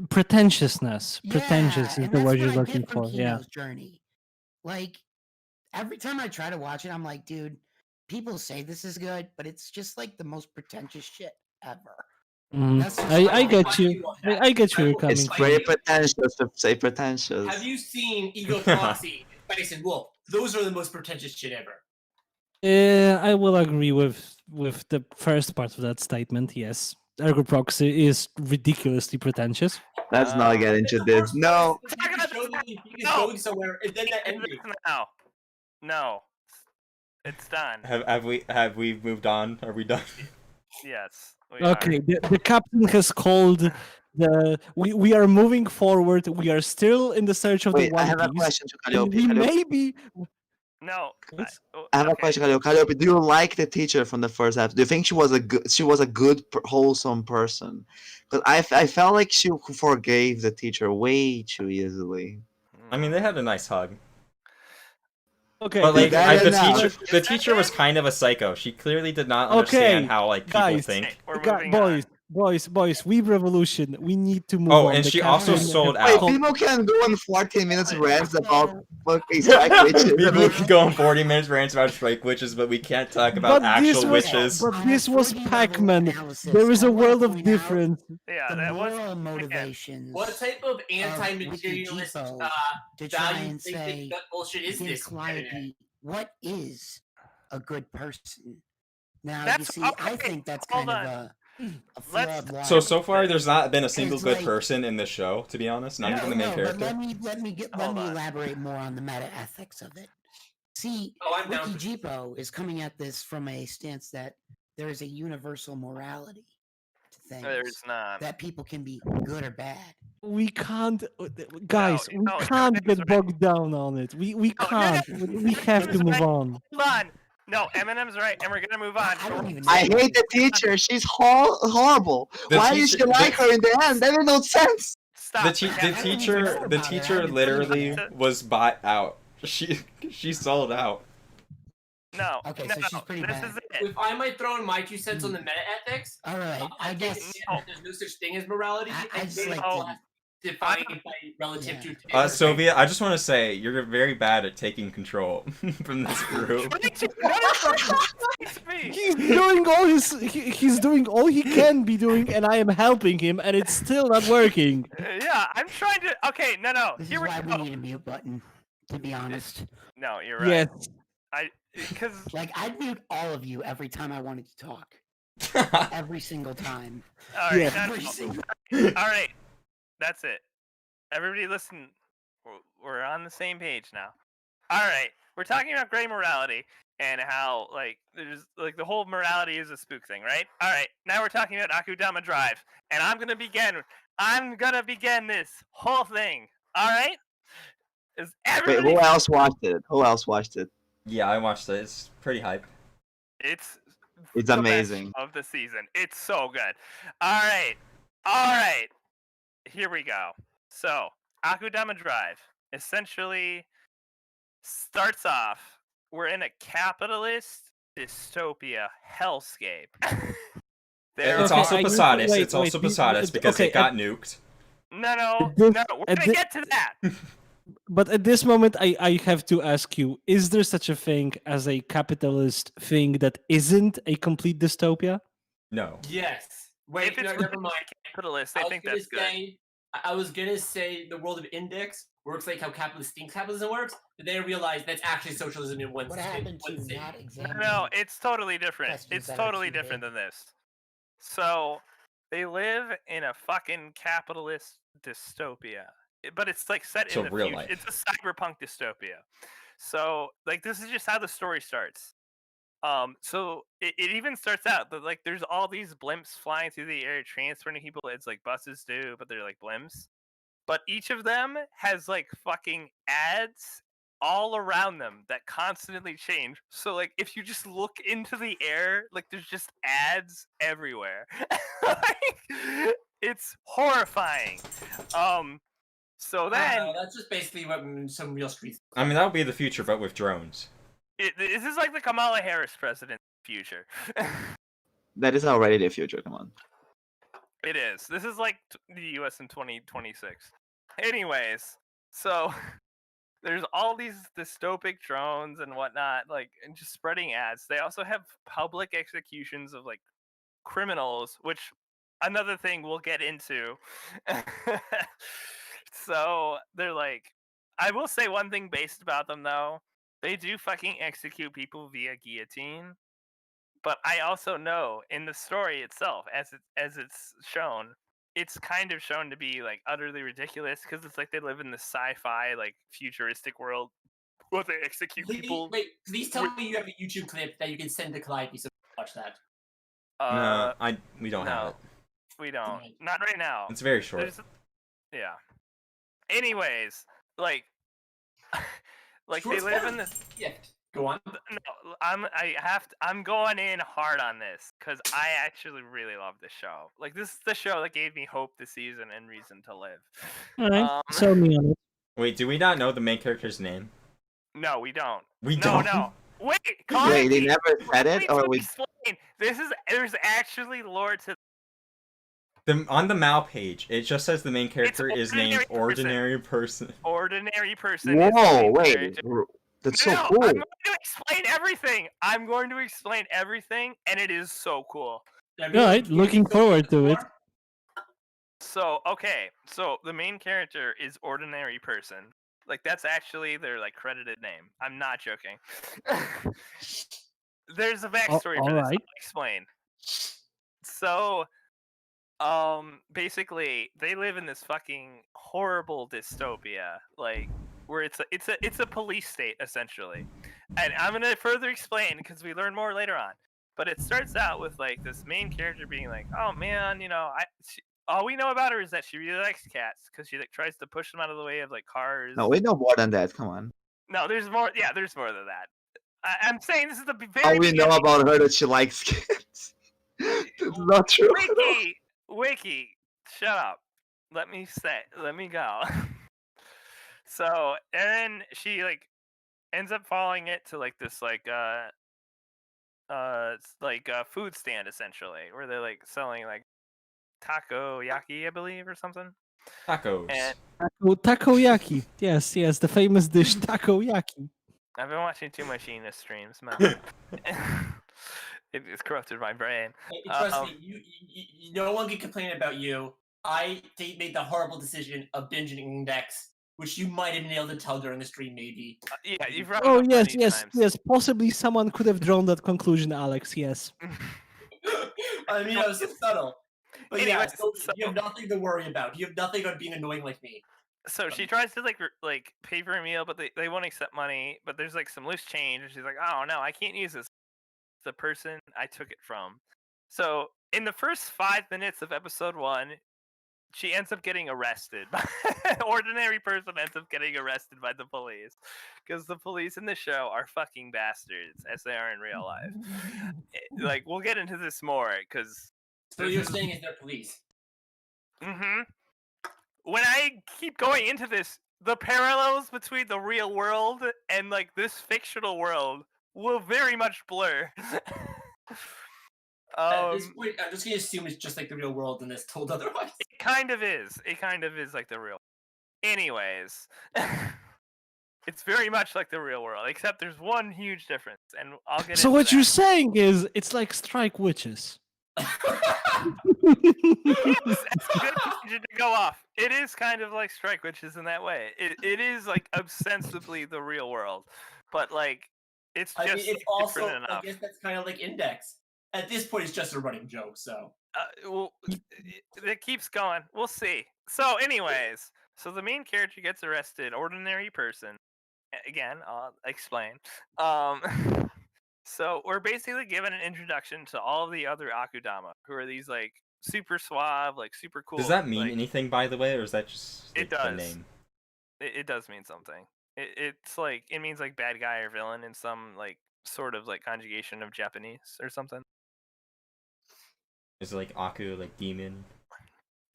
Pretentiousness. Pretentious is and the that's word what you're I looking get from for. Yeah. Kino's journey. Like every time I try to watch it, I'm like, dude, people say this is good, but it's just like the most pretentious shit ever. Mhm. That's just I how get you. I get where you're It's coming It's from. very pretentious to say pretentious. Have you seen Ego Proxy, Spice and Wolf? Those are the most pretentious shit ever. I will agree with the first part of that statement. Yes, Ergo Proxy is ridiculously pretentious. Let's not get into The this. worst No. part is that you can show that you think it's No. going somewhere, and then that End ending. this now. No. It's done. Have we moved on? Are we done? Yes. We are. Okay, the captain has called we are moving forward. We are still in the search of Wait, the I One have a Piece. question to And Calliope. we Calliope, may be No. I have a question, Calliope. Calliope, do you like the teacher from the first episode? Do you think she was a good, wholesome person? Because I felt like she forgave the teacher way too easily. I mean, they had a nice hug. Okay, But like, that enough? the teacher was kind of a psycho. She clearly did not Okay, understand how like people guys. think. We're moving on. boys, Weeb Revolution. We need to move Oh, on. and The she also captain sold has out. Wait, called- people can go on 14 minutes rants about fucking strike witches. People can go on 40 minutes rants about strike witches, but we can't talk about actual witches. But this was Pacman. There is a world of difference. Yeah, The that was moral motivations. What type of anti-materialist Wikijipo to try value and thinking say, that bullshit is give this? Calliope, what is a good person? Now, you That's- see, I okay, think that's hold kind of on. a Let's- flawed So far, there's not been a single It's good like- person in this show, to be honest. Not even the main But character. let me Hold on. elaborate more on the meta ethics of it. See, Oh, I'm down. Wikijipo is coming at this from a stance that there is a universal morality to things. There's not. That people can be good or bad. We can't, guys. No, we can't Eminem's get right. bogged down on it. We No, can't. We have to Eminem's move right. on. Hold on. No, Eminem's right, and we're gonna move on. I don't even. I know. hate the teacher. She's horrible. The Why did teacher- you like her in the end? That made no sense. Stop. The Captain. teacher literally was bought out. She sold out. No. Okay, no, so she's pretty this bad. is it. If I might throw in my 2 cents on the meta ethics, All right, I think guess. that there's no such thing as morality, I and just they like all to- defined by relative Yeah. to. today's Soviet, I just want to say you're very bad at taking control from this group. He's doing all he's doing all he can be doing, and I am helping him, and it's still not working. Yeah, I'm trying to. Okay, no. This is Here we why we go. need a mute button. To be honest, No, you're right. Yes. Because like I'd mute all of you every time I wanted to talk. Every single time. all right, Yeah. Every single. all right, that's it. Everybody, listen. We're on the same page now. All right, we're talking about gray morality and how like there's like the whole morality is a spook thing, right? All right, now we're talking about Akudama Drive, and I'm gonna begin this whole thing. All right. Is Wait, everybody? who else watched it? Who else watched it? Yeah, I watched it. It's pretty hype. It's It's the best amazing. of the season. It's so good. All right. Here we go. So Akudama Drive essentially starts off. We're in a capitalist dystopia hellscape. It's Okay, also I need to- Posadist. wait, It's also wait, Posadist because okay, it got nuked. No. This- We're at gonna thi- get to that. But at this moment, I have to ask you: is there such a thing as a capitalist thing that isn't a complete dystopia? No. Yes. Wait, If it's no, really never mind. capitalist, I I was think gonna that's good. say, I was gonna say the world of Index works like how capitalist thinks capitalism works, but they realize that's actually socialism in one. What in happened to one city. not examining? No, it's totally different. questions It's that are totally too different big? than this. So they live in a fucking capitalist dystopia, but it's like set So in the real future. life. It's a cyberpunk dystopia. So like this is just how the story starts. So it even starts out that like there's all these blimps flying through the air transporting people. It's like buses do, but they're like blimps. But each of them has like fucking ads all around them that constantly change. So like if you just look into the air, like there's just ads everywhere. Like, it's horrifying. So then That's just basically what some real streets. I mean, that would be the future, but with drones. this is like the Kamala Harris president future. That is already the future. Come on. It is. This is like the US in 2026. Anyways, so there's all these dystopic drones and whatnot, like, and just spreading ads. They also have public executions of like criminals, which another thing we'll get into. So they're like, I will say one thing based about them though. They do fucking execute people via guillotine. But I also know in the story itself, as it's shown, it's kind of shown to be like utterly ridiculous because it's like they live in the sci-fi like futuristic world where they execute people. Wait, please tell me you have a YouTube clip that you can send to Calliope so we can watch that. No, we don't no. have it. We don't. Right. Not right now. It's very short. Yeah. Anyways, like Like Short they live story in this. gift. Go on. No, I'm going in hard on this because I actually really love this show. Like this is the show that gave me hope this season and reason to live. All right, sell me on it. Wait, do we not know the main character's name? No, we don't. We No, don't. no. Wait, Wait, they Kaneki, never said let it, me or we? explain. There's actually lore to. On the Mal page, it just says the main character is named Ordinary Ordinary Person. Ordinary person. is the Whoa, main wait, character. that's so No, cool. I'm going to explain everything. I'm going to explain everything, and it is so cool. All right, looking forward to it. So, okay, so the main character is Ordinary Person. Like, that's actually their, like, credited name. I'm not joking. There's a backstory for this. alright. I'll explain. So, basically, they live in this fucking horrible dystopia, like, where it's a police state, essentially. And I'm gonna further explain, because we learn more later on. But it starts out with, like, this main character being like, oh, man, you know, all we know about her is that she really likes cats because she like tries to push them out of the way of like cars. No, we know more than that. Come on. No, there's more. Yeah, there's more than that. I'm saying this is the very. All we know beginning. about her that she likes kids. That's not true. Wiki, shut up. Let me go. So, and then she like ends up following it to like this food stand essentially, where they're like selling like takoyaki, I believe, or something. Tacos. And Takoyaki. Yes, the famous dish takoyaki. I've been watching too much Ina streams, man. It's corrupted my brain. Hey, trust me, you, no one can complain about you. I made the horrible decision of binging Index, which you might have been able to tell during the stream, maybe. Yeah, you've brought Oh it up many times. yes. Possibly someone could have drawn that conclusion, Alex. Yes. I mean, it was so subtle. But yeah, Anyways, so you have nothing to worry about. You have nothing on being annoying like me. So she tries to like pay for a meal, but they won't accept money. But there's like some loose change, and she's like, "Oh no, I can't use this." The person I took it from. So in the first 5 minutes of episode 1, she ends up getting arrested. Ordinary person ends up getting arrested by the police because the police in the show are fucking bastards, as they are in real life. Like we'll get into this more because. So you're saying is they're police? Mm-hmm. When I keep going into this, the parallels between the real world and like this fictional world will very much blur. At this point, I'm just gonna assume it's just like the real world and it's told otherwise. It kind of is. It kind of is like the real. Anyways, it's very much like the real world, except there's one huge difference, and I'll get. So into what that. you're saying is it's like Strike Witches. Yes, that's a good tangent to go off. It is kind of like Strike Witches in that way. It is like ostensibly the real world, but like it's just it's also. different enough. I guess that's kind of like Index. At this point, it's just a running joke. So. Well, it keeps going. We'll see. So, anyways, so the main character gets arrested. Ordinary person. Again, I'll explain. So we're basically given an introduction to all of the other Akudama, who are these like super suave, like super cool. Does that mean like, anything, by the way, or is that just It the does. name? It does mean something. It's like it means like bad guy or villain in some like sort of like conjugation of Japanese or something. Is it like Aku, like demon?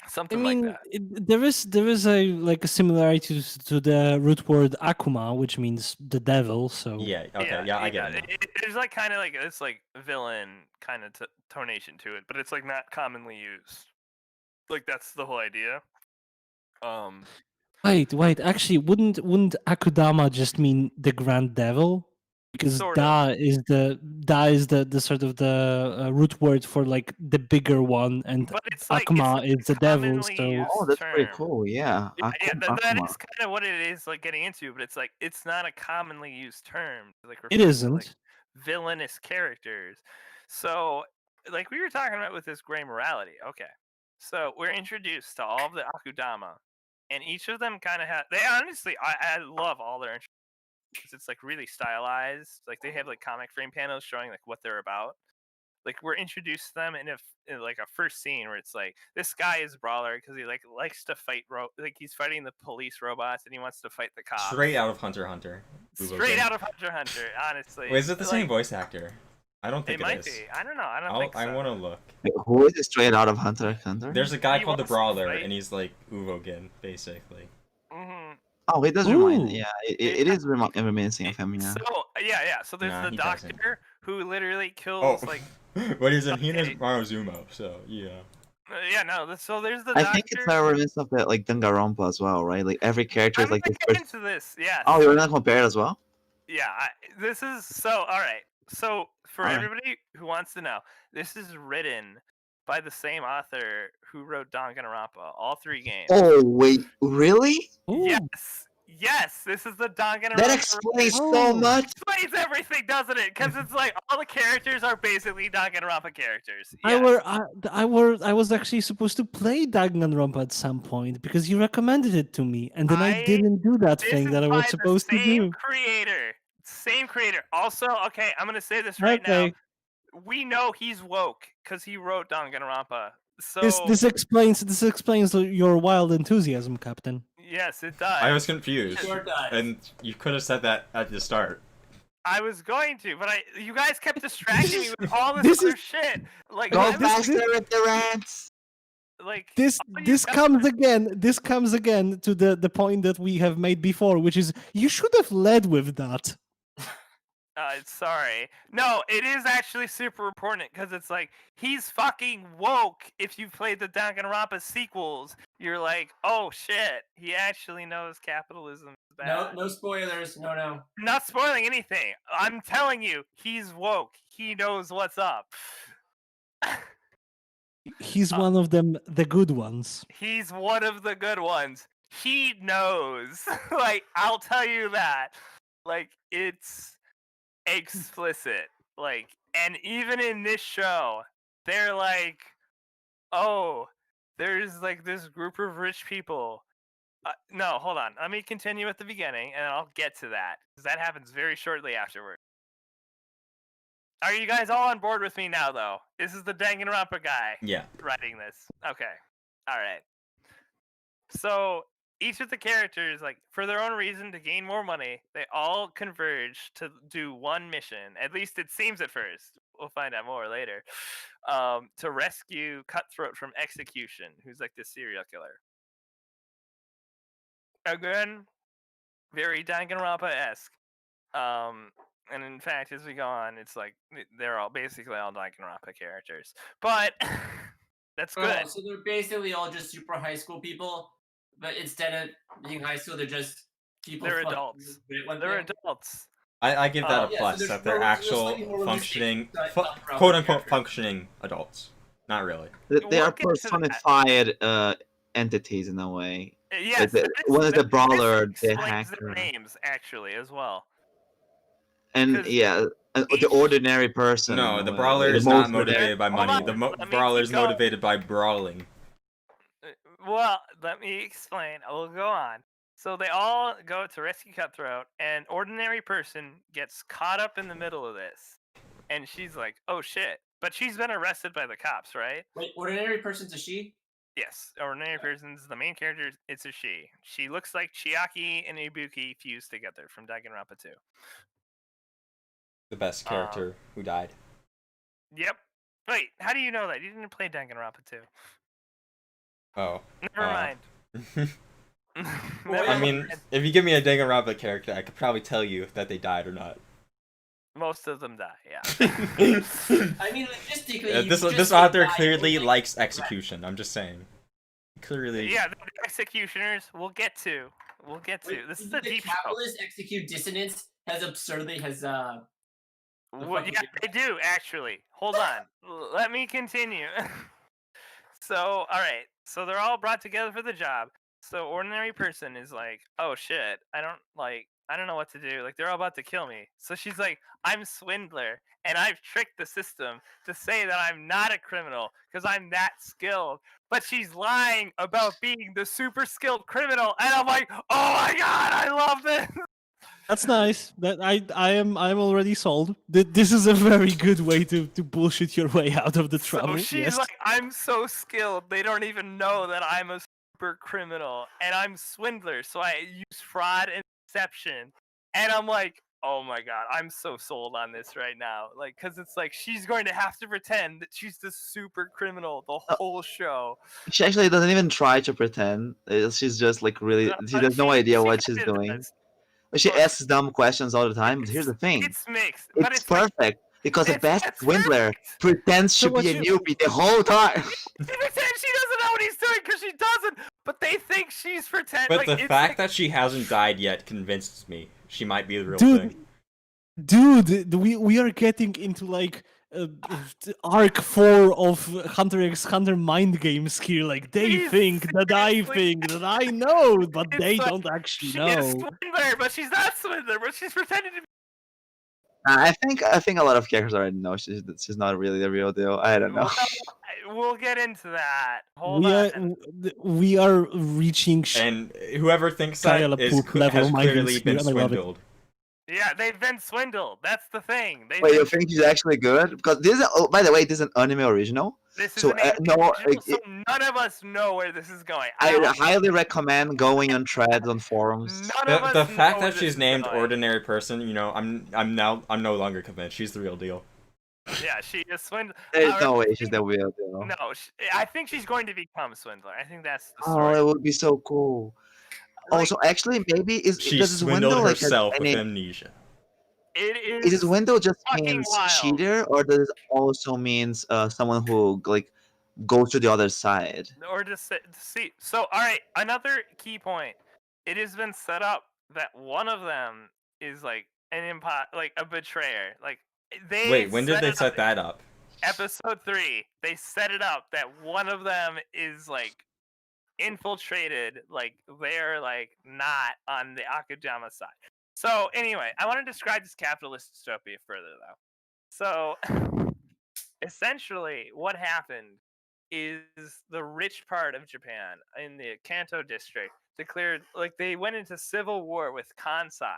Something I mean, like that. there is a like a similarity to the root word akuma, which means the devil. So Yeah. Okay. Yeah, I get it. Now. There's like kind of like it's like villain kind of tonation to it, but it's like not commonly used. Like that's the whole idea. Wait. Actually, wouldn't Akudama just mean the Grand Devil? Because Sort da is the sort of the root word for like the bigger one, and but it's like Akuma it's is the devil. commonly So used Oh, that's pretty term. cool. Yeah. Yeah, that Akuma. is kind of what it is like getting into, but it's like it's not a commonly used term. Like it refer to, isn't. like, villainous characters. So, like we were talking about with this gray morality. Okay, so we're introduced to all of the Akudama, and each of them kind of have. They honestly, I love all their introductions. It's like really stylized. Like they have like comic frame panels showing like what they're about. Like we're introduced to them in like a first scene where it's like this guy is a brawler because he like likes to fight like he's fighting the police robots and he wants to fight the cops. Straight out of Hunter x Hunter. Straight Uvogen. out of Hunter x Hunter, honestly. Wait, is it the same Like, voice actor? I don't It think might is. be. I don't know. I don't think so. I want to look. Wait, who is straight out of Hunter x Hunter? There's a guy He called the wants to Brawler, fight. and he's like Uvogen, basically. hmm Oh, it does remind. Ooh. Yeah, it is reminiscing of him. Yeah. So yeah. So there's Nah, the he doesn't. doctor who literally Oh, kills like. but he's in Okay. Maruzumo, so yeah. Yeah, no. So there's the I doctor. think it's a reminiscence of that, like Danganronpa as well, right? Like every character I'm is like gonna the get first. into this. Yes. Oh, you're not compared as well. Yeah. This is so. All right. So for Alright. everybody who wants to know, this is written by the same author who wrote Danganronpa, all 3 games. Oh wait, really? Ooh. Yes, this is the Danganronpa. That explains so Oh. much. Explains everything, doesn't it? Because it's like all the characters are basically Danganronpa characters. I Yes. was actually supposed to play Danganronpa at some point because you recommended it to me, and then I didn't do that This thing is that I by was supposed the to same do. creator. Same creator. Also, okay, I'm gonna say this right now. Okay, We know he's woke because he wrote Danganronpa. So this explains your wild enthusiasm, Captain. yes, it does. I was confused, Sure does. and you could have said that at the start. I was going to, but you guys kept distracting me with all This this other shit. Like, Go I was- faster with the rants. like This all you this guys- comes again. This comes again to the point that we have made before, which is you should have led with that. Sorry. No, it is actually super important because it's like he's fucking woke. If you played the Danganronpa sequels, you're like, oh shit, he actually knows capitalism is bad. No spoilers. No. I'm not spoiling anything. I'm telling you, he's woke. He knows what's up. He's one of them, the good ones. He's one of the good ones. He knows. Like, I'll tell you that. Like, it's explicit. Like, and even in this show, they're like, oh, there's like this group of rich people. No, hold on. Let me continue at the beginning, and I'll get to that because that happens very shortly afterward. Are you guys all on board with me now, though? This is the Danganronpa guy Yeah. writing this. Okay. All right. So each of the characters, like, for their own reason to gain more money, they all converge to do one mission. At least it seems at first. We'll find out more later. To rescue Cutthroat from execution, who's like this serial killer. Again, very Danganronpa-esque. And in fact, as we go on, it's like they're all basically all Danganronpa characters. But that's good. Oh, so they're basically all just super high school people, but instead of being high school, they're just people. They're fucking adults. good at one They're thing. adults. I give that a Yeah, so plus, there's that they're more- there's actual slightly more realistic, functioning, Danganronpa quote unquote characters. functioning adults. Not really. They We'll are get to that. personified entities in a way. Yes. One is the this brawler, the explains their hacker. names actually as well. And 'Cause yeah, the each- ordinary person. No, in the a way, brawler the is not most motivated by Hold money. on, The let me brawler is keep going. motivated by brawling. Well, let me explain. I will go on. So they all go to rescue Cutthroat, and ordinary person gets caught up in the middle of this, and she's like, "Oh shit!" But she's been arrested by the cops, right? Wait, ordinary person's a she? Yes, ordinary person's the main character. It's a she. She looks like Chiaki and Ibuki fused together from Danganronpa 2. The best character who died. Yep. Wait, how do you know that? You didn't play Danganronpa 2. Oh. Never mind. Never I mean, mind. if you give me a Danganronpa character, I could probably tell you that they died or not. Most of them die. Yeah. I mean, logistically, you This could just this say author die, clearly like- likes execution. I'm just saying. Clearly. Yeah, the executioners. We'll get to. We'll get to. Wait, This is the a deep show. capitalists execute dissonance has absurdly has Well, fucking yeah, difference. they do actually. Hold on. Let me continue. So, all right. So they're all brought together for the job. So ordinary person is like, "Oh shit, I don't know what to do. Like they're all about to kill me." So she's like, "I'm Swindler, and I've tricked the system to say that I'm not a criminal because I'm that skilled." But she's lying about being the super skilled criminal, and I'm like, "Oh my god, I love this!" That's nice. That I'm already sold. This is a very good way to bullshit your way out of the trouble. So she's yes. like, "I'm so skilled, they don't even know that I'm a super criminal, and I'm Swindler, so I use fraud and deception, And I'm like, oh my god, I'm so sold on this right now. Like, because it's like she's going to have to pretend that she's the super criminal the whole show. She actually doesn't even try to pretend. She's just like really. She has no idea what she's kinda doing. does. But she Look, asks dumb questions all the time. But here's the thing: It's mixed, but it's it's like, perfect because the best it's swindler perfect. pretends So to be a what you- newbie the whole time. She pretends she doesn't know what he's doing because she doesn't, but they think she's pretending. But Like, the it's fact like, that she hasn't died yet convinces me she might be the real Dude, thing. Dude, we are getting into like arc 4 of Hunter x Hunter mind games here. Like they She's think that I seriously- think that I know, but It's they like, don't actually she know. is Swindler, but she's not Swindler, but she's pretending to be. I think a lot of characters already know she's not really the real deal. I don't know. We'll get into that. Hold We on. are we are reaching And whoever thinks Kaya that is, LaPook level has mind clearly games been here, and I love it. swindled. Yeah, they've been swindled. That's the thing. They've Wait, been, you think she's actually good? Because this is, oh, by the way, this is an anime original. this is so, an anime no, original, so none of us know where this is going. I don't- highly recommend going on threads on forums. None of The us fact know that where this she's is named going. ordinary person, you know, I'm no longer convinced she's the real deal. Yeah, she is swindler. There's no way she's the real deal. No, I think she's going to become swindler. I think that's the Oh, story. it would be so cool. Like, Also, actually, maybe She does this swindled window like herself with any, amnesia. it is this window just fucking means wild. cheater, or does it also means someone who like goes to the other side? Or just see. So, all right, another key point. It has been set up that one of them is like an like a betrayer. Like they Wait, when did they it set up- that up? Episode 3, they set it up that one of them is like infiltrated, like they're like not on the Akudama side. So anyway, I want to describe this capitalist dystopia further though. So essentially what happened is the rich part of Japan in the Kanto district declared, like, they went into civil war with Kansai.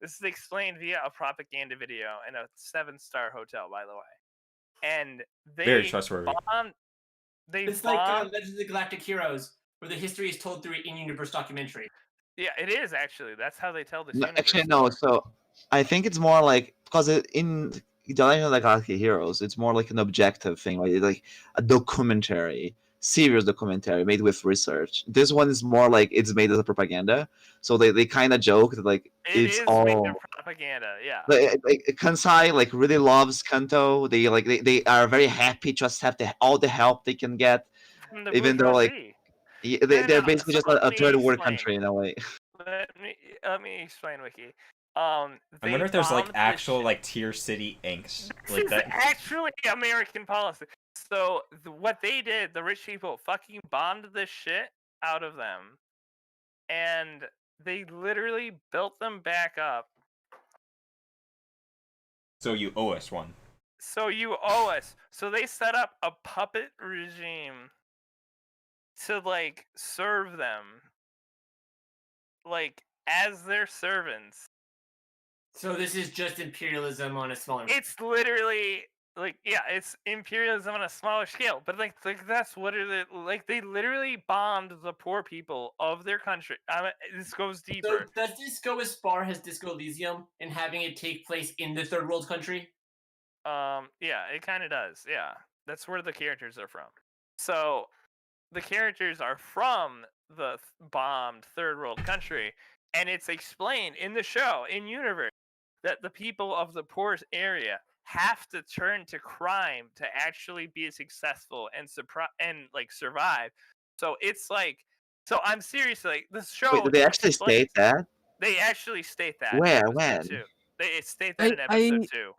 This is explained via a propaganda video in a 7-star hotel, by the way. And they Very trustworthy. It's like Legends of the Galactic Heroes, where the history is told through an in-universe documentary. Yeah, it is actually. That's how they tell this. No, universe actually, no. story. So I think it's more like because in The Legend of the Galactic Heroes, it's more like an objective thing, right? It's like a documentary, serious documentary made with research. This one is more like it's made as a propaganda. So they kind of joke that like It it's is all made of propaganda. Yeah. like Kansai like really loves Kanto. They are very happy to accept all the help they can get, From the even though like bourgeoisie. they're No, basically so just let a me third world explain. country in a way. Let me explain, Wiki. I They wonder if there's like bombed this actual shit. like tier city angst This like is that. actually American policy. So what they did, the rich people fucking bombed this shit out of them, and they literally built them back up. So you owe us one. So you owe us. So they set up a puppet regime to like serve them, like as their servants. So this is just imperialism on a smaller. It's literally like, yeah, it's imperialism on a smaller scale, but like that's literally like they literally bombed the poor people of their country. This goes So deeper. does this go as far as Disco Elysium and having it take place in the third world country? Yeah, it kind of does. Yeah, that's where the characters are from. So the characters are from the bombed third world country, and it's explained in the show, in universe, that the people of the poorest area have to turn to crime to actually be successful and survive. So it's like, so I'm serious. Like this show. Wait, did they actually explains- state that? They actually state that. in Where? episode When? 2. They state that in episode 2.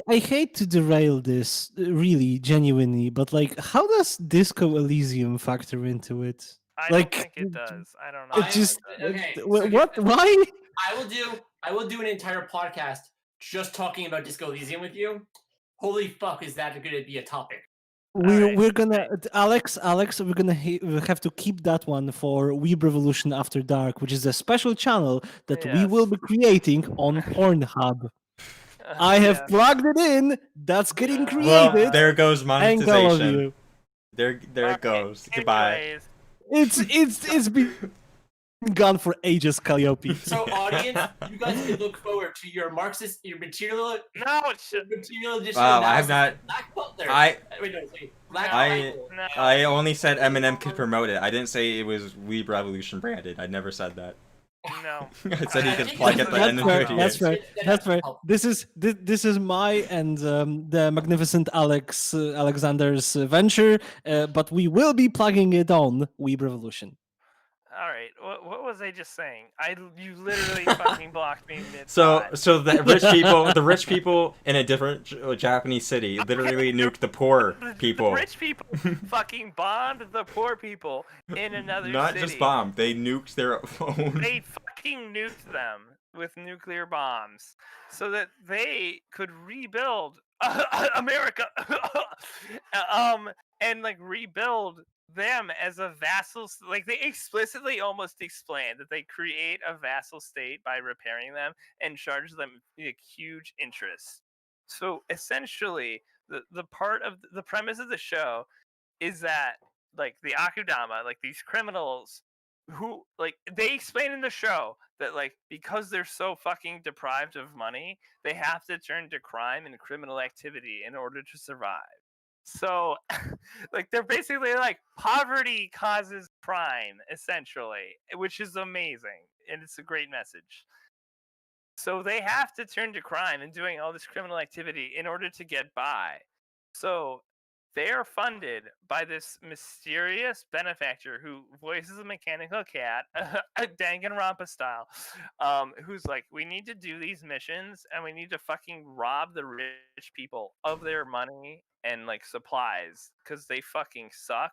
I hate to derail this, really, genuinely, but like, how does Disco Elysium factor into it? I like, don't think it does. I don't know. It how just does. okay, so what? here's- Why? I will do an entire podcast just talking about Disco Elysium with you. Holy fuck, is that going to be a topic? We're gonna Alex, we're gonna we have to keep that one for Weeb Revolution After Dark, which is a special channel that we will Yes. be creating on Pornhub. I have Yeah. plugged it in. That's getting Well, created. Well, there goes Thank all of monetization. you. There it Alright, goes. Goodbye. anyways, It's been Gone for ages, Calliope. So, audience, you guys can look forward to your Marxist, your material addition Wow, I have analysis not. of Black Butler. Wait, no, wait. Black I Bible. I only said Eminem could promote it. I didn't say it was Weeb Revolution branded. I never said that. No. I said he I could think plug that's at the end of the fair. video. That's fair. That's fair. This is my and the magnificent Alexander's venture, but we will be plugging it on Weeb Revolution. All right. What was I just saying? You literally fucking blocked me mid. So the rich people in a different Japanese city literally nuked the poor people. The rich people fucking bombed the poor people in another Not city. just bombed, they nuked their own. They fucking nuked them with nuclear bombs so that they could rebuild America, and like rebuild them as a vassal. Like they explicitly almost explained that they create a vassal state by repairing them and charge them like huge interest. So essentially, the part of the premise of the show is that like the Akudama, like these criminals who like they explain in the show that like because they're so fucking deprived of money, they have to turn to crime and criminal activity in order to survive. So like they're basically like poverty causes crime essentially, which is amazing and it's a great message. So they have to turn to crime and doing all this criminal activity in order to get by. So they are funded by this mysterious benefactor who voices a mechanical cat, Danganronpa style, who's like, we need to do these missions and we need to fucking rob the rich people of their money and like supplies because they fucking suck.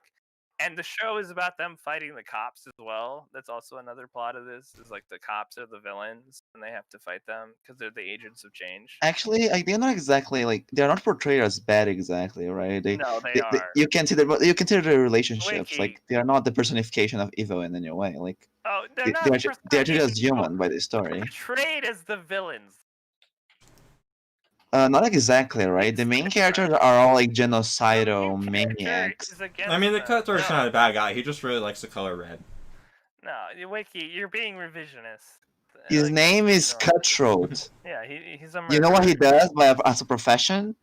And the show is about them fighting the cops as well. That's also another plot of this. Is like the cops are the villains and they have to fight them because they're the agents of change. Actually, like, they're not exactly like they're not portrayed as bad exactly, right? No, they are. You can see the relationships. Wiki. Like they are not the personification of evil in any way. Like Oh, they're they, not. they're treated as human by the story. Portrayed as the villains. Not exactly, right? The main characters are all like genocidal The main character maniacs. is against I mean, the them. Cutthroat's No, not a bad guy. He just really likes the color red. No, Wiki, you're being revisionist. His Like, name is you know, Cutthroat. Yeah, he's a murderer. You know what he does as a profession?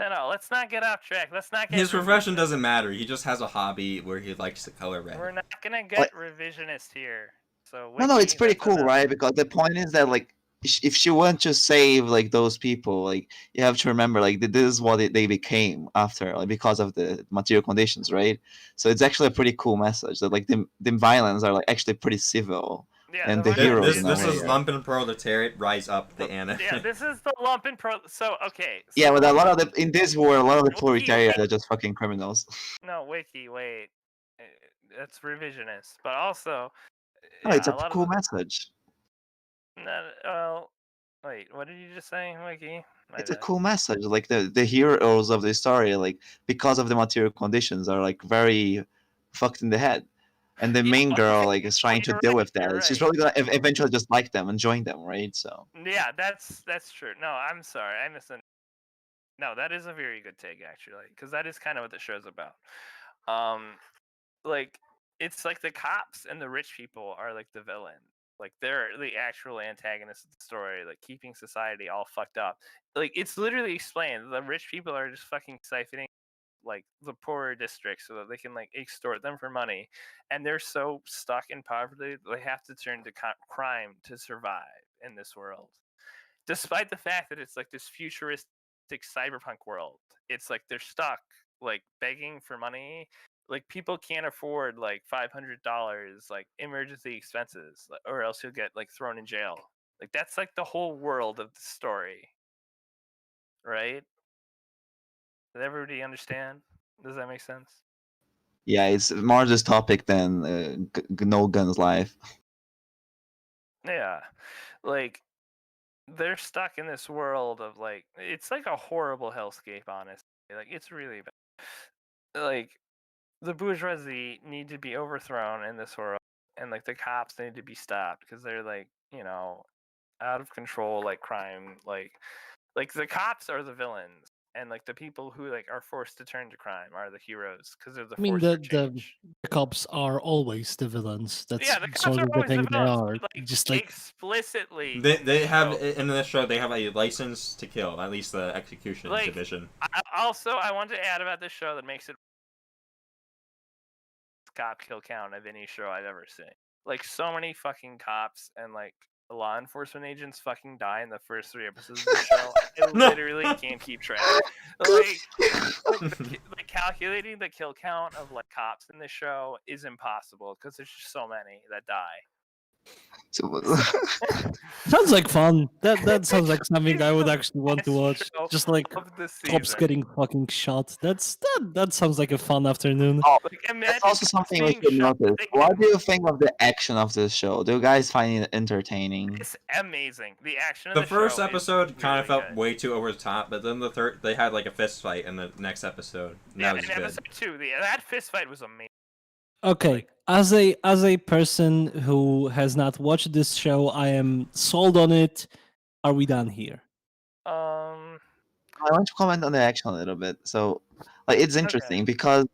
No, let's not get off track. Let's not get His profession revisionist. doesn't matter. He just has a hobby where he likes the color red. We're not gonna get revisionist here. So No, Wiki, it's pretty that's cool, enough. right? Because the point is that like if she wants to save like those people, like you have to remember like this is what they became after, like because of the material conditions, right? So it's actually a pretty cool message that like the violence are like actually pretty civil, Yeah, and the the violence heroes. This in a this way is are- lumpen proletariat rise up the anime. Yeah, this is the lumpen pro. So okay. Yeah, so- but a lot of the in this world, a lot of the Wiki, proletariat wait. are just fucking criminals. No, Wiki, wait. That's revisionist, but also. No, it's yeah, a lot of cool the- message. No, well, wait. What did you just say, Wiki? My It's a bad. cool message. Like the heroes of the story, like because of the material conditions, are like very fucked in the head. And the Yeah, main girl okay, like is trying to you're deal right, with that. you're She's right. probably gonna eventually just like them and join them, right? So Yeah, that's true. No, I'm sorry, I misunderstood. No, that is a very good take actually, because that is kind of what the show's about. Like it's like the cops and the rich people are like the villain. Like they're the actual antagonists of the story, like keeping society all fucked up. Like it's literally explained. The rich people are just fucking siphoning like the poorer districts so that they can like extort them for money, and they're so stuck in poverty they have to turn to crime to survive in this world. Despite the fact that it's like this futuristic cyberpunk world, it's like they're stuck like begging for money. Like people can't afford like $500 like emergency expenses, or else you'll get like thrown in jail. Like that's like the whole world of the story, right? Does everybody understand? Does that make sense? yeah, it's more this topic than no guns life. Yeah, like they're stuck in this world of like it's like a horrible hellscape. Honestly, like it's really bad. Like the bourgeoisie need to be overthrown in this world, and like the cops need to be stopped because they're like out of control, like crime, like the cops are the villains, and like the people who like are forced to turn to crime are the heroes because they're the I mean, force for the change. cops are always the villains. That's Yeah, the cops sort are of the always the thing they villains, are. but, like, Just like explicitly. They have so, in this show they have a license to kill. At least the execution Like, division. I want to add about this show that makes it cop kill count of any show I've ever seen. Like so many fucking cops and like law enforcement agents fucking die in the first 3 episodes of the show. I literally can't keep track. Like calculating the kill count of like cops in the show is impossible because there's just so many that die. So, sounds like fun. That sounds like something It's I would the actually want to best watch. show Just like of the cops season. getting fucking shot. That sounds like a fun afternoon. oh, Like, that's imagine also cops something we being should shot, notice. they What can- do you think of the action of this show? Do you guys find it entertaining? It's amazing. The action of The the first show is episode kind of really felt good. way too over the top, but then the third they had like a fist fight in the next episode. And Yeah, that was in good. episode 2, that fist fight was amazing. Okay, Like- as a person who has not watched this show, I am sold on it. Are we done here? I want to comment on the action a little bit. So, like, it's interesting because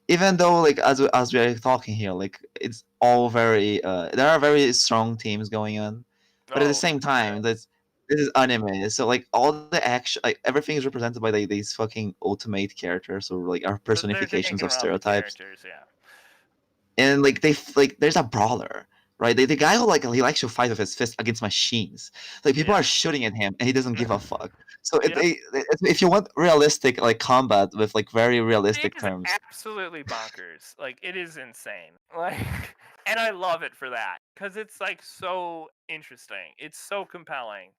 even though, like, as we are talking here, like, it's all very there are very strong teams going on, but at Oh, the same time, this is anime, so like all the action, like everything is represented by like these fucking ultimate characters or like are they're personifications taking of around the stereotypes. characters, yeah. And like there's a brawler, right? The guy who like he likes to fight with his fist against machines. Like people Yeah. are shooting at him and he doesn't give a fuck. So Yeah. if you want realistic like combat with like very realistic It is terms, absolutely bonkers. Like it is insane. Like, and I love it for that because it's like so interesting. It's so compelling.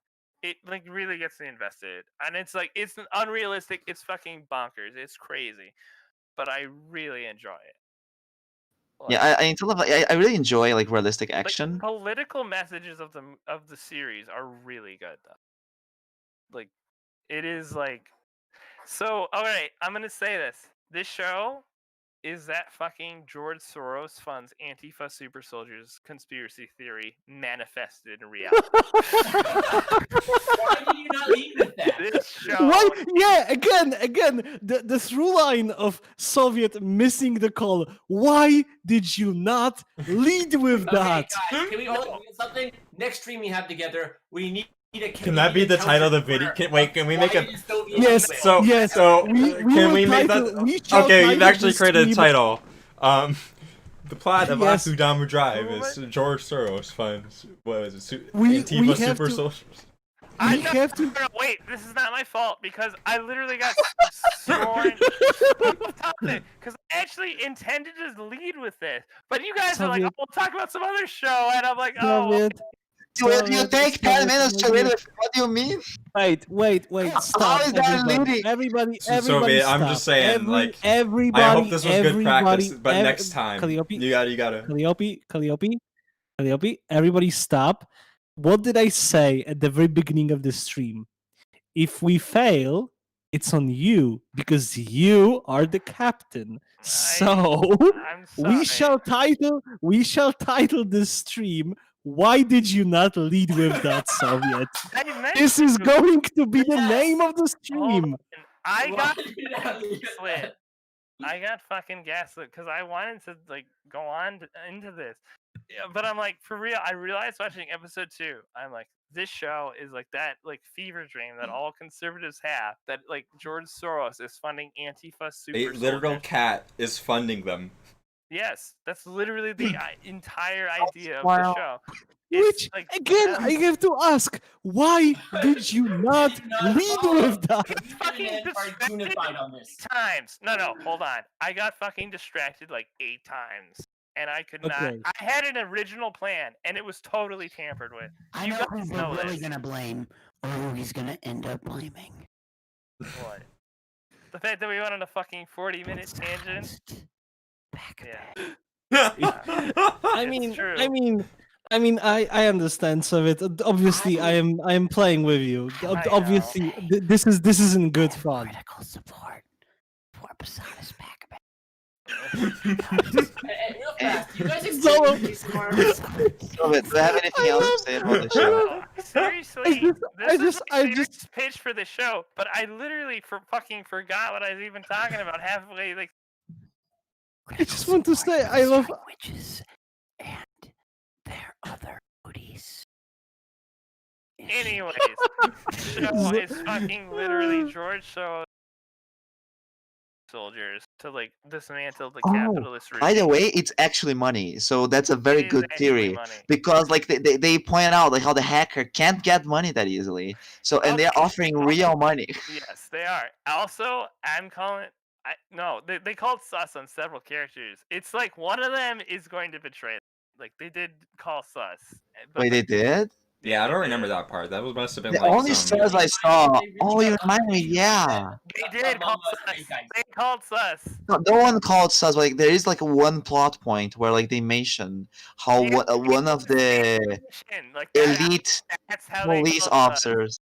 It like really gets me invested, and it's like it's unrealistic. It's fucking bonkers. It's crazy, but I really enjoy it. yeah, I really enjoy like realistic Like, action. political messages of the series are really good though. Like it is like so. All right, I'm gonna say this. This show is that fucking George Soros funds Antifa super soldiers conspiracy theory manifested in reality. Why did you not lead with that? This show. Why? Yeah, again, the through line of Soviet missing the call. Why did you not lead with Okay, that? guys, can we all do something? Next stream we have together, we need a Can that be the title of the video? Can we make a? Yes, So yes. so We can will we make title- that? we shall Okay, title we've actually this created a stream- title. The plot of Yes. Akudama Drive Who is George Soros funds. What was it? We Antifa have super to- soldiers. I We know- have to. no, wait, this is not my fault because I literally got sworn off topic because I actually intended to lead with this, but you guys are like, Soviet- oh, we'll talk about some other show, and I'm like, oh, Soviet, Do you Soviet- take 10 minutes to Soviet- read it? What do you mean? Wait, stop. is that leading? Everybody, Soviet, I'm stop. just saying, like, everybody, I hope this was good practice, everybody- but next time Calliope, you gotta. Calliope, everybody stop. What did I say at the very beginning of the stream? If we fail, it's on you because you are the captain. So I'm sorry. we shall title this stream. Why did you not lead with that, Soviet? I meant This is to. going to be the Yes. name of the Hold stream. on. I Why got did you not lead with gaslit. that? I got fucking gaslit because I wanted to like go on into this, yeah, but I'm like, for real. I realized watching episode 2, I'm like, this show is like that like fever dream that all conservatives have. That like George Soros is funding Antifa super A literal soldiers. cat is funding them. Yes, that's literally the entire idea of Wow. the show. Which like, again, I have to ask, why did you not lead with that? We fucking and are distracted. unified on this. times. No, hold on. I got fucking distracted like 8 times. And I could not. Okay. I had an original plan, and it was totally tampered with. I You know guys who know we're really this. gonna blame, or who he's gonna end up blaming. What? The fact that we went on a fucking 40-minute tangent. Yeah. I It's mean, true. I understand. So it obviously I am playing with you. I Obviously, know. this isn't good fun. Critical support for Posadist Pacman. Real fast, you guys So- explain Discord. So, do you have anything else to say about the show? seriously, just- this is my I favorite just- pitch for the show, but I literally fucking forgot what I was even talking about halfway. Like, I just want to say I love. witches and their other booties. anyways, the show is fucking literally George Soros soldiers to like dismantle the capitalist regime. By the way, it's actually money, so that's a very It is good actually theory. money. Because like they point out like how the hacker can't get money that easily. So and they're Okay, offering real money. Yes, they are. Also, I'm calling. They called sus on several characters. It's like one of them is going to betray them. Like they did call sus. But Wait, they like, did? Yeah, I don't they remember did. that part. That was must have been The like only some. stars I saw. They really Oh, you got remind me. updated Yeah. They did call Among Us sus. and guys. They called sus. No one called sus. Like there is like one plot point where like they mention how Yeah, one of the Like that, elite that's how they police called sus. officers.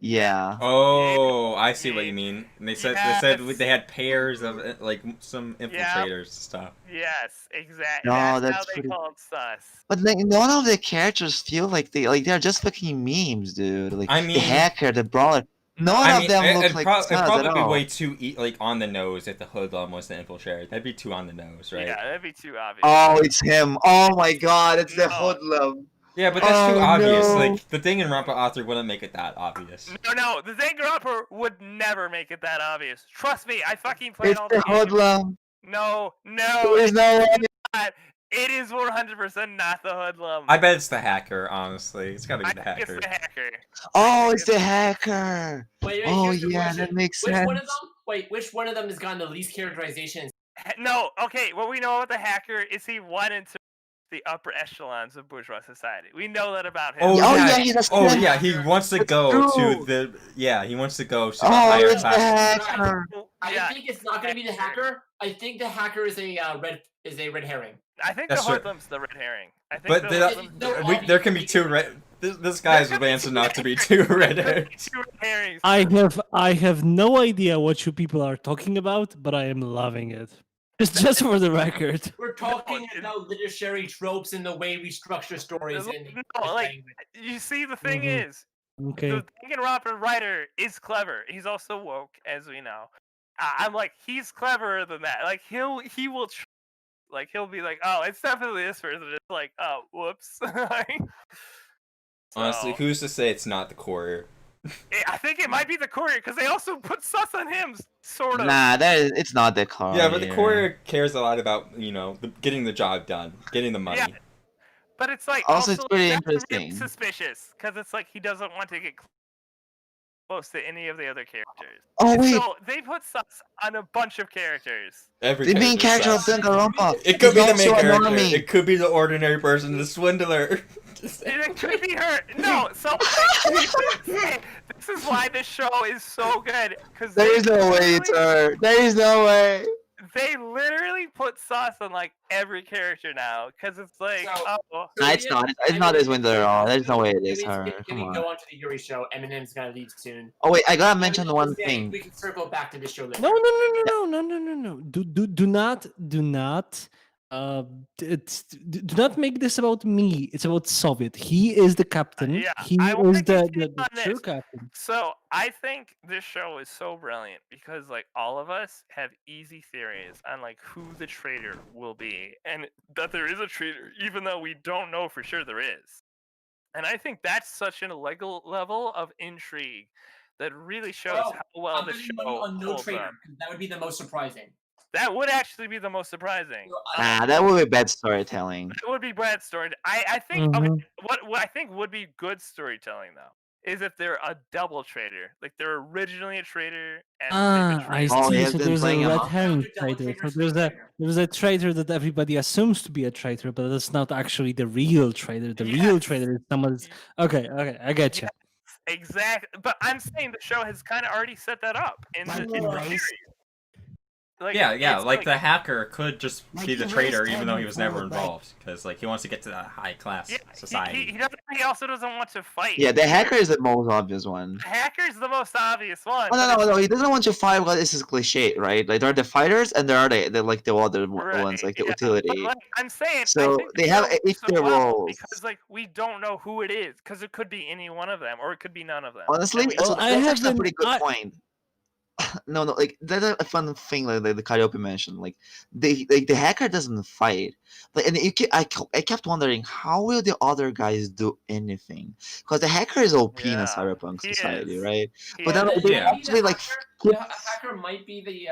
Yeah. Oh, I see what you mean. And they said Yes. they had pairs of like some infiltrators and stuff. Yes, exactly. No, That's that's how they pretty- called sus. But like none of the characters feel like they're just fucking memes, dude. Like I the mean- hacker, the brawler. None I of mean, them look it'd like it'd sus at probably be all. way too like on the nose if the hoodlum was the infiltrator. That'd be too on the nose, right? Yeah, that'd be too obvious. Oh, it's him. Oh my god, it's the No. hoodlum. Yeah, but that's too Oh, obvious. no. Like the thing in Rampa Author wouldn't make it that obvious. No, the Zangaropper would never make it that obvious. Trust me, I fucking played It's all the the games. hoodlum. No, There's no way. not. It is 100% not the hoodlum. I bet it's the hacker. Honestly, it's gotta be I the think hacker. it's the hacker. Oh, it's the hacker. Wait, Oh here's the yeah, question. that makes Which sense. one of them? Wait, which one of them has gotten the least characterization? No, okay, what we know about the hacker is he went into the upper echelons of bourgeois society. We know that about him. Oh, yeah, he's a Oh snitch. yeah, he wants to It's go true. to the he wants to go to the Oh, higher it's the class. hacker. I think it's not going to be the hacker. I think the hacker is a red herring. I think That's the right. hoodlum's the red herring. I think But the hoodlum's there can be two red. This guy's advanced enough to be two red herrings. two red herrings. I have no idea what you people are talking about, but I am loving it. Just for the record. We're talking about literary tropes and the way we structure stories. And No, like, you see, the thing Mhm. is, Okay. the Danganronpa writer is clever. He's also woke, as we know. I'm like, he's cleverer than that. Like, he will, like, he'll be like, oh, it's definitely this person. It's like, oh, whoops. Honestly, So, who's to say it's not the courier? I think it might be the courier because they also put sus on him, sort of. Nah, it's not the car. Yeah, but the courier cares a lot about getting the job done, getting the money. Yeah. But it's like Also, it's pretty that's really interesting. suspicious because it's like he doesn't want to get close to any of the other characters. Oh And wait, so they put sus on a bunch of characters. Every the main character of sucks. Danganronpa. It could be the is main also a character. normie. It could be the ordinary person, the swindler. It could be her. No, so this is why this show is so good because There is no way it's her. There is no way. They literally put sauce on like every character now because it's like, So- oh, Nah, it's not. It's not as Winter at all. There's no way it is her. Can Come we on. go on to the Yuri show? Eminem's gonna leave soon. Oh wait, I gotta I was mention just one saying, thing. We can circle back to this show later. No. Do not. Do not make this about me. It's about Soviet. He is the captain. yeah, He I will is take your the take on true this. captain. So I think this show is so brilliant because like all of us have easy theories on like who the traitor will be and that there is a traitor even though we don't know for sure there is. And I think that's such a level of intrigue that really shows Oh, how well I'm the betting show money on no holds traitor. up. 'Cause that would be the most surprising. That would actually be the most surprising. Nah, that would be bad storytelling. That would be Brad's story. I think Mhm. okay, what I think would be good storytelling though is if they're a double traitor, like they're originally a traitor and they've been I traitors. Oh, he see. has So been there's a playing red among- herring Double traitor. traitor, So there's a traitor that everybody assumes to be a traitor, but that's not actually the real traitor. The real Yes. traitor is someone. Okay, I get you. Exactly, but I'm saying the show has kind of already set that up in the Anyways, series. Like, Yeah, it's like the hacker could just Like, be the he traitor raised even though he him was never forward, like- involved, because like he wants to get to that high class yeah, society. he doesn't. He also doesn't want to fight. Yeah, the hacker is the most obvious one. The hacker's the most obvious one. Oh, but no, it's- he doesn't want to fight because this is cliche, right? Like there are the fighters and there are the like the other Right, ones, like the yeah. utility. But, like, I'm saying, I So think they the have show works each so their well roles. because like we don't know who it is because it could be any one of them or it could be none of them. Honestly, And we- so Well, I that's have actually a been- pretty good I- point. No, like that's a fun thing like the Calliope mentioned. Like the hacker doesn't fight. Like, and I kept wondering how will the other guys do anything? Because the hacker is OP in a Yeah, cyberpunk he society, is. right? He But then is. they Yeah. actually like The hacker might be the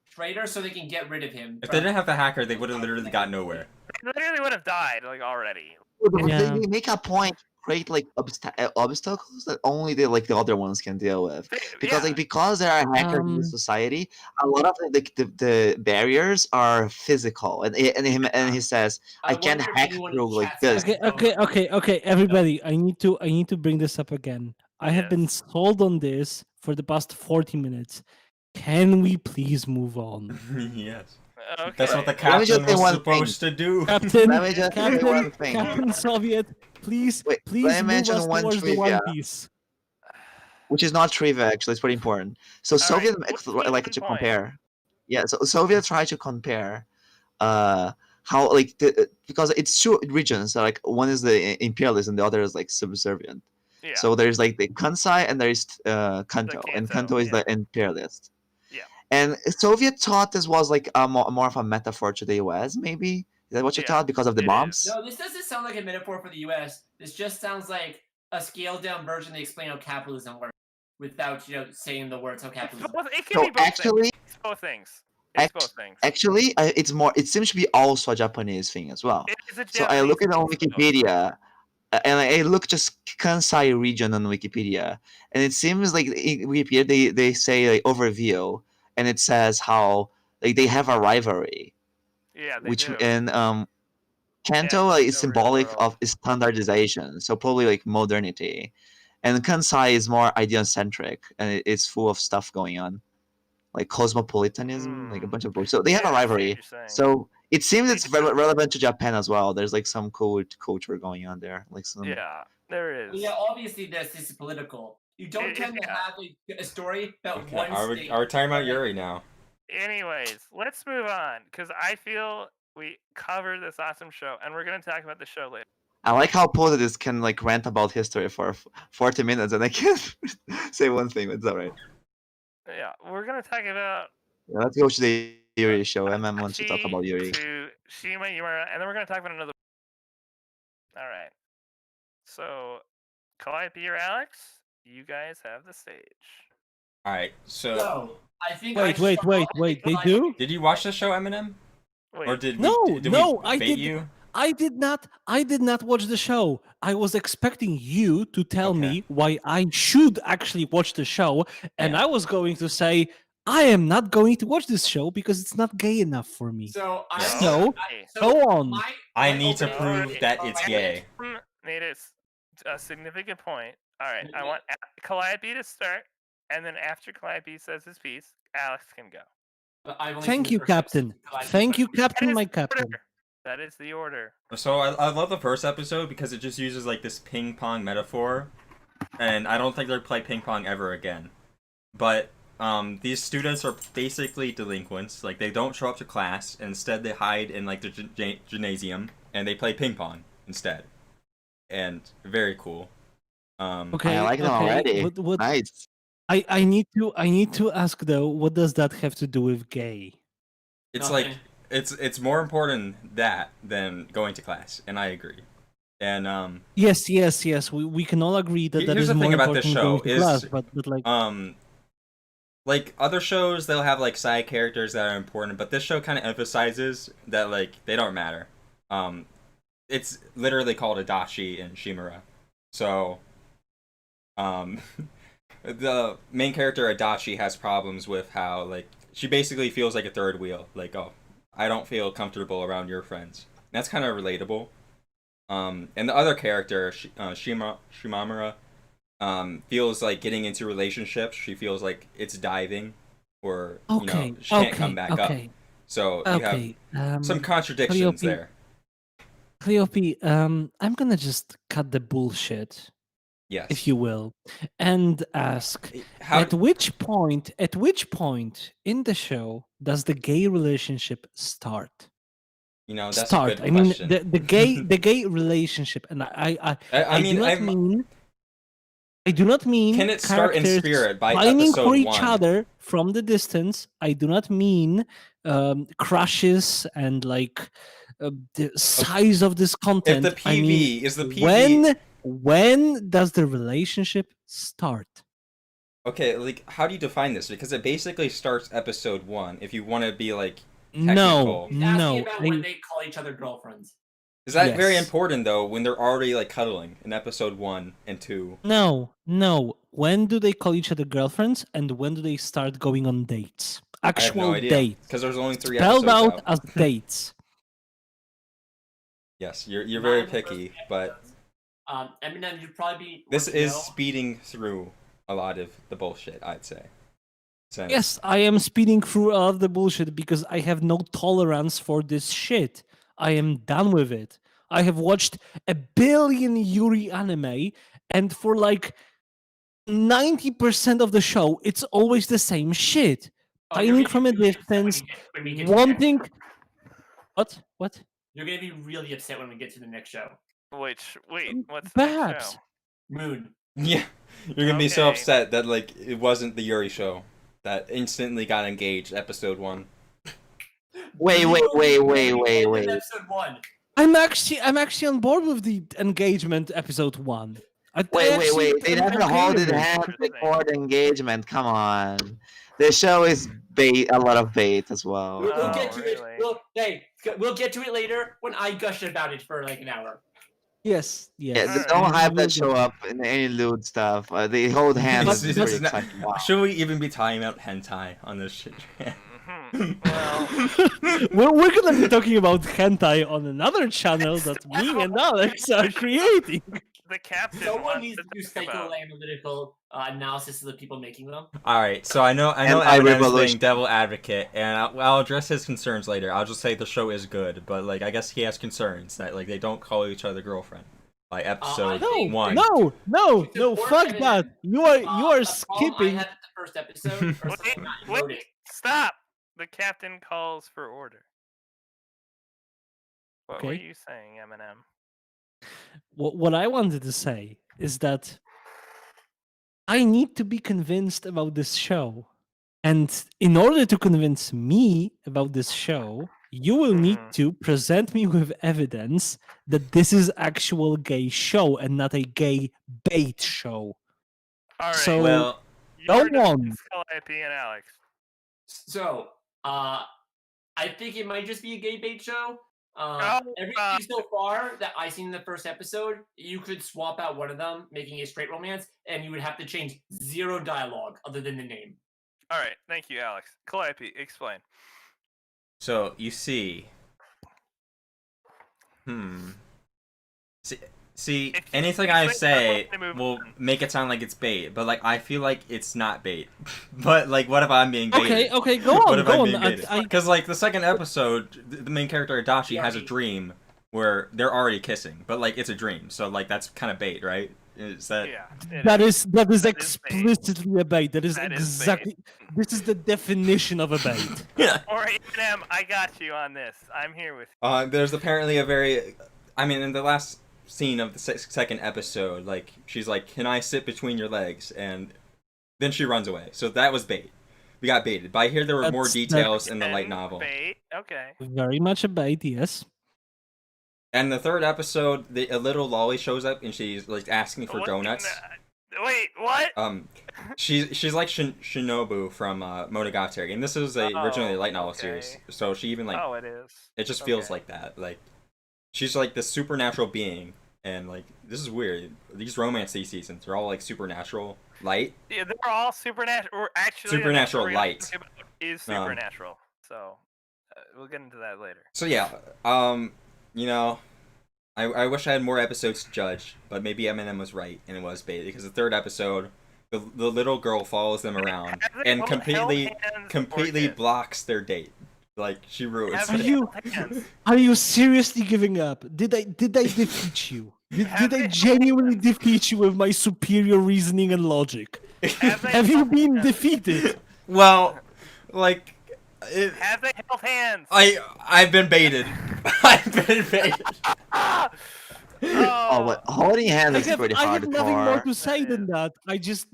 traitor, so they can get rid of him. If they didn't have the hacker, they would have literally got nowhere. They literally would have died like already. Yeah. they make a point to create like obstacles that only the other ones can deal with. Because Yeah. because there are hackers in the society, a lot of the barriers are physical, and he says I can't wonder if hack anyone in through the like chat this. says Okay. Everybody, I need to bring this up again. I have been Yes. sold on this for the past 40 minutes. Can we please move on? Yes. Okay. That's what the Let me just captain say was one supposed to do. Captain, Let me just say one thing. Captain Soviet, please, Wait, please let me move mention us one towards the trivia. One Piece. Which is not trivia actually. It's pretty important. So All right, Soviet what's the like one to point? compare. Yeah, so Soviet tried to compare how like because it's two regions, so, like one is the imperialist and the other is like subservient. Yeah. So there's like the Kansai and there's Kanto, and Kanto, Kanto is yeah. the imperialist. Yeah. And Soviet thought this was like more of a metaphor to the US, maybe. Is that what you Yeah, thought because of the it bombs? No, this doesn't sound like a metaphor for the U.S. This just sounds like a scaled down version to explain how capitalism works, without saying the words how capitalism. It can So be both actually, things. It's both things. It's act- both things. Actually, it's more. It seems to be also a Japanese thing as well. It is a So I look at it on Japanese thing, so- Wikipedia, and I look just Kansai region on Wikipedia, and it seems like in Wikipedia they say like overview, and it says how like they have a rivalry, Yeah, they which do. and Kanto Yeah, is the real symbolic world. of standardization, so probably like modernity, and Kansai is more idea-centric, and it's full of stuff going on, like cosmopolitanism, like a bunch of bullshit. So they have Yeah, a I see what rivalry. you're saying. So it seems it's It's true. relevant to Japan as well. There's like some cool culture going on there, like some. Yeah, there is. Yeah, obviously this is political. You don't It- tend to yeah. have a story about Okay, one are state. we talking about Yuri now? Anyways, let's move on because I feel we covered this awesome show, and we're gonna talk about the show later. I like how Posadist can like rant about history for 40 minutes and I can't say one thing. But it's alright. Yeah, we're gonna talk about Yeah, let's go to the Yuri show. MM wants to talk Adachi about Yuri. to Shimamura, and then we're gonna talk about another. All right. So, Calliope or Alex, you guys have the stage. All right. So, So I think. Wait. They do? did you watch the show, Eminem? Wait, Or did No, we, did no, we I bait did- you? I did not watch the show. I was expecting you to tell Okay. me why I should actually watch the show, and Yeah. I was going to say I am not going to watch this show because it's not gay enough for me. So I. So, I- Go on. I my need to opening- prove that it's gay. Made a significant point. All right, I want Calliope to start, and then after Calliope says his piece, Alex can go. But I've only Thank seen you, the first episode, Captain. so I- Thank you, That Captain, is my the captain. order. That is the order. So I love the first episode because it just uses like this ping pong metaphor, and I don't think they'll play ping pong ever again. But these students are basically delinquents. Like they don't show up to class, and instead they hide in like the gymnasium and they play ping pong instead. And very cool. Okay, I like them okay. already. What, Nice. I need to ask though, what does that have to do with gay? It's Nothing. like it's more important that than going to class, and I agree. And Yes. We can all agree that that Here's is the more thing about important this than going show to is, class, but like other shows, they'll have like side characters that are important, but this show kind of emphasizes that like they don't matter. It's literally called Adachi and Shimamura. So, the main character Adachi has problems with how like she basically feels like a third wheel. Like, oh, I don't feel comfortable around your friends. And that's kind of relatable. And the other character, Shimamura, feels like getting into relationships. She feels like it's diving, or Okay. she can't come back up. Okay. So you have Okay. some contradictions Calliope, there. Calliope, I'm gonna just cut the bullshit, Yes. if you will, and ask How? at which point in the show does the gay relationship start? That's a Start. good I mean, question. the gay relationship, and I mean, I do not mean can it start in characters spirit by fighting for episode each 1? other from the distance. I do not mean crushes and like the size of this If content. the PV I mean, is the PV. when does the relationship start? Okay, like how do you define this? Because it basically starts episode 1. If you want to be like No, technical. He's asking no. about when they call each other girlfriends. Is that very Yes. important though when they're already like cuddling in episode 1 and 2? No. When do they call each other girlfriends, and when do they start going on dates? I have Actual no idea. dates. Because there's only 3 Spelled episodes out as dates. Yes, you're very Not in the first picky, but episodes. Eminem, you'd probably be. this want to is know- speeding through a lot of the bullshit, I'd say. So, Yes, I am speeding through all of the bullshit because I have no tolerance for this shit. I am done with it. I have watched 1 billion Yuri anime, and for like 90% of the show, it's always the same shit. Oh, you're Fighting gonna from be a really upset when distance, when we get to the next wanting. show. What? You're gonna be really upset when we get to the next show. Wait, what's the next Perhaps. show? Moon. yeah, you're gonna be so Okay. upset that like it wasn't the Yuri show that instantly got engaged episode 1. Wait. Episode 1. I'm actually on board with the engagement episode 1. Wait. They I'm never okay hold with it it. hands Interesting. before the engagement. Come on. The show is bait, a lot of bait as well. We'll Oh, get to really? it. We'll get to it later when I gush about it for like an hour. Yes. Yeah, Alright. don't hype We'll that show get- up in any lewd stuff. They hold hands. This It's is pretty not- exciting. Wow. Should we even be talking about hentai on this shit? Well, we're gonna be talking about hentai on another channel that me and Alex are creating. the captain Someone wants needs to do talk about. psychoanalytical analysis of the people making them. All right, so I know Hentai Eminem's revolution. being devil advocate, and I'll address his concerns later. I'll just say the show is good, but like I guess he has concerns that like they don't call each other girlfriend by episode think- 1. No, Support fuck Eminem. that. You The are problem skipping. I had at the first episode. Or Wait, not, you wait. wrote it. Stop! The captain calls for order. What were Okay. you saying, Eminem? What I wanted to say is that I need to be convinced about this show. And in order to convince me about this show, you will need Mhm. to present me with evidence that this is actual gay show and not a gay bait show. All right. So- Well, your go on. defense, Calliope and Alex. So, I think it might just be a gay bait show. Oh, Everything so far that I've seen in the first episode, you could swap out one of them, making it a straight romance, and you would have to change 0 dialogue other than the name. All right. Thank you, Alex. Calliope, explain. so you see, see, If you anything I explain say that, we'll move will on. make it sound like it's bait, but like I feel like it's not bait. But like, what if I'm being baited? Okay, go What on, if go I'm on. being baited? Because like the second episode, the main character Adachi has a Adachi. dream where they're already kissing, but like it's a dream, so like that's kind of bait, right? Is that? Yeah. it That is. is That is bait. explicitly a bait. That is That is exactly. This is the definition of a bait. All right, Eminem, I got you on this. I'm here with There's apparently a very, I mean, in the last scene of the second episode, like she's like, "Can I sit between your legs?" And then she runs away. So that was bait. We got baited. But I hear there were more That's- details in the And light novel. Bait. Okay. Very much a bait, yes. And the third episode, a little lolly shows up and she's like asking for What- donuts. Wait, what? She's like Shinobu from Monogatari, and this is originally a light novel series. okay. So she even like Oh, it is. it just feels okay. like that. Like she's like this supernatural being, and like this is weird. These romance these seasons are all like supernatural light. Yeah, they're all supernatural. Or actually, the next Supernatural one we're gonna light. talk about is supernatural. So we'll get into that later. So yeah, you know, I wish I had more episodes to judge, but maybe Eminem was right and it was bait because the third episode The little girl follows them around Have they and held completely hands or kissed? blocks their date. Like she ruins Have Are it. they you- held hands? Are you seriously giving up? Did I defeat you? Did Have I they- genuinely defeat you with my superior reasoning and logic? Have they Have you held been hands? defeated? Well, like Have they held hands? I've been baited. I've been baited. Oh, but holding hands is pretty I have nothing more hardcore. to say than that. I just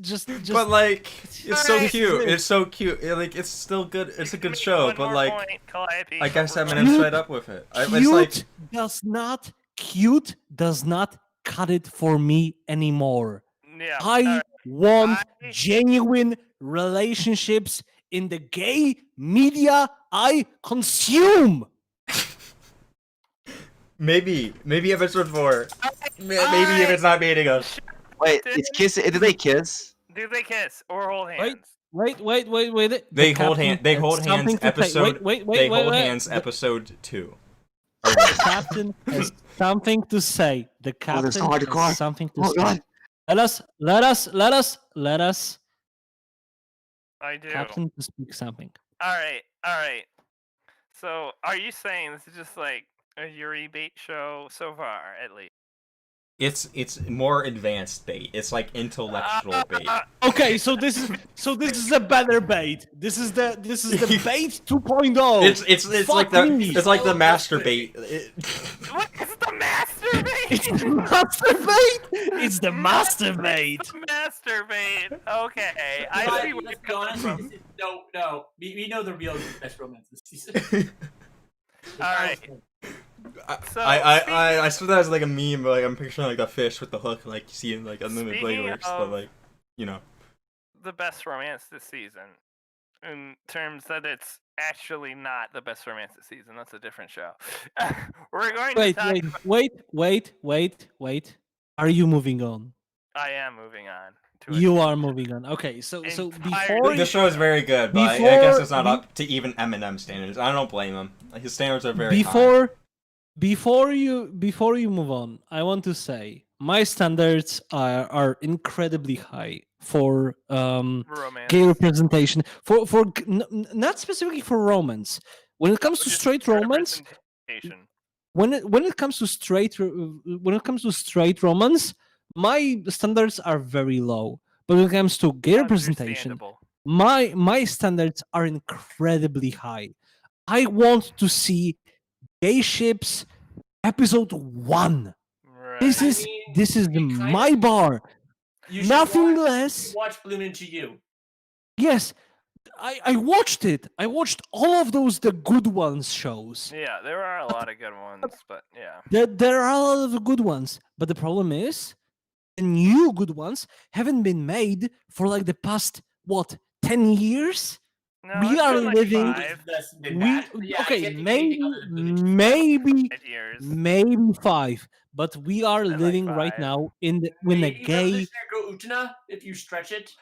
But like, it's so Alright. cute. It's so cute. Like, it's still good. It's a good show. One But more like, point, Calliope, I guess we're I'm going- gonna straight up with it. It's like, cute does not cut it for me anymore. Yeah. I alright. want I- genuine relationships in the gay media I consume. maybe episode 4. Maybe if it's not baiting us. Wait, it's kissing. Did they kiss? Do they kiss or hold hands? Wait. They The hold captain hand. They has hold hands. something to say. Episode. Wait. They hold wait. hands. The Episode 2. captain has something to say. The captain that's hardcore. has something to Oh say. god. Let us I do. captain to speak something. All right. So, are you saying this is just like a Yuri bait show so far, at least? It's more advanced bait. It's like intellectual bait. Okay, so this is a better bait. This is the bait 2.0. It's like Fuck the me. it's like the master bait. What is the master bait? It's the master bait. It's the master bait. The master bait. Okay, I see where Let's you're be coming honest, from. no. We know the real best romance this season. All right. So, I saw that as like a meme, but like I'm picturing like a fish with the hook, like you see in like Unlimited Blade Speaking Works, but of- like, you know. the best romance this season, in terms that it's actually not the best romance this season. That's a different show. We're going to talk. Wait. Are you moving on? I am moving on. To a You are moving on. Okay, so Entire- before The show is very good, but I guess it's not up to even Eminem standards. I don't blame him. Like, his standards are very high. before you move on, I want to say my standards are incredibly high for romance. gay representation not specifically for romance. When it comes to Just straight romance, representation. when it comes to straight romance, my standards are very low. But when it comes to gay representation, Understandable. my standards are incredibly high. I want to see gay ships episode 1. Right. This I is mean, this is we kind my of- bar. You should Nothing watch, less. Watch Bloom Into You. Yes, I watched it. I watched all of those the good ones shows. Yeah, there are a lot of good ones, but yeah. There are a lot of good ones, but the problem is the new good ones haven't been made for like the past 10 years. No, We it's are been like living- 5 That's been We bad. Yeah, I okay, can't think of anything other than maybe years. maybe 5, but we are like living right 5. now in a Maybe gay. Revolutionary Girl Utena, if you stretch it.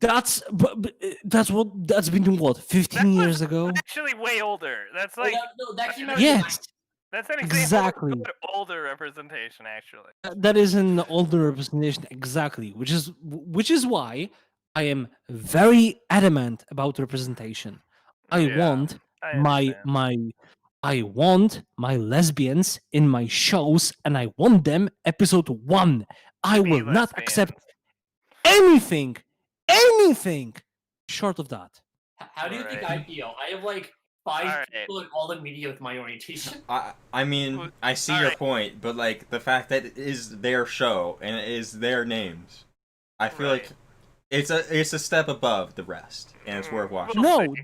That's been what 15 That was years ago. Actually, way older. That's Well, like that came out in the Yes, that's an example exactly. of good older representation. Actually, That is an older representation exactly, which is why I am very adamant about representation. I Yeah, want I my understand. I want my lesbians in my shows, and I want them episode 1. I Be will not accept lesbians. anything short of that. How do you think Alright. I feel? I have like 5 Alright. people in all the media with my orientation. I mean, I see your Alright. point, but like the fact that it is their show and it is their names, I feel Right. like it's a step above the rest, and it's worth watching. We'll No, see.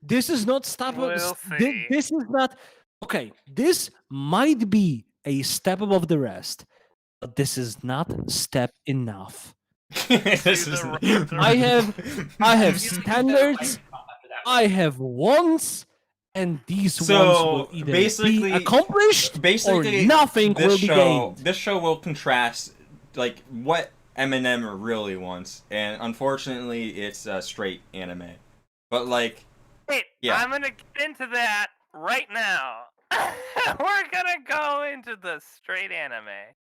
this is not step. We'll see. This is not okay. This might be a step above the rest, but this is not step enough. This the is- right- the I have You standards. after that. I have wants, and these So, wants will either basically- be accomplished Basically, or nothing this will be show, gained. This show will contrast like what Eminem really wants, and unfortunately, it's straight anime. But like, Wait, Yeah. I'm gonna get into that right now. We're gonna go into the straight anime.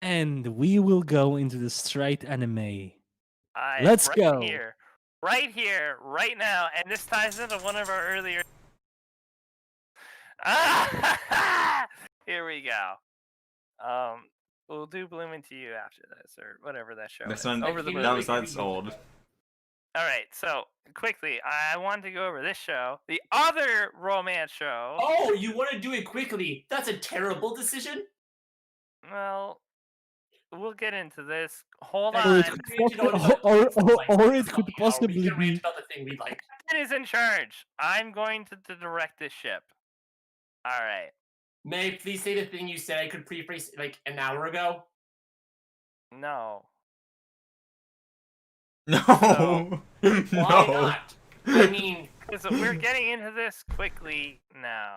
And we will go into the straight anime Let's right go. here, right now, and this ties into one of our earlier. Here we go. We'll do Bloom Into You after this, or whatever that show That's is. not, Over the Moon. that was that's old. All right, so quickly, I wanted to go over this show, the other romance show. Oh, you want to do it quickly? That's a terrible decision. Well, we'll get into this. Hold Or Or on. it could, or it could possibly we can rant be. about the thing we like. Captain is in charge. I'm going to direct this ship. All right. May, please say the thing you said I could pre-phrase like an hour ago. No. No. Why No. not? I mean, So we're getting into this quickly now.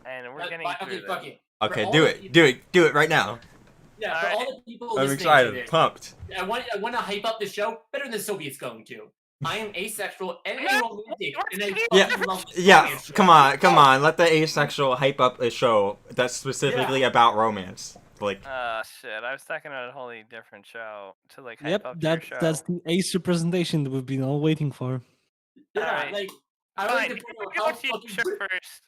And we're getting through okay, this. fuck it. Okay, For do all it. the Do it. Do it right now. Yeah, for Alright. all the people I'm listening to excited. this, Pumped. I want to hype up the show better than the Soviets going to. I am asexual and aromantic, and I Yeah, fucking love this Yeah, romance show. come on. Let the asexual hype up a show that's specifically about romance. Like, Shit. I was talking about a wholly different show to like hype Yep, up your show. that's the ace representation that we've been all waiting for. Yeah, Alright. like I like Fine, to point you out go how to your fucking show first.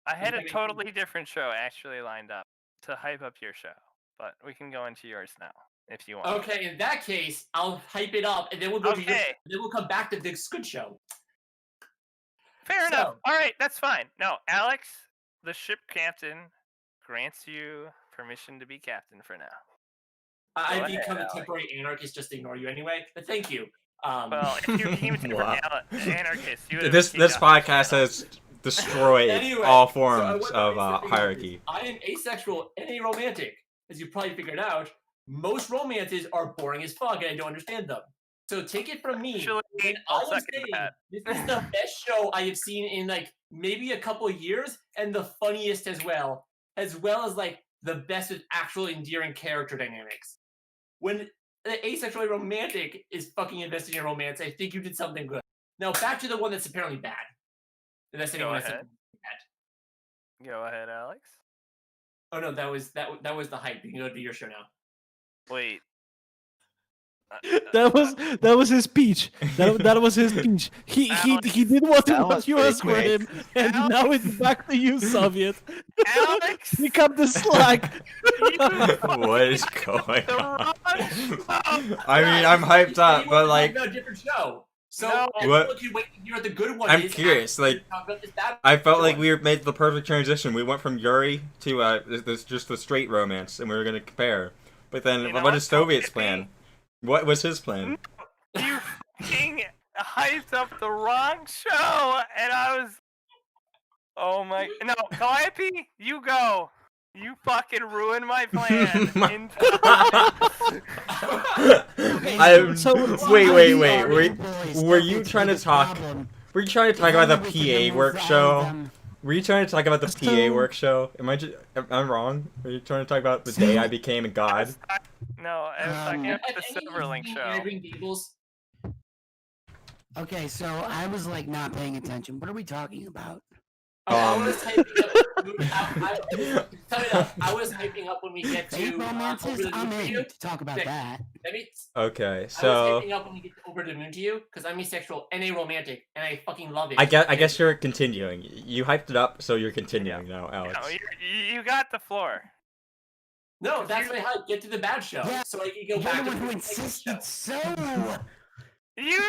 I had a Okay. totally different show actually lined up to hype up your show, but we can go into yours now if you want. Okay, in that case, I'll hype it up, and then we'll go to your. Okay. Then we'll come back to this good show. Fair enough. So- All right, that's fine. No, Alex, the ship captain, grants you permission to be captain for now. I Go become ahead, a temporary anarchist just to ignore you anyway. But thank you. Well, if you became a temporary Wow. anarchist, you would have this been kicked off the podcast channel. has destroyed Anyway, all so I forms want of to raise the thing hierarchy. is, I am asexual and aromantic. As you probably figured out, most romances are boring as fuck, and I don't understand them. So take it from me. Actually, and I'll I am second saying that. this is the best show I have seen in like maybe a couple of years, and the funniest as well as like the best with actual endearing character dynamics. When the asexual romantic is fucking investing in romance, I think you did something good. Now back to the one that's apparently bad. Investing in Go romance ahead. that's bad. Go ahead, Alex. Oh no, that was the hype. You can go to your show now. Wait. That was his speech. That was his speech. He did what That was you pretty asked for him, and Alex. now it's back to you, Soviet. Alex, Pick up the slack. What is going the on? wrong show. I mean, I'm hyped up, but like, a different show. So No. What? you wait to hear what the good one I'm is. curious, after like, talk about this bad I felt like one. we made the perfect transition. We went from Yuri to this just the straight romance, and we were gonna compare. But then, You know what is what? Soviet's plan? What was his plan? You fucking hyped up the wrong show, and I was. Oh my! No, Calliope, you go. You fucking ruined my plan. I'm. So- Wait. Boys, Were don't you get trying to this talk? problem. Were you trying to talk about the PA work show? Were you trying to talk about the PA So- work show? Am I wrong? Were you trying to talk about the day I became a god? No, I was talking about the Have any of Silverlink you seen show. Green Gables? Okay, so I was like not paying attention. What are we talking about? I was hyping up. I was hyping up when we get Fake to romances? Over the I'm Moon to in You. to talk about Okay. that. Let me. Okay, I was so hyping up when we get to Over the Moon to You because I'm asexual and aromantic, and I fucking love it. I guess you're continuing. You hyped it up, so you're continuing now, Alex. No, you got the floor. No, that's my hype. Get to the bad show, Yeah, so I can You're go back the to one who the good show. insisted so. You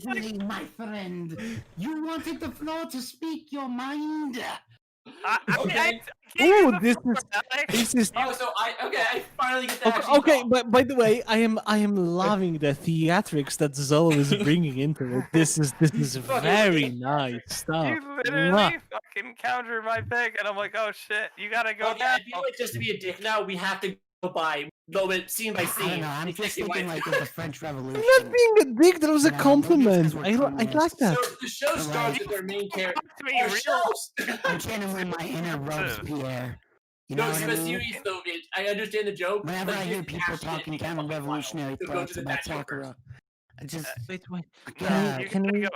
Currently, my friend, you wanted the floor to speak your mind. Okay. Ooh, this is Alex. this is. Oh, so I finally get to Okay, actually okay, talk. but by the way, I am loving the theatrics that Zolo is bringing into it. This is very nice stuff. You Mwah. literally fucking countered my pick, and I'm like, oh shit, you gotta go Okay, now. I feel like just to be a dick now, we have to go by moment, scene by I scene. don't know. I'm just exactly thinking why- like of the French Revolution. I'm not being a dick. That was a No, maybe it's 'cause compliment. we're I like communists. that. So the show starts with their main character. Talk to me Our real. show. I'm channeling my inner Robespierre. You know No, what I so mean? serious though, bitch. I understand the joke. Whenever but I you hear have to people actually talking make it fucking counter-revolutionary wild. So go thoughts to the about bad show first. Sakura, I just Wait. God. You Can gotta we? go,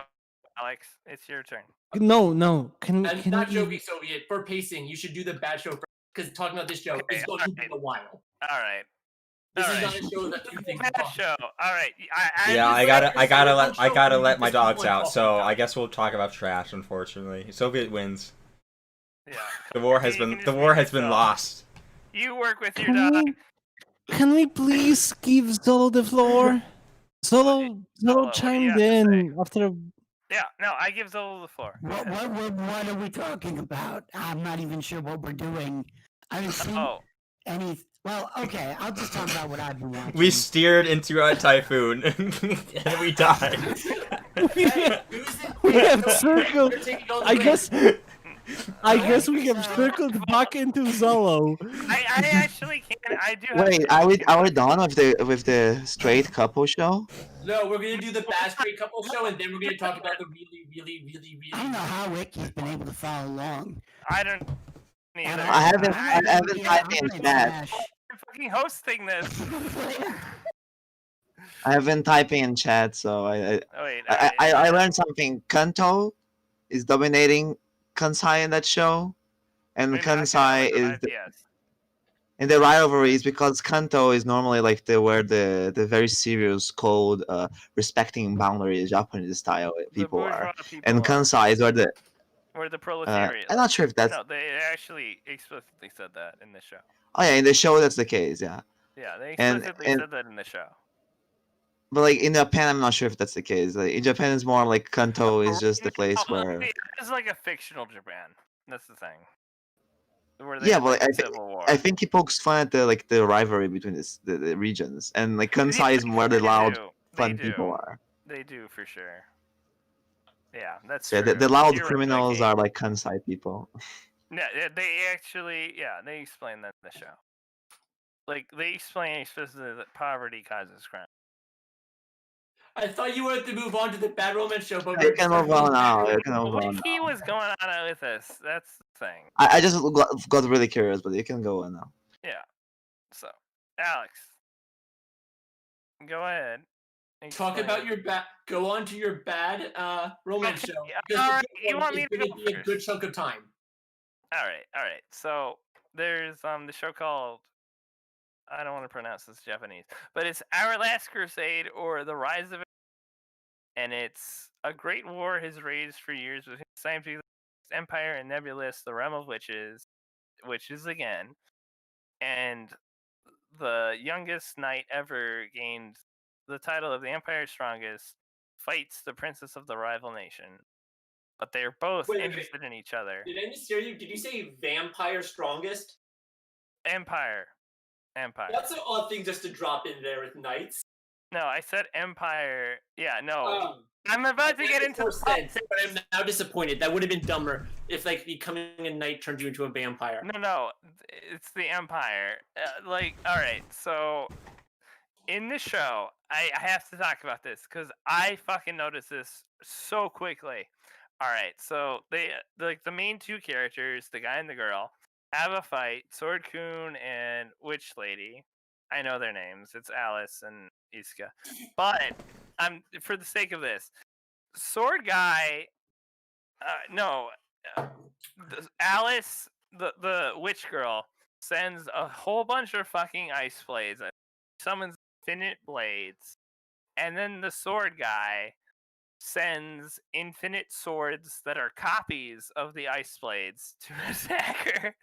Alex. It's your turn. No. Can I'm not we? joking, Soviet. For pacing, you should do the bad show first because talking about this show Okay, is going to be alright. a while. All right. This is Alright. not a show that two things Bad talk. show. All right. Yeah, I I gotta let my just dogs one out. talking So about I it. guess we'll talk about trash. Unfortunately, Soviet wins. Yeah. The war has You been can just lost. mute yourself. You work with your Can dog. can we please give Zolo the floor? Zolo what do you chimed have to say? in after. Yeah. No, I give Zolo the floor. Go What, ahead. what are we talking about? I'm not even sure what we're doing. I haven't seen Oh. any. Well, okay, I'll just talk about what I've been watching. We steered into a typhoon and we died. Hey, who's it? We have You're circled. taking all the I blame. guess. I guess we have circled back into Zolo. I actually can't. I do have. Wait, are we done with the straight couple show? No, we're gonna do the bad straight couple show, and then we're gonna talk about the really. I don't know how Ricky's been able to follow along. I don't either. I haven't typed in chat. I'm fucking hosting this. I have been typing in chat, so Oh, wait. I learned something. Kanto is dominating Kansai in that show, and Kansai is in the rivalries because Kanto is normally like where the very serious, cold, respecting boundaries Japanese style people are, and Kansai is where the proletariat. I'm not sure if that's. No, they actually explicitly said that in the show. Oh yeah, in the show that's the case, yeah. Yeah, they And- explicitly and- said that in the show. But like in Japan, I'm not sure if that's the case. Like in Japan, it's more like Kanto is just the place where. It's like a fictional Japan. That's the thing. Where Yeah, had, but like, I a think civil war. I think he pokes fun at the rivalry between the regions, and like Kansai is where the They loud, do. fun They people do. are. They do for sure. Yeah, that's So yeah, true. the loud You're right, criminals Becky. are like Kansai people. Yeah, they actually, they explain that in the show. Like, they explain explicitly that poverty causes crime. I thought you wanted to move on to the bad romance show, but You we're can starting move on with now. bad You can romance. move on What he now. was going on with this? That's the thing. I just got really curious, but you can go on now. Yeah. So, Alex, go ahead. Talk Explain. about your bad. Go on to your bad romance Okay, show. yeah, because the alright, good you one want is me to gonna go be a good first? chunk of time. All right. So there's the show called, I don't want to pronounce this Japanese, but it's Our Last Crusade or The Rise of, and it's a great war has raged for years between the scientific empire and Nebulous, the realm of witches again, and the youngest knight ever gained the title of the Empire's strongest, fights the princess of the rival nation, but they're both Wait. interested in each other. Did I mishear you? Did you say vampire strongest? Empire. That's an odd thing just to drop in there with knights. No, I said Empire. Yeah, no. I'm about to get into more the sense, but I'm now disappointed. That would have been dumber if, like, becoming a knight turned you into a vampire. No, it's the Empire. All right, so in the show, I have to talk about this because I fucking noticed this so quickly. All right, so the main two characters, the guy and the girl, have a fight. Sword Kun and Witch Lady. I know their names. It's Alice and Iska. But for the sake of this, Sword Guy. Alice, the witch girl, sends a whole bunch of fucking ice blades. Summons infinite blades, and then the sword guy sends infinite swords that are copies of the ice blades to attack her.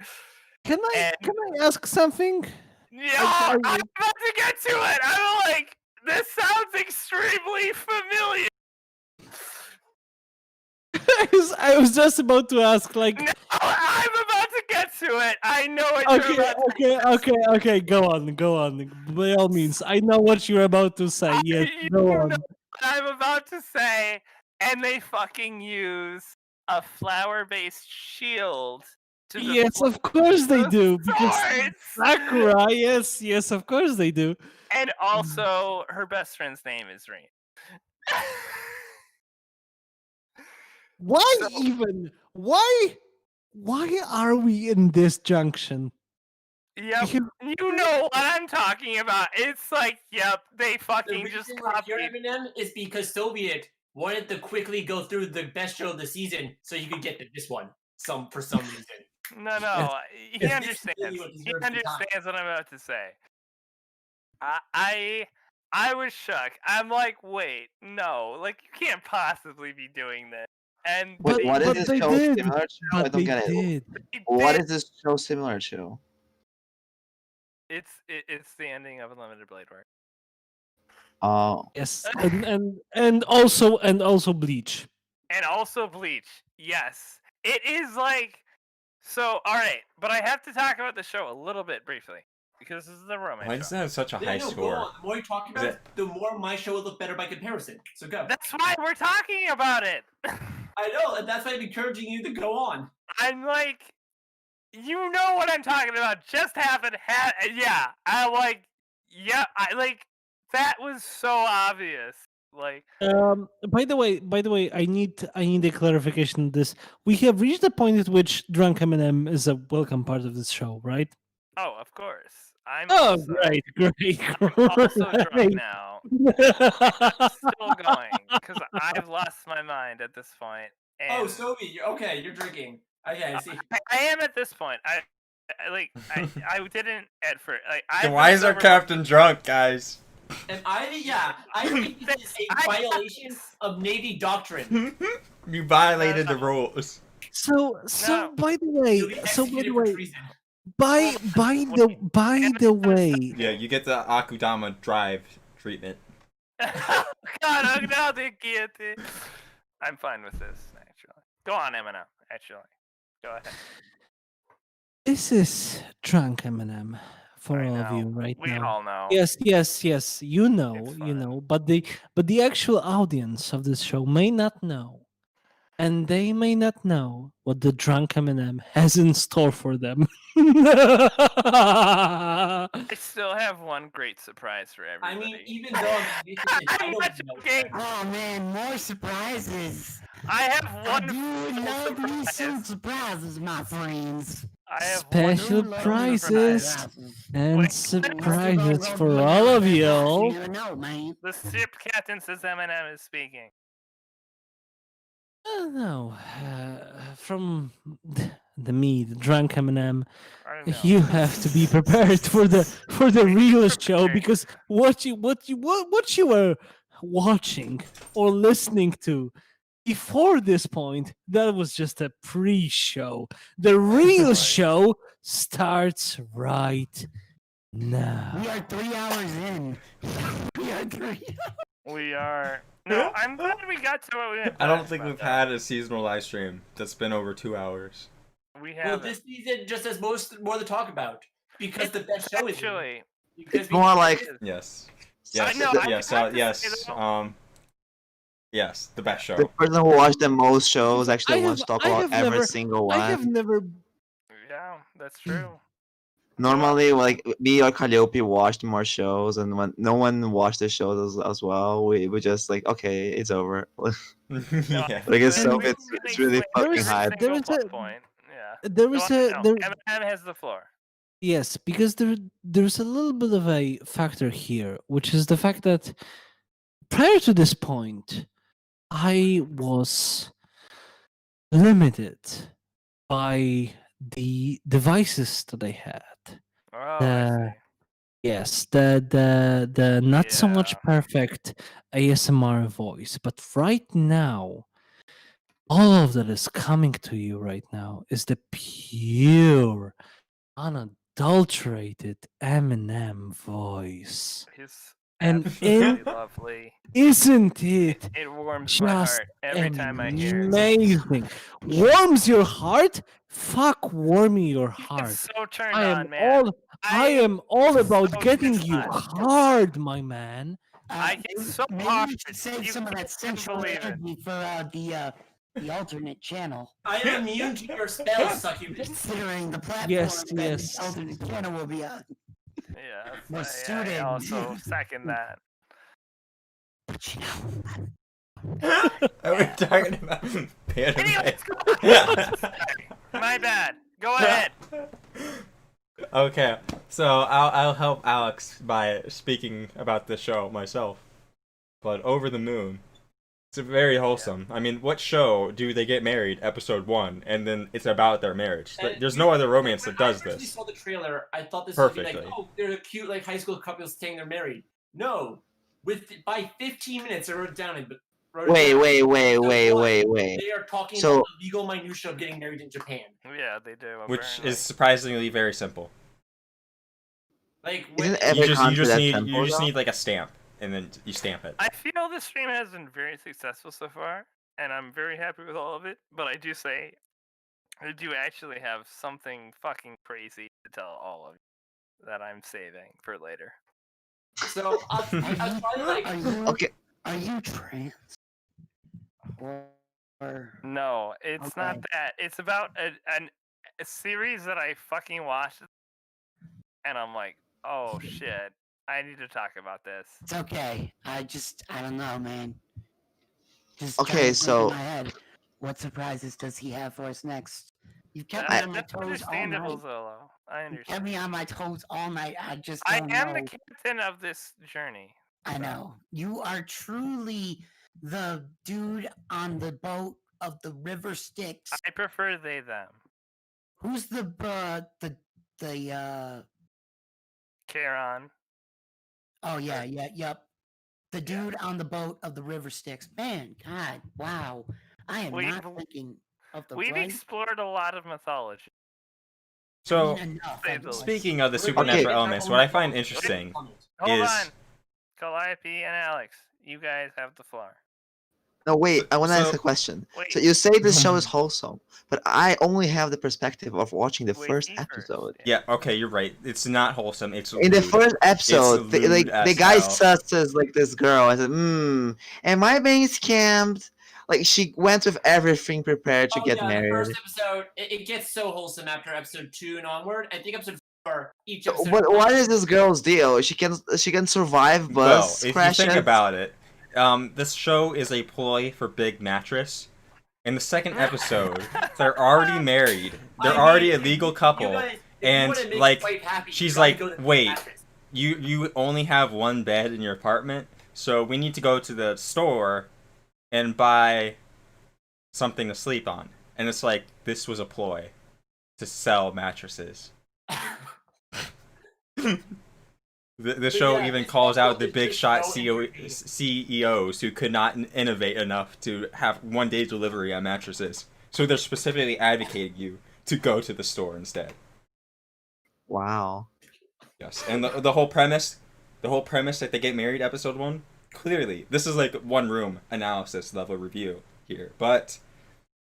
Can I ask something? Yeah, I'm about to get to it. I'm like, this sounds extremely familiar. I was just about to ask, like. No, I'm about to get to it. I know what you're about to Okay. Go on. By all means, I know what you're about to say. Yes, go on. Know what I'm about to say, and they fucking use a flower-based shield. Yes, of course they do. Because Swords! Sakura, yes, of course they do. And also, her best friend's name is Rin. Why even? Why are we in this junction? Yep, you know what I'm talking about. It's like, yep, they fucking The just reason we're copied. here, Eminem, is because Soviet wanted to quickly go through the best show of the season so you could get to this one for some reason. No, he This is understands. really what He deserves the time. understands what I'm about to say. I was shocked. I'm like, wait, no, like you can't possibly be doing this. And Wait, what is but this they show did. similar to? I But don't they get it. did. they What did- is this show similar to? It's the ending of Unlimited Blade Work. Oh, Yes, and also Bleach. And also Bleach. Yes. It is like so alright, but I have to talk about the show a little bit briefly. Because this is the romance. Why does that have such a Yeah, high no, go score? on. The more you talk about it, the more my show will look better by comparison. So go. That's why we're talking about it. I know, and that's why I'm encouraging you to go on. I'm like, you know what I'm talking about. Just happened. Yeah, I like. Yeah, I like. That was so obvious. Like, By the way, I need a clarification on this. We have reached the point at which Drunk Eminem is a welcome part of this show, right? oh, of course. I'm Oh, also, great. I'm also drunk great. now. Still going because I've lost my mind at this point. Oh, And Sobi, you're drinking. Okay, I see. I am at this point. I didn't at first. Like, Then why is our captain drunk, guys? And I think this is a violation of Navy doctrine. You violated the rules. So No. by the You'll way, be executed for treason. by the way, Yeah, you get the Akudama drive treatment. God, now they get it. I'm fine with this, actually. Go on, Eminem, actually. Go ahead. this is Drunk Eminem for I all of know. you right We now. all know. Yes. You know, It's you fine. know, but the actual audience of this show may not know, and they may not know what the Drunk Eminem has in store for them. I still have one great surprise for I everybody. mean, even though this is I'm entitled not to no joking. Oh man, more surprises. I have I one do full love me surprise. some surprises, my friends. I have Special one full prizes. surprise. And Wait, surprises Go for be all of another you. boss, You never know, man. The ship captain says Eminem is speaking. No, from the Drunk Eminem, I know. you have to be prepared for the real show prepared. because what you were watching or listening to before this point, that was just a pre-show. The real Right. show starts right now. We are 3 hours in. We are 3. We are. No, I'm glad we got to what we had. I don't talked think about we've that. had a seasonal live stream that's been over 2 hours. We Well, have. this season just has more to talk about because the best show is in. Actually, Because It's more like- Yes. I Yes. know, I yes. have to Yes. say though- Yes. The best the show. person who watched the most shows actually I wants have- to talk I about have every never- single I have one. never. yeah, that's true. Normally, like me or Calliope watched more shows, and when no one watched the shows as well, we just like, okay, it's over. Yeah. Like it's so We can it's really explain fucking There is- hype. there is plot a- point. Yeah. There Go is on, a no, there. Eminem has the floor. Yes, because there's a little bit of a factor here, which is the fact that prior to this point, I was limited by the devices that I had. Oh, I The- see. Yes, the not so much Yeah. perfect ASMR voice, but right now, all of that is coming to you right now is the pure, unadulterated Eminem voice. He's And absolutely in- lovely. Isn't it It warms my just heart every time I hear it. amazing? Warms your heart? Fuck warming your I'm heart. so turned I on, am man. I am all about so getting turned you on. hard, my man. I get so maybe hard, we should save you some of that couldn't central believe it. energy for the alternate channel. I am immune to your spells, Succubus. Considering the platform Yes, that yes. the alternate channel will be on. Yeah, More I suited. also second that. But you know, Are we talking about Anyways, anime? my bad. Go ahead. Okay, so I'll help Alex by speaking about the show myself. But Over the Moon It's very wholesome. I mean, what show do they get married? Episode 1, and then it's about their marriage. And There's no other romance when that does I originally this. saw the trailer, I thought this would be like, Perfectly. oh, they're a cute like high school couple saying they're married. No, by 15 minutes, I wrote it down and wrote it Wait, down. wait, wait, Episode wait, one, wait, wait. They are talking So- about the legal minutia of getting married in Japan. Yeah, they do. Which apparently. is surprisingly very simple. Like when, Isn't every You country just that need simple, though? like a stamp, and then you stamp it. I feel this stream has been very successful so far, and I'm very happy with all of it. But I do say, I do actually have something fucking crazy to tell all of you that I'm saving for later. so I was probably like, Are you Okay. are you trans? Or No, it's not Okay. that. It's about a series that I fucking watched, and I'm like, oh shit, I need to talk about this. it's okay. I don't know, man. Just Okay, trying to think in so- my head, what surprises does he have for us next? You've kept That's, me on my that's toes all understandable, night. Zolo. I You kept understand. me on my toes all night. I just I don't am know. the captain of this journey. I know. You are truly the dude on the boat of the river Styx. I prefer they them. Who's the Charon. oh yeah, yep. The dude on the boat of the river Styx. Man, God, wow. I am We've- not thinking of the We've right. explored a lot of mythology. So, enough. say of the this. speaking of the Okay. supernatural elements, what I find interesting Hold is on. Calliope and Alex, you guys have the floor. No, wait. I want to ask So- a question. Wait, So you say this show is wholesome, but I only have the perspective of watching the wait, first me first, episode. yeah, okay, you're right. It's not wholesome. It's In the lewd. first episode, the, lewd like as the guy hell. susses like this girl and said, am I being scammed? Like she went with everything prepared to oh get yeah, the married. first episode, it gets so wholesome after episode 2 and onward. I think episode 4, each episode. But what is this girl's deal? She can survive Well, bus if crashes. you think about it, this show is a ploy for Big Mattress. In the second episode, they're already married. They're already a legal couple. and, like, she's like, wait, you only have one bed in your apartment, so we need to go to the store and buy something to sleep on. And it's like, this was a ploy to sell mattresses. The show even calls out the big shot CEOs who could not innovate enough to have one-day delivery on mattresses. So they're specifically advocating you to go to the store instead. Wow. Yes, and the whole premise that they get married, episode 1, clearly, this is like one room analysis level review here, but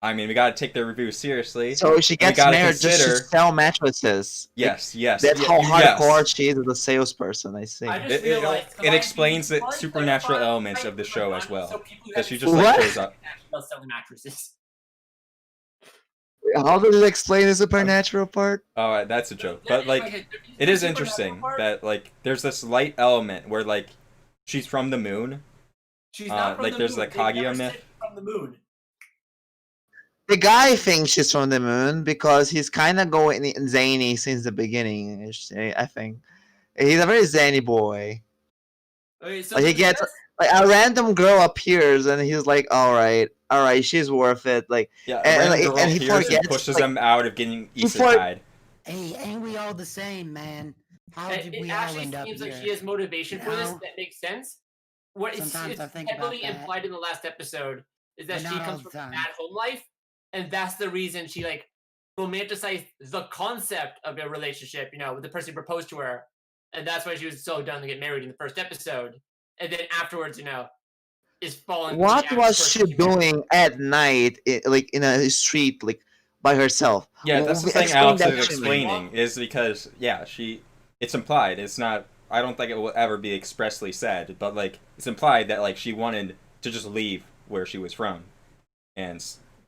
I mean, we gotta take their review seriously. So she gets gotta married just consider- to sell mattresses. Yes, yes. That's yeah, how yes. hardcore she is as a salesperson, I see. I just It realized it explains the supernatural elements of the show as well. That she just like What? shows up. About selling mattresses. How does it explain the supernatural part? Alright, that's a joke. But like, it is interesting that like there's this light element where like she's from the moon. She's not from like, the there's moon. the They never Kaguya said myth. from the moon. The guy thinks she's from the moon because he's kind of going zany since the beginning. I think he's a very zany boy. Okay, so Like, he gets- Like a random girl appears and he's like, "All right, she's worth it." Like, Yeah, And, and, like, girl and he appears and forgets, pushes like- them out of getting he for- isekai'd. Hey, ain't we all the same, man? How did It we all actually end up seems here? like she has motivation You for this know? that makes sense. What is Sometimes I think about heavily that. implied in the last episode is that But she not all comes the from a time. bad home life, and that's the reason she like romanticized the concept of a relationship, with the person who proposed to her, and that's why she was so done to get married in the first episode, and then afterwards, is falling. for the what average was person she married. doing at night, like in a street, like by herself? Yeah, that's the We thing explain Alex that is to me. explaining, is because, yeah, it's implied, it's not, I don't think it will ever be expressly said, but, like, it's implied that, like, she wanted to just leave where she was from, and...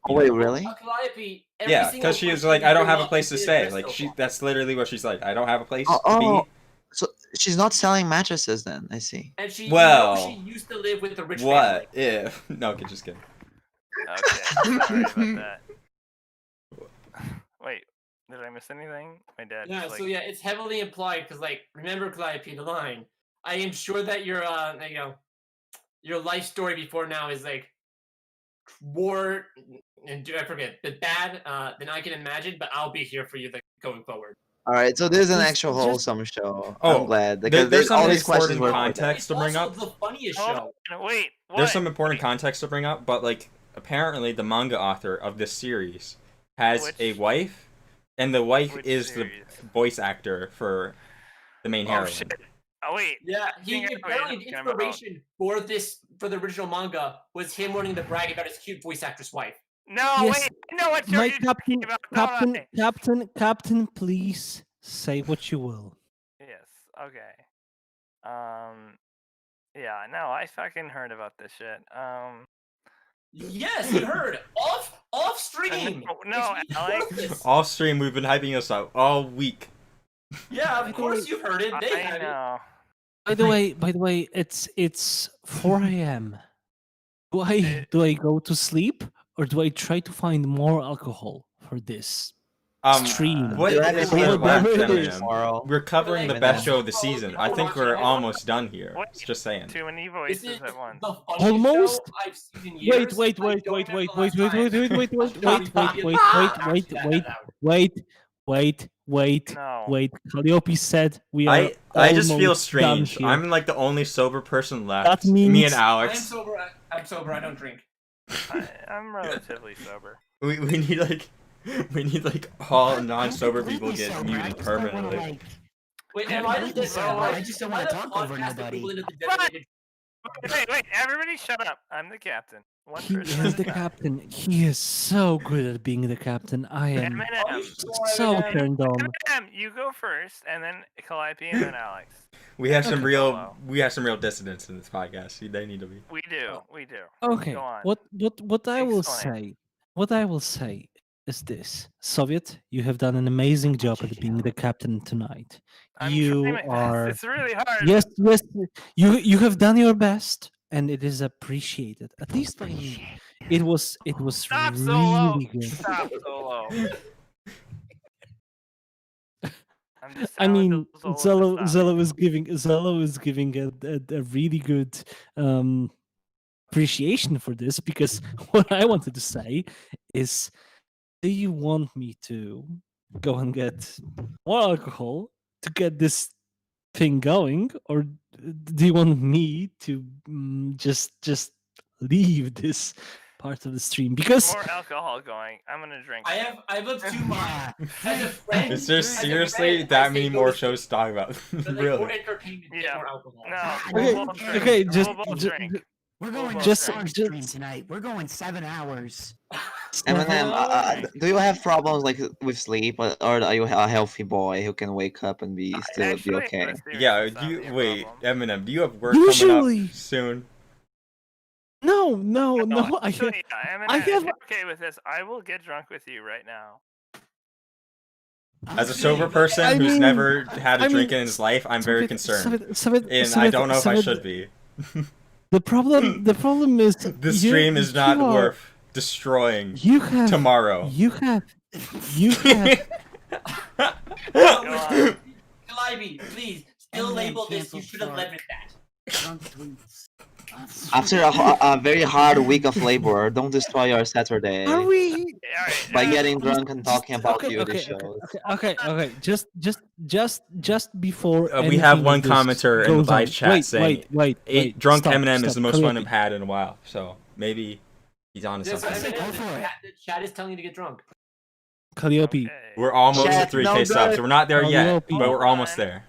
Oh, wait, really? Calliope, every Yeah, single because she was person like, you I don't bring have a up place to is stay, Crystal like, Ball. that's literally what she's like, I don't have a place to Oh, be. so she's not selling mattresses then. I see. And she, Well, she used to live with a rich What family. if... No, okay, just kidding. Okay, sorry about that. Wait, did I miss anything? My dad. Yeah, just, so yeah, it's heavily implied because, like, remember Calliope, the line. I am sure that your life story before now is like more, and I forget, the bad than I can imagine, but I'll be here for you going forward. All right, so this is an Just- actual just- wholesome show. Oh, I'm glad there- because there's some all these questions important were context to bring It's up. also the funniest Hold show. on, wait. What? There's some important context to bring up, but like apparently the manga author of this series has a Which- wife, and the wife Which is series? the voice actor for the main Oh heroine. shit. Oh wait. Yeah, I he think I know what apparently you're an talking about. inspiration for the original manga was him wanting to brag about his cute voice actress wife. No, Yes, wait. I know what My you're captain, talking about. Don't I? captain, please say what you will. Yes. Okay. Yeah. No, I fucking heard about this shit. Yes, you heard off stream. No, It's Alex. worthless. Off stream, we've been hyping us up all week. Yeah, of course you heard it. They I had it. know. By the way, it's 4 a.m. Do I go to sleep or do I try to find more alcohol for this stream? What Do I have is a there whatever left, it is. Eminem? tomorrow? We're covering the Like, best that's- show of the season. I think we're almost done here. What? Just saying. Too many This voices is at once. the funniest Almost? show I've seen in years. Wait, I don't have the last time. Wait. Calliope said we are I just feel almost done strange. here. I'm like the only sober person left. That Me means- and I'm Alex. sober. I'm sober. I don't drink. I'm relatively sober. We need like all non-sober people get muted permanently. Wait, Yeah, why I did this? so, why I just don't wanna why the talk over podcast of nobody. people into the What? designated- Wait, everybody shut up. I'm the captain. One He person is at the a time. captain. He is so good at being the captain. I am Eminem. so turned on. Eminem, you go first, and then Calliope, and then Alex. We have some Okay. real Solo. dissidents in this podcast. They need to be. We do. Okay. Go on. What I will Explain. say is this: Soviet, you have done an amazing job at being the captain tonight. I'm You trying my best. are It's really hard. yes. You have done your best, and it is appreciated. At least by me. It was Stop solo. really good. Stop solo. I'm just I telling mean, Solo to stop. Zello is giving a really good appreciation for this, because what I wanted to say is, do you want me to go and get more alcohol to get this thing going, or do you want me to just leave this part of the stream? Because More alcohol going. I'm gonna drink. I have up to my Yeah. as a friend. Is there as a seriously friend, I that say many go more to shows to talk about? sleep, but, like, Really? more entertainment, get Yeah. more alcohol. No. Okay, we'll both drink. okay, We'll just both drink. We're going Just- to stream tonight. We're going 7 hours. Eminem, do you have problems like with sleep, or are you a healthy boy who can wake up and be still be Actually, okay? that's serious. Yeah. It's not You really a wait, problem. Eminem. Do you have work Usually- coming up soon? no, Actually, yeah, I Eminem, if have- you're okay with this, I will get drunk with you right now. As a sober person I who's mean- never had a I drink mean, in his life, I'm very concerned, Soviet, and I don't know if I should be. The problem is This you- stream is not you are- worth destroying You have tomorrow. You have Calliope, please, still Eminem label this. You canceled should have for- led with that. Drunk tweets. After a very hard week of labor, don't destroy your Saturday Are we? All right, by yeah. getting drunk and talking about okay, you the okay, shows. okay. Just before We have anything one of this commenter in the goes live on- chat saying, wait, drunk stop, Eminem is stop, the most fun Calliope. I've had in a while. So maybe he's on to Yes, something. Go Eminem, for it. the chat is telling you to get drunk. Calliope. Okay. We're almost Chat, at 3K no subs. good. So we're not there yet, Calliope. but we're almost there.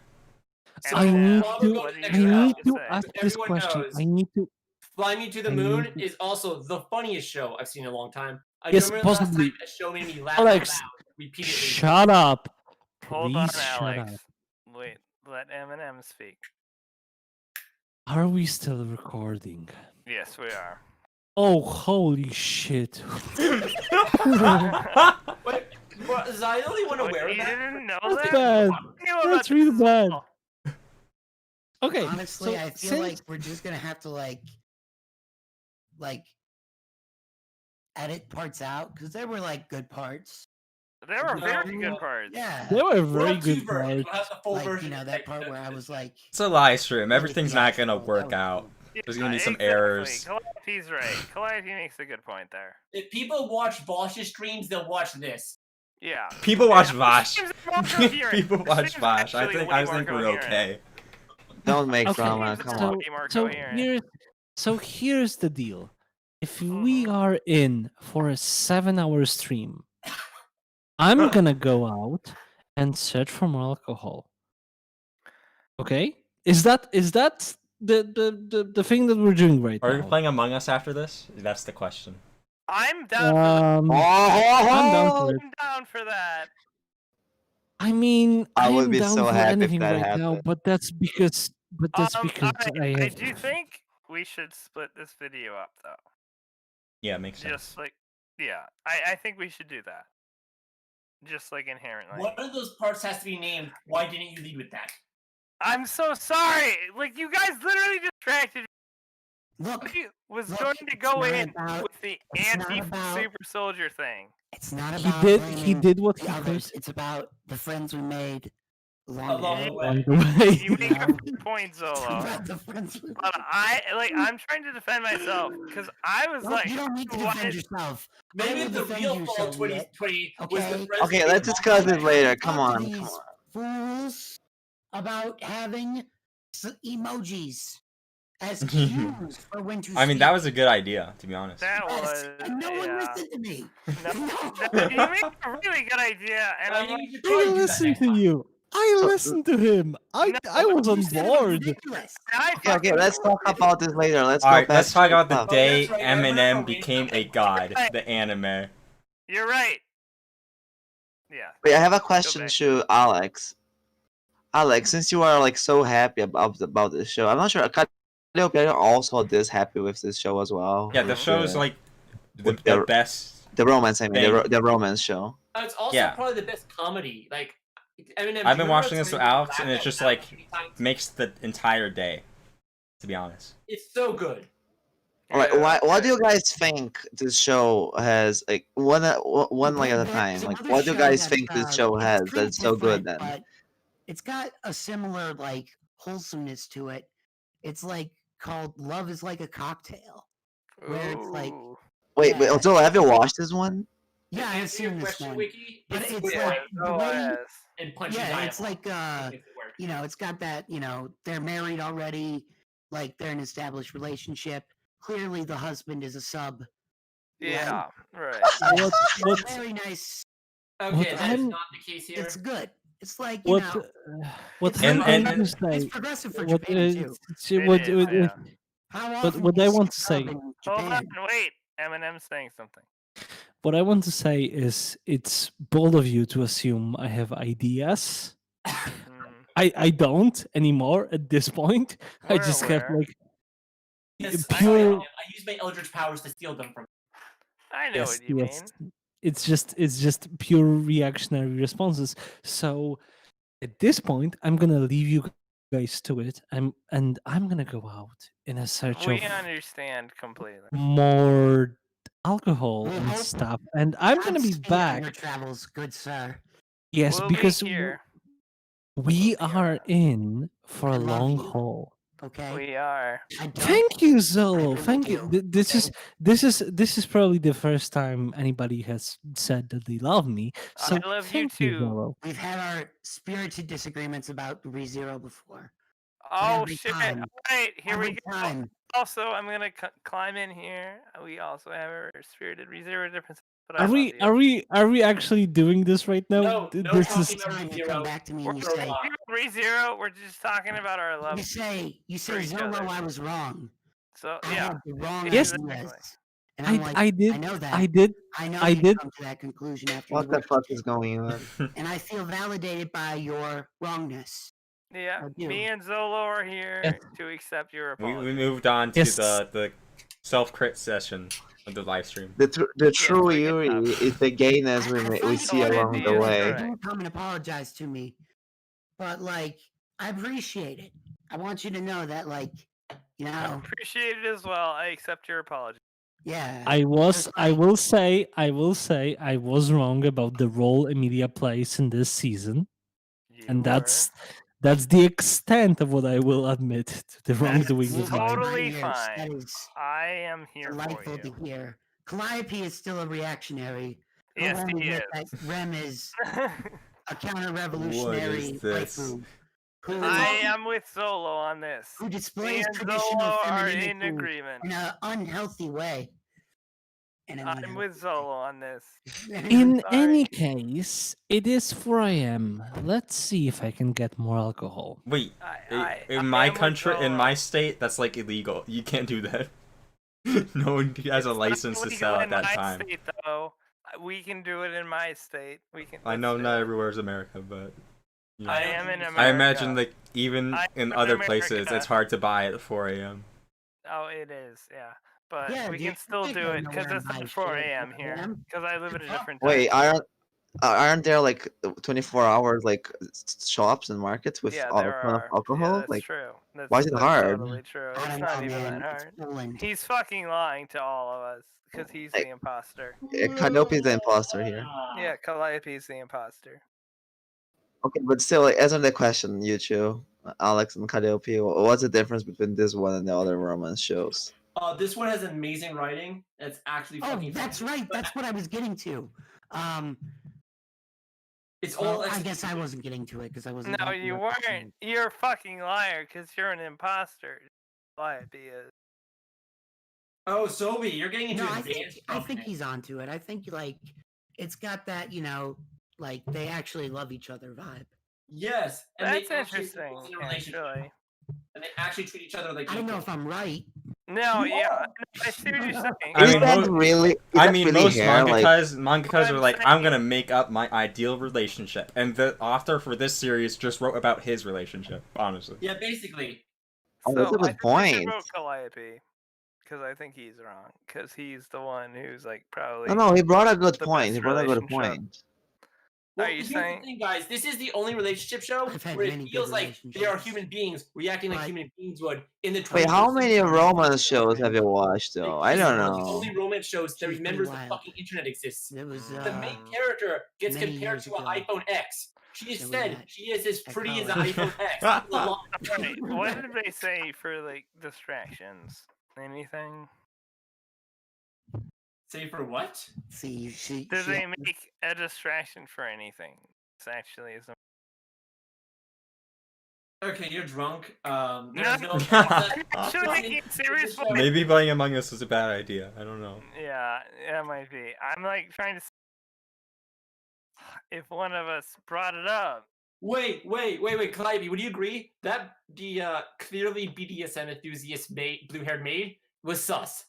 I Eminem, need While to. we're what going do I next you have need to to say? ask But this everyone question. knows. I need to. Fly Me to the I Moon need to- is also the funniest show I've seen in a long time. I Yes, remember the last possibly. time that show made me laugh Alex, out loud repeatedly. Shut up. Hold on, Please shut Alex. up. Wait, let Eminem speak. Are we still recording? Yes, we are. Oh, holy shit. Wait, is I the only one Wait, aware of you that? didn't know That's that? bad. You knew about That's really this bad. all. Okay. Honestly, so I feel since- like we're just gonna have to like edit parts out because there were like good parts. There were No, very no. good parts. Yeah, They were We're very on two good versions. parts. We'll have the full like version. that part where I was like, It's a live stream. edit Everything's the not actual- gonna that work was out. cool. There's gonna be some exactly. errors. Calliope's right. Calliope makes a good point there. If people watch Bosch's streams, they'll watch this. Yeah. People watch Yeah, Vosh. streams are more coherent. People The watch streams are Vosh. I actually think way more we're coherent. okay. Don't make Okay, drama. Streams Come are on. way more So coherent. here's the deal. If we are in for a 7-hour stream, I'm gonna go out and search for more alcohol. Okay? Is that the thing that we're doing right Are you now? playing Among Us after this? That's the question. I'm down for that. I'm down for it. I'm down for that. I mean, I would I'm be down so for happy if anything that right now, happened. but that's because Alright, I I have. do think we should split this video up though. Yeah, makes sense. Just like yeah. I think we should do that. Just like inherently. One of those parts has to be named. Why didn't you lead with that? I'm so sorry. Like you guys literally distracted me. Look, He was look, going to it's go not in about- with the it's not Antifa about- super soldier thing. it's not He about did blaming what the he others. could It's about the friends we made along Along the the way. way. along the way. You make a No. good point, It's Zolo. about the friends we But I'm trying to defend myself because I was like, you don't need to what? defend yourself. I Maybe will the defend real you, fall Soviet. 2020 was the Okay? president. Okay, let's discuss it later. Come Talk to on. these fools about having emojis as cues for when to I mean, that speak. was a good idea, to be honest. That Yes, was and no one yeah. listened to me. No, No. you make a really good idea, and I'm like, You should I probably do that listened next to time. you. I So- listened to him. I No, was on You said it was board. ridiculous. I Okay, fucking let's talk about this later. Let's Alright, go back let's talk about the stuff. day that's right, I remember Eminem when we- became a god, the anime. You're right. Yeah. Wait, I have a question back. to Alex. Alex, since you are like so happy about this show, I'm not sure. Calliope are also this happy with this show as well. Yeah, the With show's like the with the- best. the romance. I mean, thing. the romance show. It's also Yeah. probably the best comedy. Like, Eminem. I've been watching this with Alex, and it's just like it's makes the entire day. To be honest. so good. All right, Yeah, what do okay. you guys think this show has? Like one like at a time. There's Like, another what do you show guys that's, think this uh, show it's has pretty that's so good? different, Then but it's got a similar like wholesomeness to it. It's like called "Love Is Like a Cocktail." where it's like- Ooh. wait, yeah. so have you watched this one? Yeah, I've Answer your seen this question, one. Wiki, But it's it's yeah, like the Oh, way, yes. and punchy yeah, dialogue. it's like Makes it work. you know, it's got that, you know, they're married already, like they're an established relationship. Clearly, the husband is a sub. Yeah. Right. What It's very nice. Okay, what that is I'm- not the case here. It's good. It's like you know, what it's And- I'm and- going to it's say, progressive for what Japan too. what It is, yeah. How what- often what do I you see want a to sub say- in Hold Japan? on, wait. Eminem's saying something. what I want to say is it's bold of you to assume I have ideas. Hmm. I don't anymore at this point. I We're just have aware. like Yes, pure. I use my Eldritch powers to steal them from. I know Yes, what you yes. mean. It's just pure reactionary responses. So at this point, I'm gonna leave you guys to it. I'm gonna go out in a search We of understand completely. more alcohol We and hope- stuff, and I'm gonna be Godspeed on back. your travels, good sir. Yes, We'll because be here. we We'll be are around. in for I a love long you. haul. Okay. We are. I don't. Thank you, Zolo. really Thank you. do, This okay? is probably the first time anybody has said that they love me. So I love you thank too. Zolo. We've had our spirited disagreements about ReZero before. Oh every shit! time- Alright, here we Every go. time. Also, I'm gonna climb in here. We also have our spirited ReZero difference. But I Are love we you. are we actually doing this right now? No, no This talking is about Time you ReZero. come back to me and you We're say, alive. ReZero, we're just talking about our love. you say, for each Zolo, other. I was wrong. So I yeah, had the wrong Yes. ideas. And I'm like, I did I know that. I did I know I you did- come to that conclusion after What you the watch fuck it. is going on? And I feel validated by your wrongness. yeah. I do. Me and Zolo are here Yes. to accept your We apology. moved on to Yes. the self-crit session of the live stream. The true we get Yuri that. is the gayness we find see it along funny the is way. right. Don't come and apologize to me. But like, I appreciate it. I want you to know that, like, you I know, appreciate it as well. I accept your apology. yeah. I was Just I like- will say I was wrong about the role Emilia plays in this season. You And were. That's the extent of what I will admit to the wrongdoing That's of mine. totally That fine. is I am here for delightful you. to hear. Calliope is still a reactionary. Who Yes, won't he admit that is. Rem is a counter-revolutionary What is this? waifu who, I am with Solo on this. who Me displays and traditional Solo are femininity in agreement. in an unhealthy way. In an I'm unhealthy with Solo on this. way. In Sorry. any case, it is 4 a.m. Let's see if I can get more alcohol. Wait, I in my am with country, in my Solo. state, that's like illegal. You can't do that. No one has a It's not license to legal sell in at that my time. State, though. We can do it in my state. We can. I know not everywhere is America, but you know. I am in America. I imagine like even I in am other in places, America. it's hard to buy at 4 a.m. Oh, it is, yeah. But Yeah, we dude, can still I do don't it know because where it's my not 4 shit a.m. is, here. man. Because I live at a different time. Wait, aren't there like 24 hours like shops and markets with Yeah, all there ton of are. alcohol? Yeah, that's like, true. why is it hard? Totally true. I It's don't not know, even man. that It's hard. Poland. He's fucking lying to all of us because he's Like- the imposter. Calliope is the imposter here. Yeah, Calliope's the imposter. Okay, but still, like, answer the question, you two, Alex and Calliope. What's the difference between this one and the other romance shows? This one has amazing writing. It's actually Oh, fucking that's funny. right. That's what I was getting to. It's Well, all I guess I executed. wasn't getting to it because I wasn't. No, talking you about the weren't. You're a fucking liar because you're an imposter. Calliope is. Oh, Sobi, you're getting into No, I advanced think stuff, he's onto it. I think like it's got that like they actually love each other vibe. Yes, and That's they actually interesting, in a relationship, actually. and they actually treat each other like. I don't know equals. if I'm right. No, You yeah, are. I see what you're saying. I Is mean, that most- really? Is I that mean, really most hair? Like, mangakas I'm are like, saying- I'm gonna make up my ideal relationship, and the author for this series just wrote about his relationship. Honestly, Yeah, basically. Oh, that's a So good I think we should point. vote Calliope because I think he's wrong because he's the one who's like probably. no, he brought a good the point. best He brought a good relationship. point. Well, Are you here's saying- the thing, guys. This is the only relationship show I've had where it many good feels like they are relationships. human beings reacting like But- human beings would in the 21st Wait, how many century. romance shows have you watched though? I This don't is one of the know. only romance shows that She's pretty remembers the wild. fucking internet exists. It was The main Mm. character gets many compared years to an ago iPhone X. She has that we said met she is as at pretty as an college. iPhone X. That's a lot. Right. What did they say for like distractions? Anything? Say for what? See, she. Did she they had this- make a distraction for anything? It's actually is. Okay, you're drunk. No, There's no. I'm actually making a serious point. maybe playing Among Us is a bad idea. I don't know. Yeah, it might be. I'm like trying to. If one of us brought it up. Wait, Calliope, would you agree that the clearly BDSM enthusiast maid, blue-haired maid, was sus?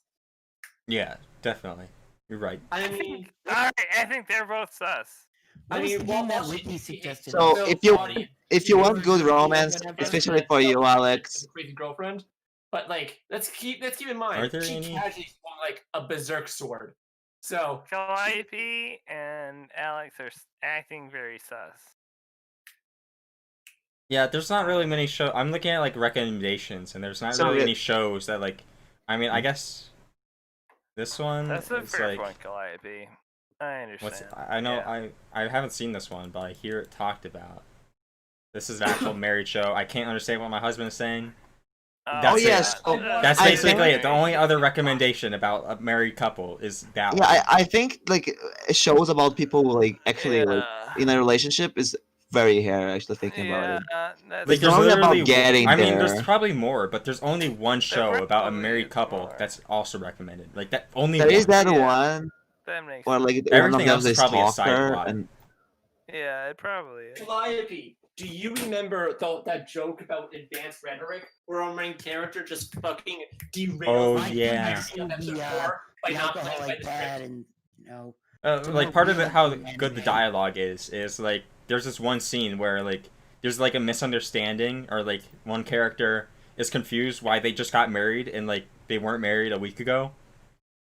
Yeah, definitely. You're right. I mean, Alright, I think they're both sus. What I was mean, the game that well, Whitney suggested? So, so if you- audience, If you want good whatever, romance, especially for you, Alex, crazy girlfriend. But like, let's keep in mind, Are there she any- casually swung like a berserk sword. So Calliope and Alex are acting very sus. Yeah, there's not really many shows. I'm looking at like recommendations, and there's not So really it- any shows that like. I mean, I guess this one That's a is fair like. point, Calliope. I understand. What's I know Yeah. I haven't seen this one, but I hear it talked about. This is an actual married show. I can't understand what my husband is saying. That's it. yes, oh, That's I basically think- it. The only other recommendation about a married couple is that. yeah, one. I think like shows about people who like actually like in a relationship is very hair. Actually thinking about it. That's Like, It's only about getting I mean, there. there's probably more, but there's only one show about a probably married is couple more. that's also recommended. Like that only. There one. is that Yeah. one that makes where sense. like one of Everything them else is is probably a side stalker plot. and Yeah, it probably is. Calliope, do you remember that joke about advanced rhetoric where our main character just fucking derails? Oh, Like, yeah. the, Episode uh, 4 by the not playing by alcoholic the dad, script. and Like part of it, how And good the then- dialogue is like there's this one scene where like there's like a misunderstanding, or like one character is confused why they just got married and like they weren't married a week ago,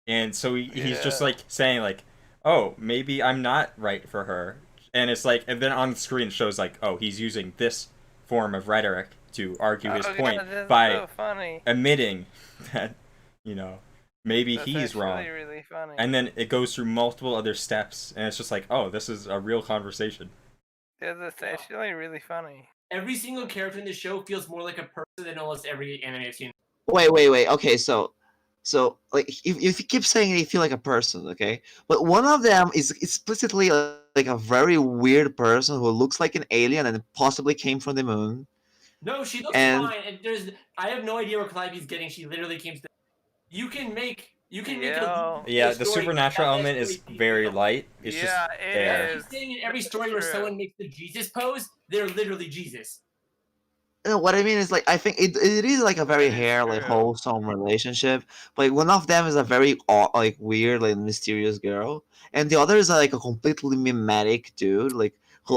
and so he's just Yeah. like saying like, oh, maybe I'm not right for her, and it's like, and then on the screen it shows like, oh, he's using this form of rhetoric to argue his Oh, point God, that's by so funny. admitting that maybe That's he's actually wrong. really funny. And then it goes through multiple other steps, and it's just like, oh, this is a real conversation. Yeah, that's actually really funny. every single character in the show feels more like a person than almost every anime I've seen. Wait. Okay, so like if you keep saying they feel like a person, okay, but one of them is explicitly like a very weird person who looks like an alien and possibly came from the moon. No, she looks And- fine, and I have no idea where Calliope's getting. She literally came to. You can make a Yeah, the story supernatural about that element is story very female. light. It's just it there. I'm saying in every story where someone makes the Jesus pose, they're literally Jesus. No, what I mean is like I think it is like a very That is like true. wholesome relationship. Like one of them is a very like weird, like mysterious girl, and the other is like a completely mimetic dude. Like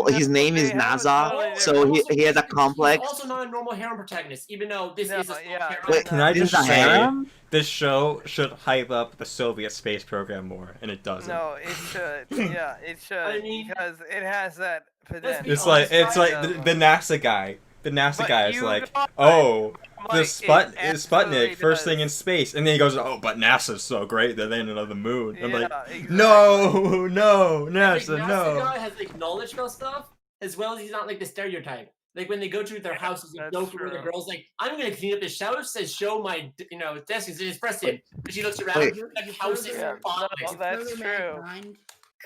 his name is they have a NASA, totally so different- he has a He's complex. also not a normal harem protagonist, even though this No, is a soft yeah, harem. Wait, Can I this just is a say harem? this show should hype up the Soviet space program more, and it doesn't. No, it should. Yeah, it should. I mean- because it has that Let's be It's potential. like the NASA guy. The NASA But guy is you like, know, oh, the like, Sputnik, it Sputnik, first thing in does. space, and then he goes, oh, but NASA's so great they landed on the moon. I'm like, Yeah, exactly. no, Like, NASA, NASA no. guy has like knowledge about stuff, as well as he's not like the stereotype. Like when they go to their houses and that's go through the true. girls, like I'm gonna clean up this house and show my desk is expressive. But she looks around, Wait. the house is Yeah, spotless. no, that's Further true. mankind,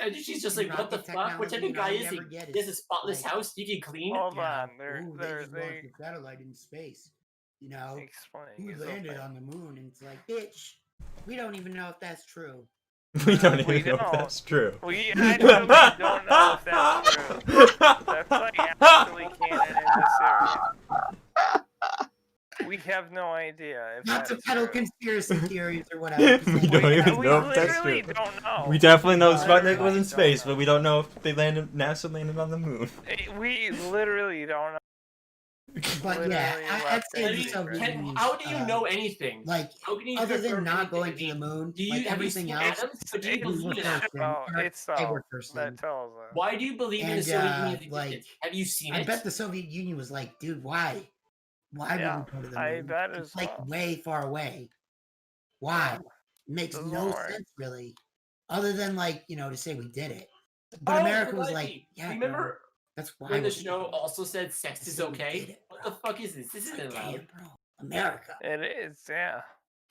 And she's just like, what the rocket fuck? What type of guy technology is all he? we ever get This is, is a spotless like, house. He can clean. Hold yeah, on, ooh, they just launched a satellite in space. You know, explain. who landed on the moon? And it's like, bitch, we don't even know if that's true. We don't We even know if don't. that's true. We actually don't know if that's true. That's like actually canon in the series. We have no idea if Not to that's peddle true. conspiracy theories or whatever. We don't even we know if that's literally true. don't know. We definitely know We Sputnik literally was in don't space, know. but we don't know if NASA landed on the moon. We literally don't know. But yeah, Literally I'd left say I the mean, Soviet Union. how do you know anything? Like, How can you other confirm than not anything? going to the moon, Do you like have you everything seen else, atoms? But do you It's believe in first atoms? them. oh, Or it's they were so first that them. tells us. Why do you believe in the And, Soviet Union's existence? like, Have you seen I it? bet the Soviet Union was like, dude, why? Why Yeah, would we go to the I moon? bet It's as like well. way far away. Why? Makes Doesn't no work. sense really. Other than like, to say we did it. But Oh, America was Calliope, like, yeah, remember no, that's why when the we did show it. also said sex is See, we okay? did it, What the fuck is this? This It's isn't like, allowed. damn, bro. America. It is, yeah.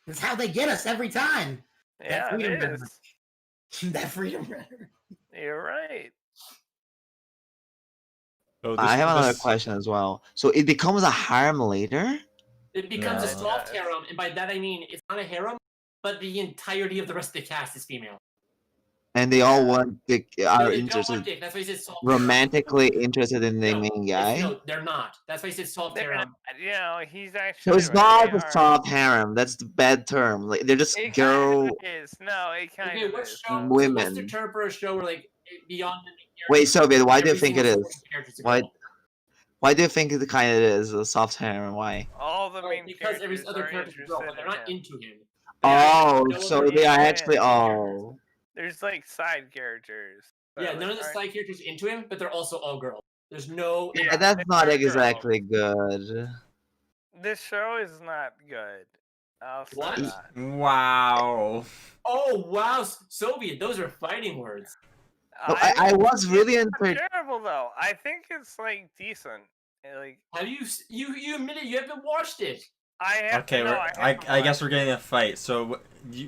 That's how they get us every time. Yeah, freedom it rhetoric. is. That freedom rhetoric. You're right. So I have another this- question as well. So it becomes a harem later? It becomes a No. soft Yeah. harem, and by that I mean it's not a harem, but the entirety of the rest of the cast is female. And they all Yeah. want No, are they don't want interested, dick. That's why he said soft harem. romantically interested in the No, main it's- guy. No, they're not. That's why he said soft They're harem. not, he's actually. So it's right, not they a are. soft harem. That's the bad term. Like they're just It girl. kind of is. No, it kind Okay, of what is. show? though. So what's the Women. term for a show where like beyond the main Wait, character, Soviet, why do you every think it single is? supporting character's a Why? girl? Why do you think it kind of is a soft harem? Why? All the Oh, main because every characters other are character's a girl, but interested they're in not him. into him. Oh, no so other they are main actually. characters. Oh, There's like side characters. that, Yeah, like, none of the aren't- side characters into him, but they're also all girls. There's no. Yeah, that's they not are girls. exactly good. This show is not good. I'll say What? that. Wow. Oh wow, Soviet. Those are fighting words. No, I was really it's not into. terrible though. I think it's like decent. Like Have you admitted you haven't watched it? I have. Okay, no, I haven't guess watched we're it. getting a fight. So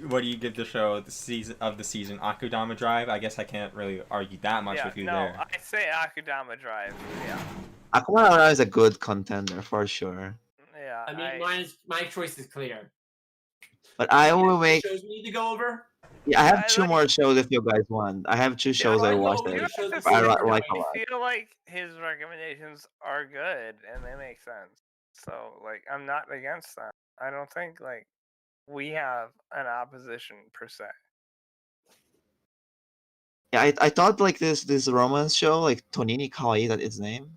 what do you give the show the season? Akudama Drive? I guess I can't really argue that much Yeah, with you no, there. I say Akudama Drive. Yeah, Akudama is a good contender for sure. yeah. I mean, my choice is clear. But I You know will what make. shows we need to go over. Yeah, I have I two like- more shows if you guys want. I have two shows I I know, watched. we You That shows have to before I we see were like a going. lot. I feel like his recommendations are good and they make sense. So like, I'm not against them. I don't think like we have an opposition per se. Yeah, I thought like this romance show, like Tonini Kawaii, that its name.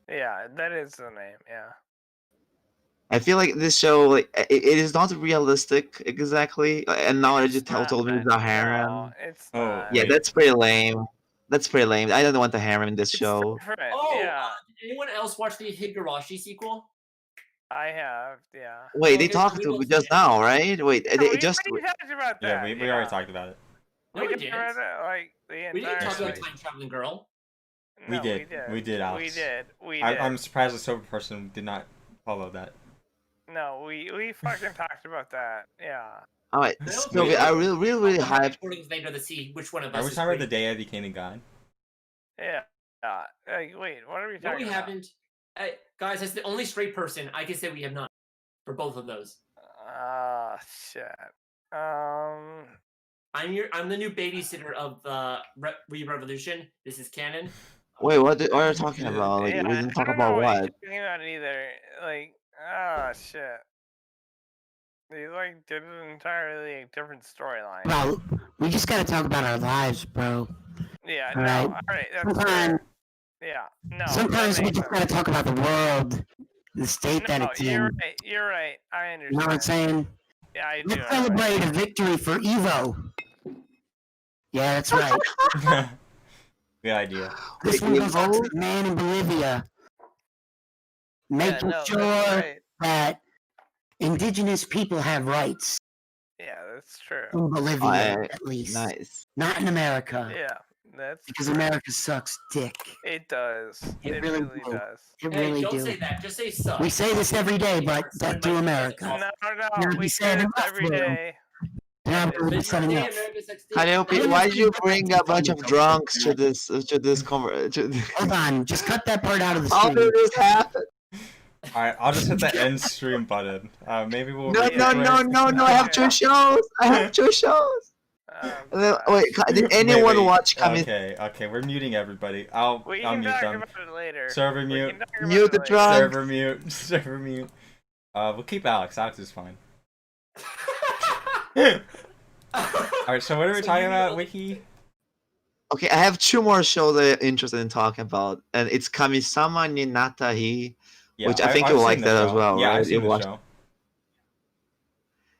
Yeah, that is the name. Yeah. I feel like this show, like it is not realistic exactly, and now that you It's not, told me it's a no, harem. it's Oh, not. Yeah, wait. that's pretty lame. That's pretty lame. I don't want the harem in this It's show. different. Oh, yeah, did anyone else watch the Higurashi sequel? I have. Yeah. Wait, they Okay, talked we to will me just see it. now, right? Wait, No, they we just. already talked about Yeah, that. we already talked about it. No, We we talked didn't. about it, like the We didn't entire. talk about like- time traveling girl. We No, did. We did, Alex. We did. I'm surprised a sober person did not follow that. No, we fucking talked about that. Yeah. All right, No, so wait, I wait. really hyped. According to the name of the sea, which one of Are us we is talking about the free? day I became a god? Yeah. Wait, what are we No, talking we about? haven't. Guys, as the only straight person, I can say we have not for both of those. Ah, shit. I'm the new babysitter of the Weeb Revolution. This is canon. Wait, what are you talking about? Like, Yeah, we didn't I talk don't know about what what? you're talking about either. Like, ah, shit. They like did an entirely different storyline. Well, we just gotta talk about our lives, bro. Yeah, All no, right. alright, that's Sometimes, fair. Yeah, no. sometimes that we makes just sense. gotta talk about the world, the state that No, it's in. you're right. I understand. You know what I'm saying? Yeah, I do. Let's celebrate a victory for Evo. Yeah, that's right. Good idea. This one goes out to the man in Bolivia, making sure right. that indigenous people have rights Yeah, that's true. in Bolivia, Alright, at least. nice. Not in America, Yeah, that's because true. America sucks dick. It does. It It really really do. does. It Hey, really don't do. say that. Just say suck. We say this every day, but that to America. No, Yeah, we we say said this it every last day. Now But we're But setting say up. America sucks dick. Calliope, why did you bring a bunch of drunks to this conversation? Hold on, just cut that part out of the How stream. did this happen? Alright, I'll just hit the end stream button. Maybe we'll No, wait no, for no, it. no, no! I have two shows. I have two shows. And then, wait, did anyone Wait, watch Kami? Okay, we're muting everybody. I'll We mute can talk them. about it later. Server We mute. can talk about Mute it the later. drunk. Server mute. Server mute. We'll keep Alex. Alex is fine. Alright, so what are we talking about, Wiki? Okay, I have two more shows that I'm interested in talking about, and it's Kamisama ni Natahi, Yeah, which I think I've you'll seen like the that as show. well, Yeah, right? I've seen You the watched- show.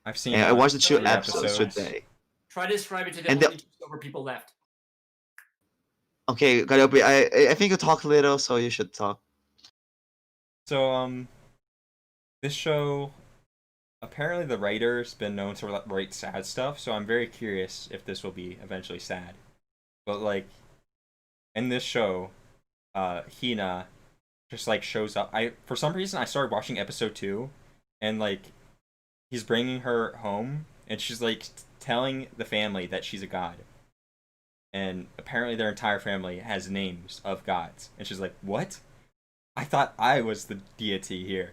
I've seen. Yeah, I watched the two three episodes episodes. today. Try to describe it to the And only two sober people left. Okay, Calliope, I think you talk little, so you should talk. So this show, apparently the writer's been known to write sad stuff, so I'm very curious if this will be eventually sad. But like, in this show, Hina just like shows up. For some reason I started watching episode 2, and like, he's bringing her home, and she's like telling the family that she's a god. And apparently their entire family has names of gods. And she's like, what? I thought I was the deity here.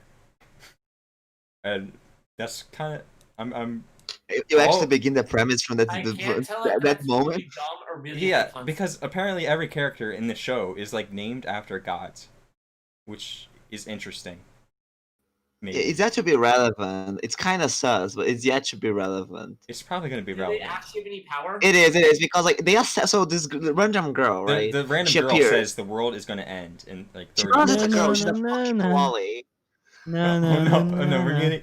And that's kind of... I'm You actually begin the premise from I can't tell if that that's moment. really dumb or really yeah, fun. because apparently every character in the show is like named after gods, which is interesting. Maybe. It's yet to be relevant. It's kind of sus, but it's yet to be relevant. It's probably going to be Do they relevant. actually have any power? It is because like they are so this random girl, right? The random She girl appears. says the world is going to end in like She's 30 not just a minutes. girl. She's a fucking Wally. No, Oh no, no, no, oh no, we're no, getting...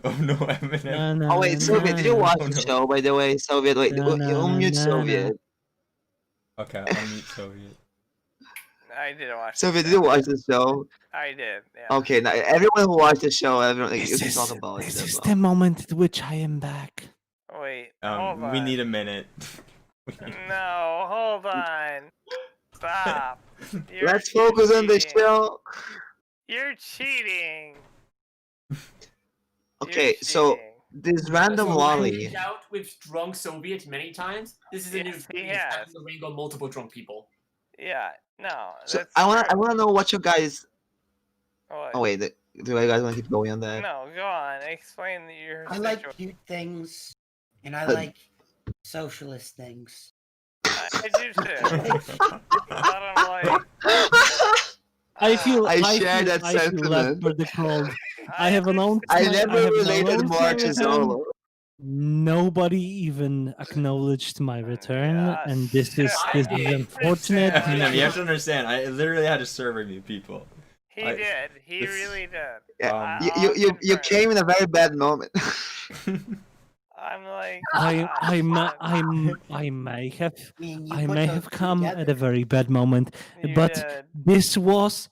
Oh no, Eminem. no, no, Oh wait, no, Soviet, did you watch Oh, the no. show, by the way? Soviet, wait, No, no, unmute no, no. Soviet. Okay, I'll mute Soviet. I did watch. Soviet, the did you show. watch the show? I did. Yeah. Okay, now everyone who watched the show, everyone, like, you This can is, talk about it this as is well. the moment at which I am back. Wait. Hold on. We need a minute. No, hold on. Stop. You're Let's focus on the cheating. show. You're cheating. Okay, You're so cheating. this random So, Wally. I've out with drunk Soviet many times. This is a new Yes, he thing. It's has. having the rainbow multiple drunk people. Yeah. No. So that's I true. wanna know what you guys. What? Oh wait, do you guys want to keep going on that? No, go on. Explain your. I like situation. cute things, and I But- like socialist things. I do too. But I'm like, I feel I share that I feel left sentiment. for the cold. I have announced. I my- never have related announced more my to return. Zolo. Nobody even acknowledged my return, Yeah, and this is I this is did. unfortunate. Eminem, you have to understand, I literally had to server mute people. he I- did. He this- really did. Yeah, Um, you came in a very bad moment. I'm like. I may have mean, you I put may those have come at a together. very bad moment, You but did. this was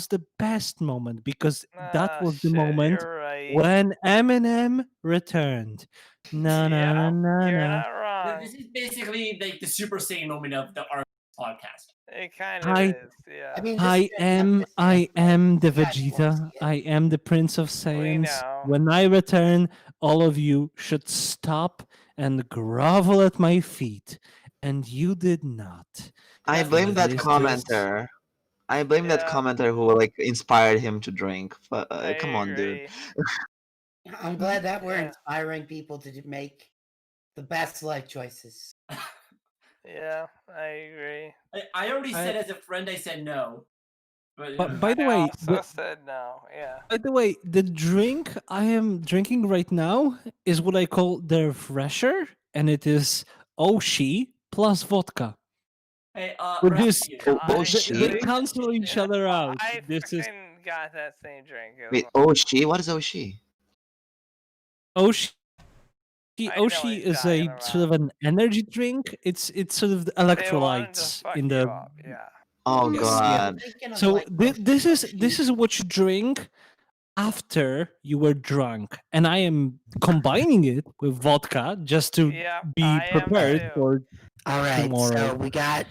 the best moment because that Ah, was the shit, moment You're right. when Eminem returned. No, no, Yeah, no, no, you're no. not wrong. This is basically like the Super Saiyan moment of the arc. podcast. It kind of is, yeah. I mean, this I is am the You guys won't Vegeta. see it. I am the Prince of Saiyans. know. When I return, all of you should stop and grovel at my feet. And you did not. I That's blame what that this is- commenter. I blame that Yeah. commenter who like inspired him to drink. But I come on, dude. agree. I'm glad that we're Yeah. inspiring people to make the best life choices. Yeah, I agree. I already I- said as a friend, I said no. But, But by the I way, also said no. Yeah. by the way, the drink I am drinking right now is what I call the refresher, and it is Oshi plus vodka. hey, We're just Oh, I Oshi? they think- cancel each other out. I This is fucking got that same drink. It Wait, was- Oshi? What is Oshi? Oshi. I know what Oshi you're is a talking sort of about. an energy drink. It's sort of the They wanted to electrolytes fuck in you the. up, yeah. Oh Yes, god. Thinking of, So like, this Oshi. is what you drink after you were drunk, and I am combining it with vodka just to Yeah, be I am prepared too. for. All right, tomorrow. so we got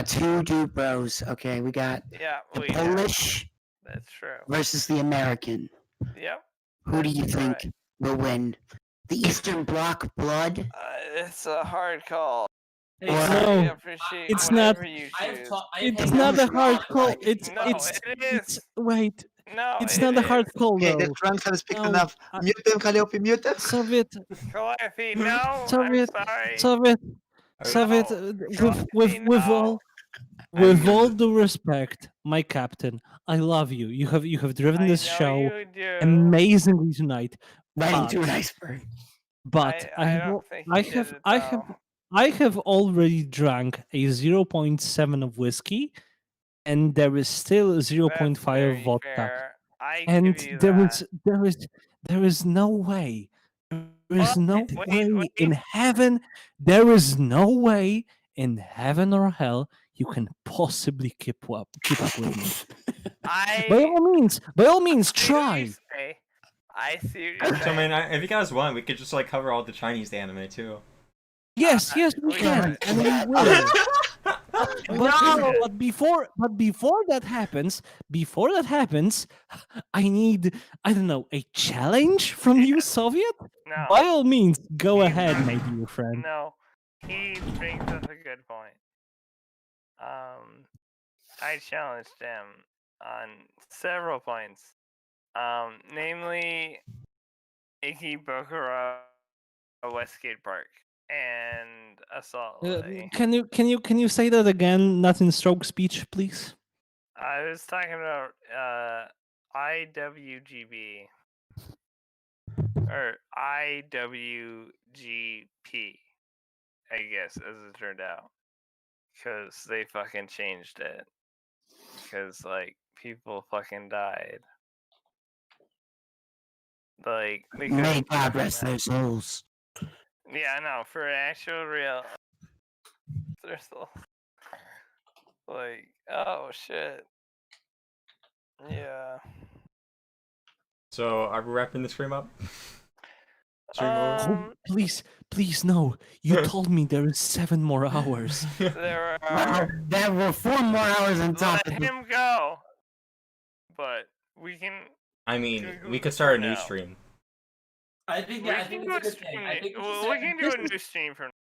two Dude Bros. Okay, we got Yeah, the we do. Polish That's true. versus the American. Yep. Who do you That's think right. will win? The Eastern Bloc blood? It's a hard call. hey, No, I appreciate it's not- whatever you I have choose. I have It's hanged not out a with hard Rob. call. It's No, it's it it's is. wait. No, It's it not a hard is. call Okay, the though. trunks have speak No, enough. I- Mute them, Calliope, mute them. Soviet, Calliope, no, Soviet, I'm sorry. Soviet, Are- Soviet. No, With no. with all I'm- due respect, my captain, I love you. You have driven I this know show you do. amazingly tonight. Right But- into an iceberg. But I don't think I you did have it, I have though. I have already drunk a 0.7 of whiskey, and there is still That's 0.5 very of vodka. fair. I And give you there that. is no way. There is Well, no wait, way wait. in heaven. There is no way in heaven or hell you can possibly keep up with me. By all means, see what try. you say. I see what you're So, I mean, saying. if you guys want, we could just like cover all the Chinese anime too. Yes, yes, we we can, don't- and we will. But before that happens, I need, I don't know, a challenge from you, Soviet. No. By all means, go He ahead, my brings- dear friend. No, he brings up a good point. I challenged him on several points. Namely, Ikebukuro, Westgate Park, and Assault. Lily. Can you say that again, not in stroke speech, please? I was talking about IWGB or IWGP, I guess, as it turned out, because they fucking changed it. Because like people fucking died. Like they May couldn't God fucking rest their souls. Yeah, I know. For actual real, they're still like, oh shit. Yeah. So, are we wrapping the stream up? Stream over? Oh, please, no. You told me there is 7 more hours. There Wow, are. there were 4 more hours on top Let of it. him go. But we can. I mean, Go- we go could start a for new now. stream. I think We yeah, I can think do it's a a good stream. thing. I think We can do a new stream for.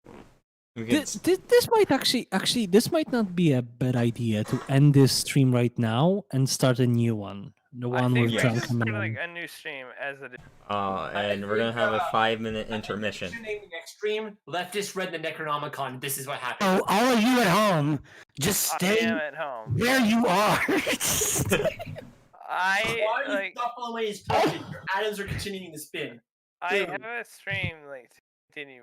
We could, This might actually this might not be a bad idea to end this stream right now and start a new one. The I one think with we Drunk should start Eminem. like a new stream as it is. and we're gonna have a 5-minute intermission. We should name the next stream "Leftist Read the Necronomicon." This is what happened. So all of you at home, just I stay am at home. where you are. I Why are you like. shuffling away his punches? Your atoms are continuing to spin. I Dude. have a stream like to continue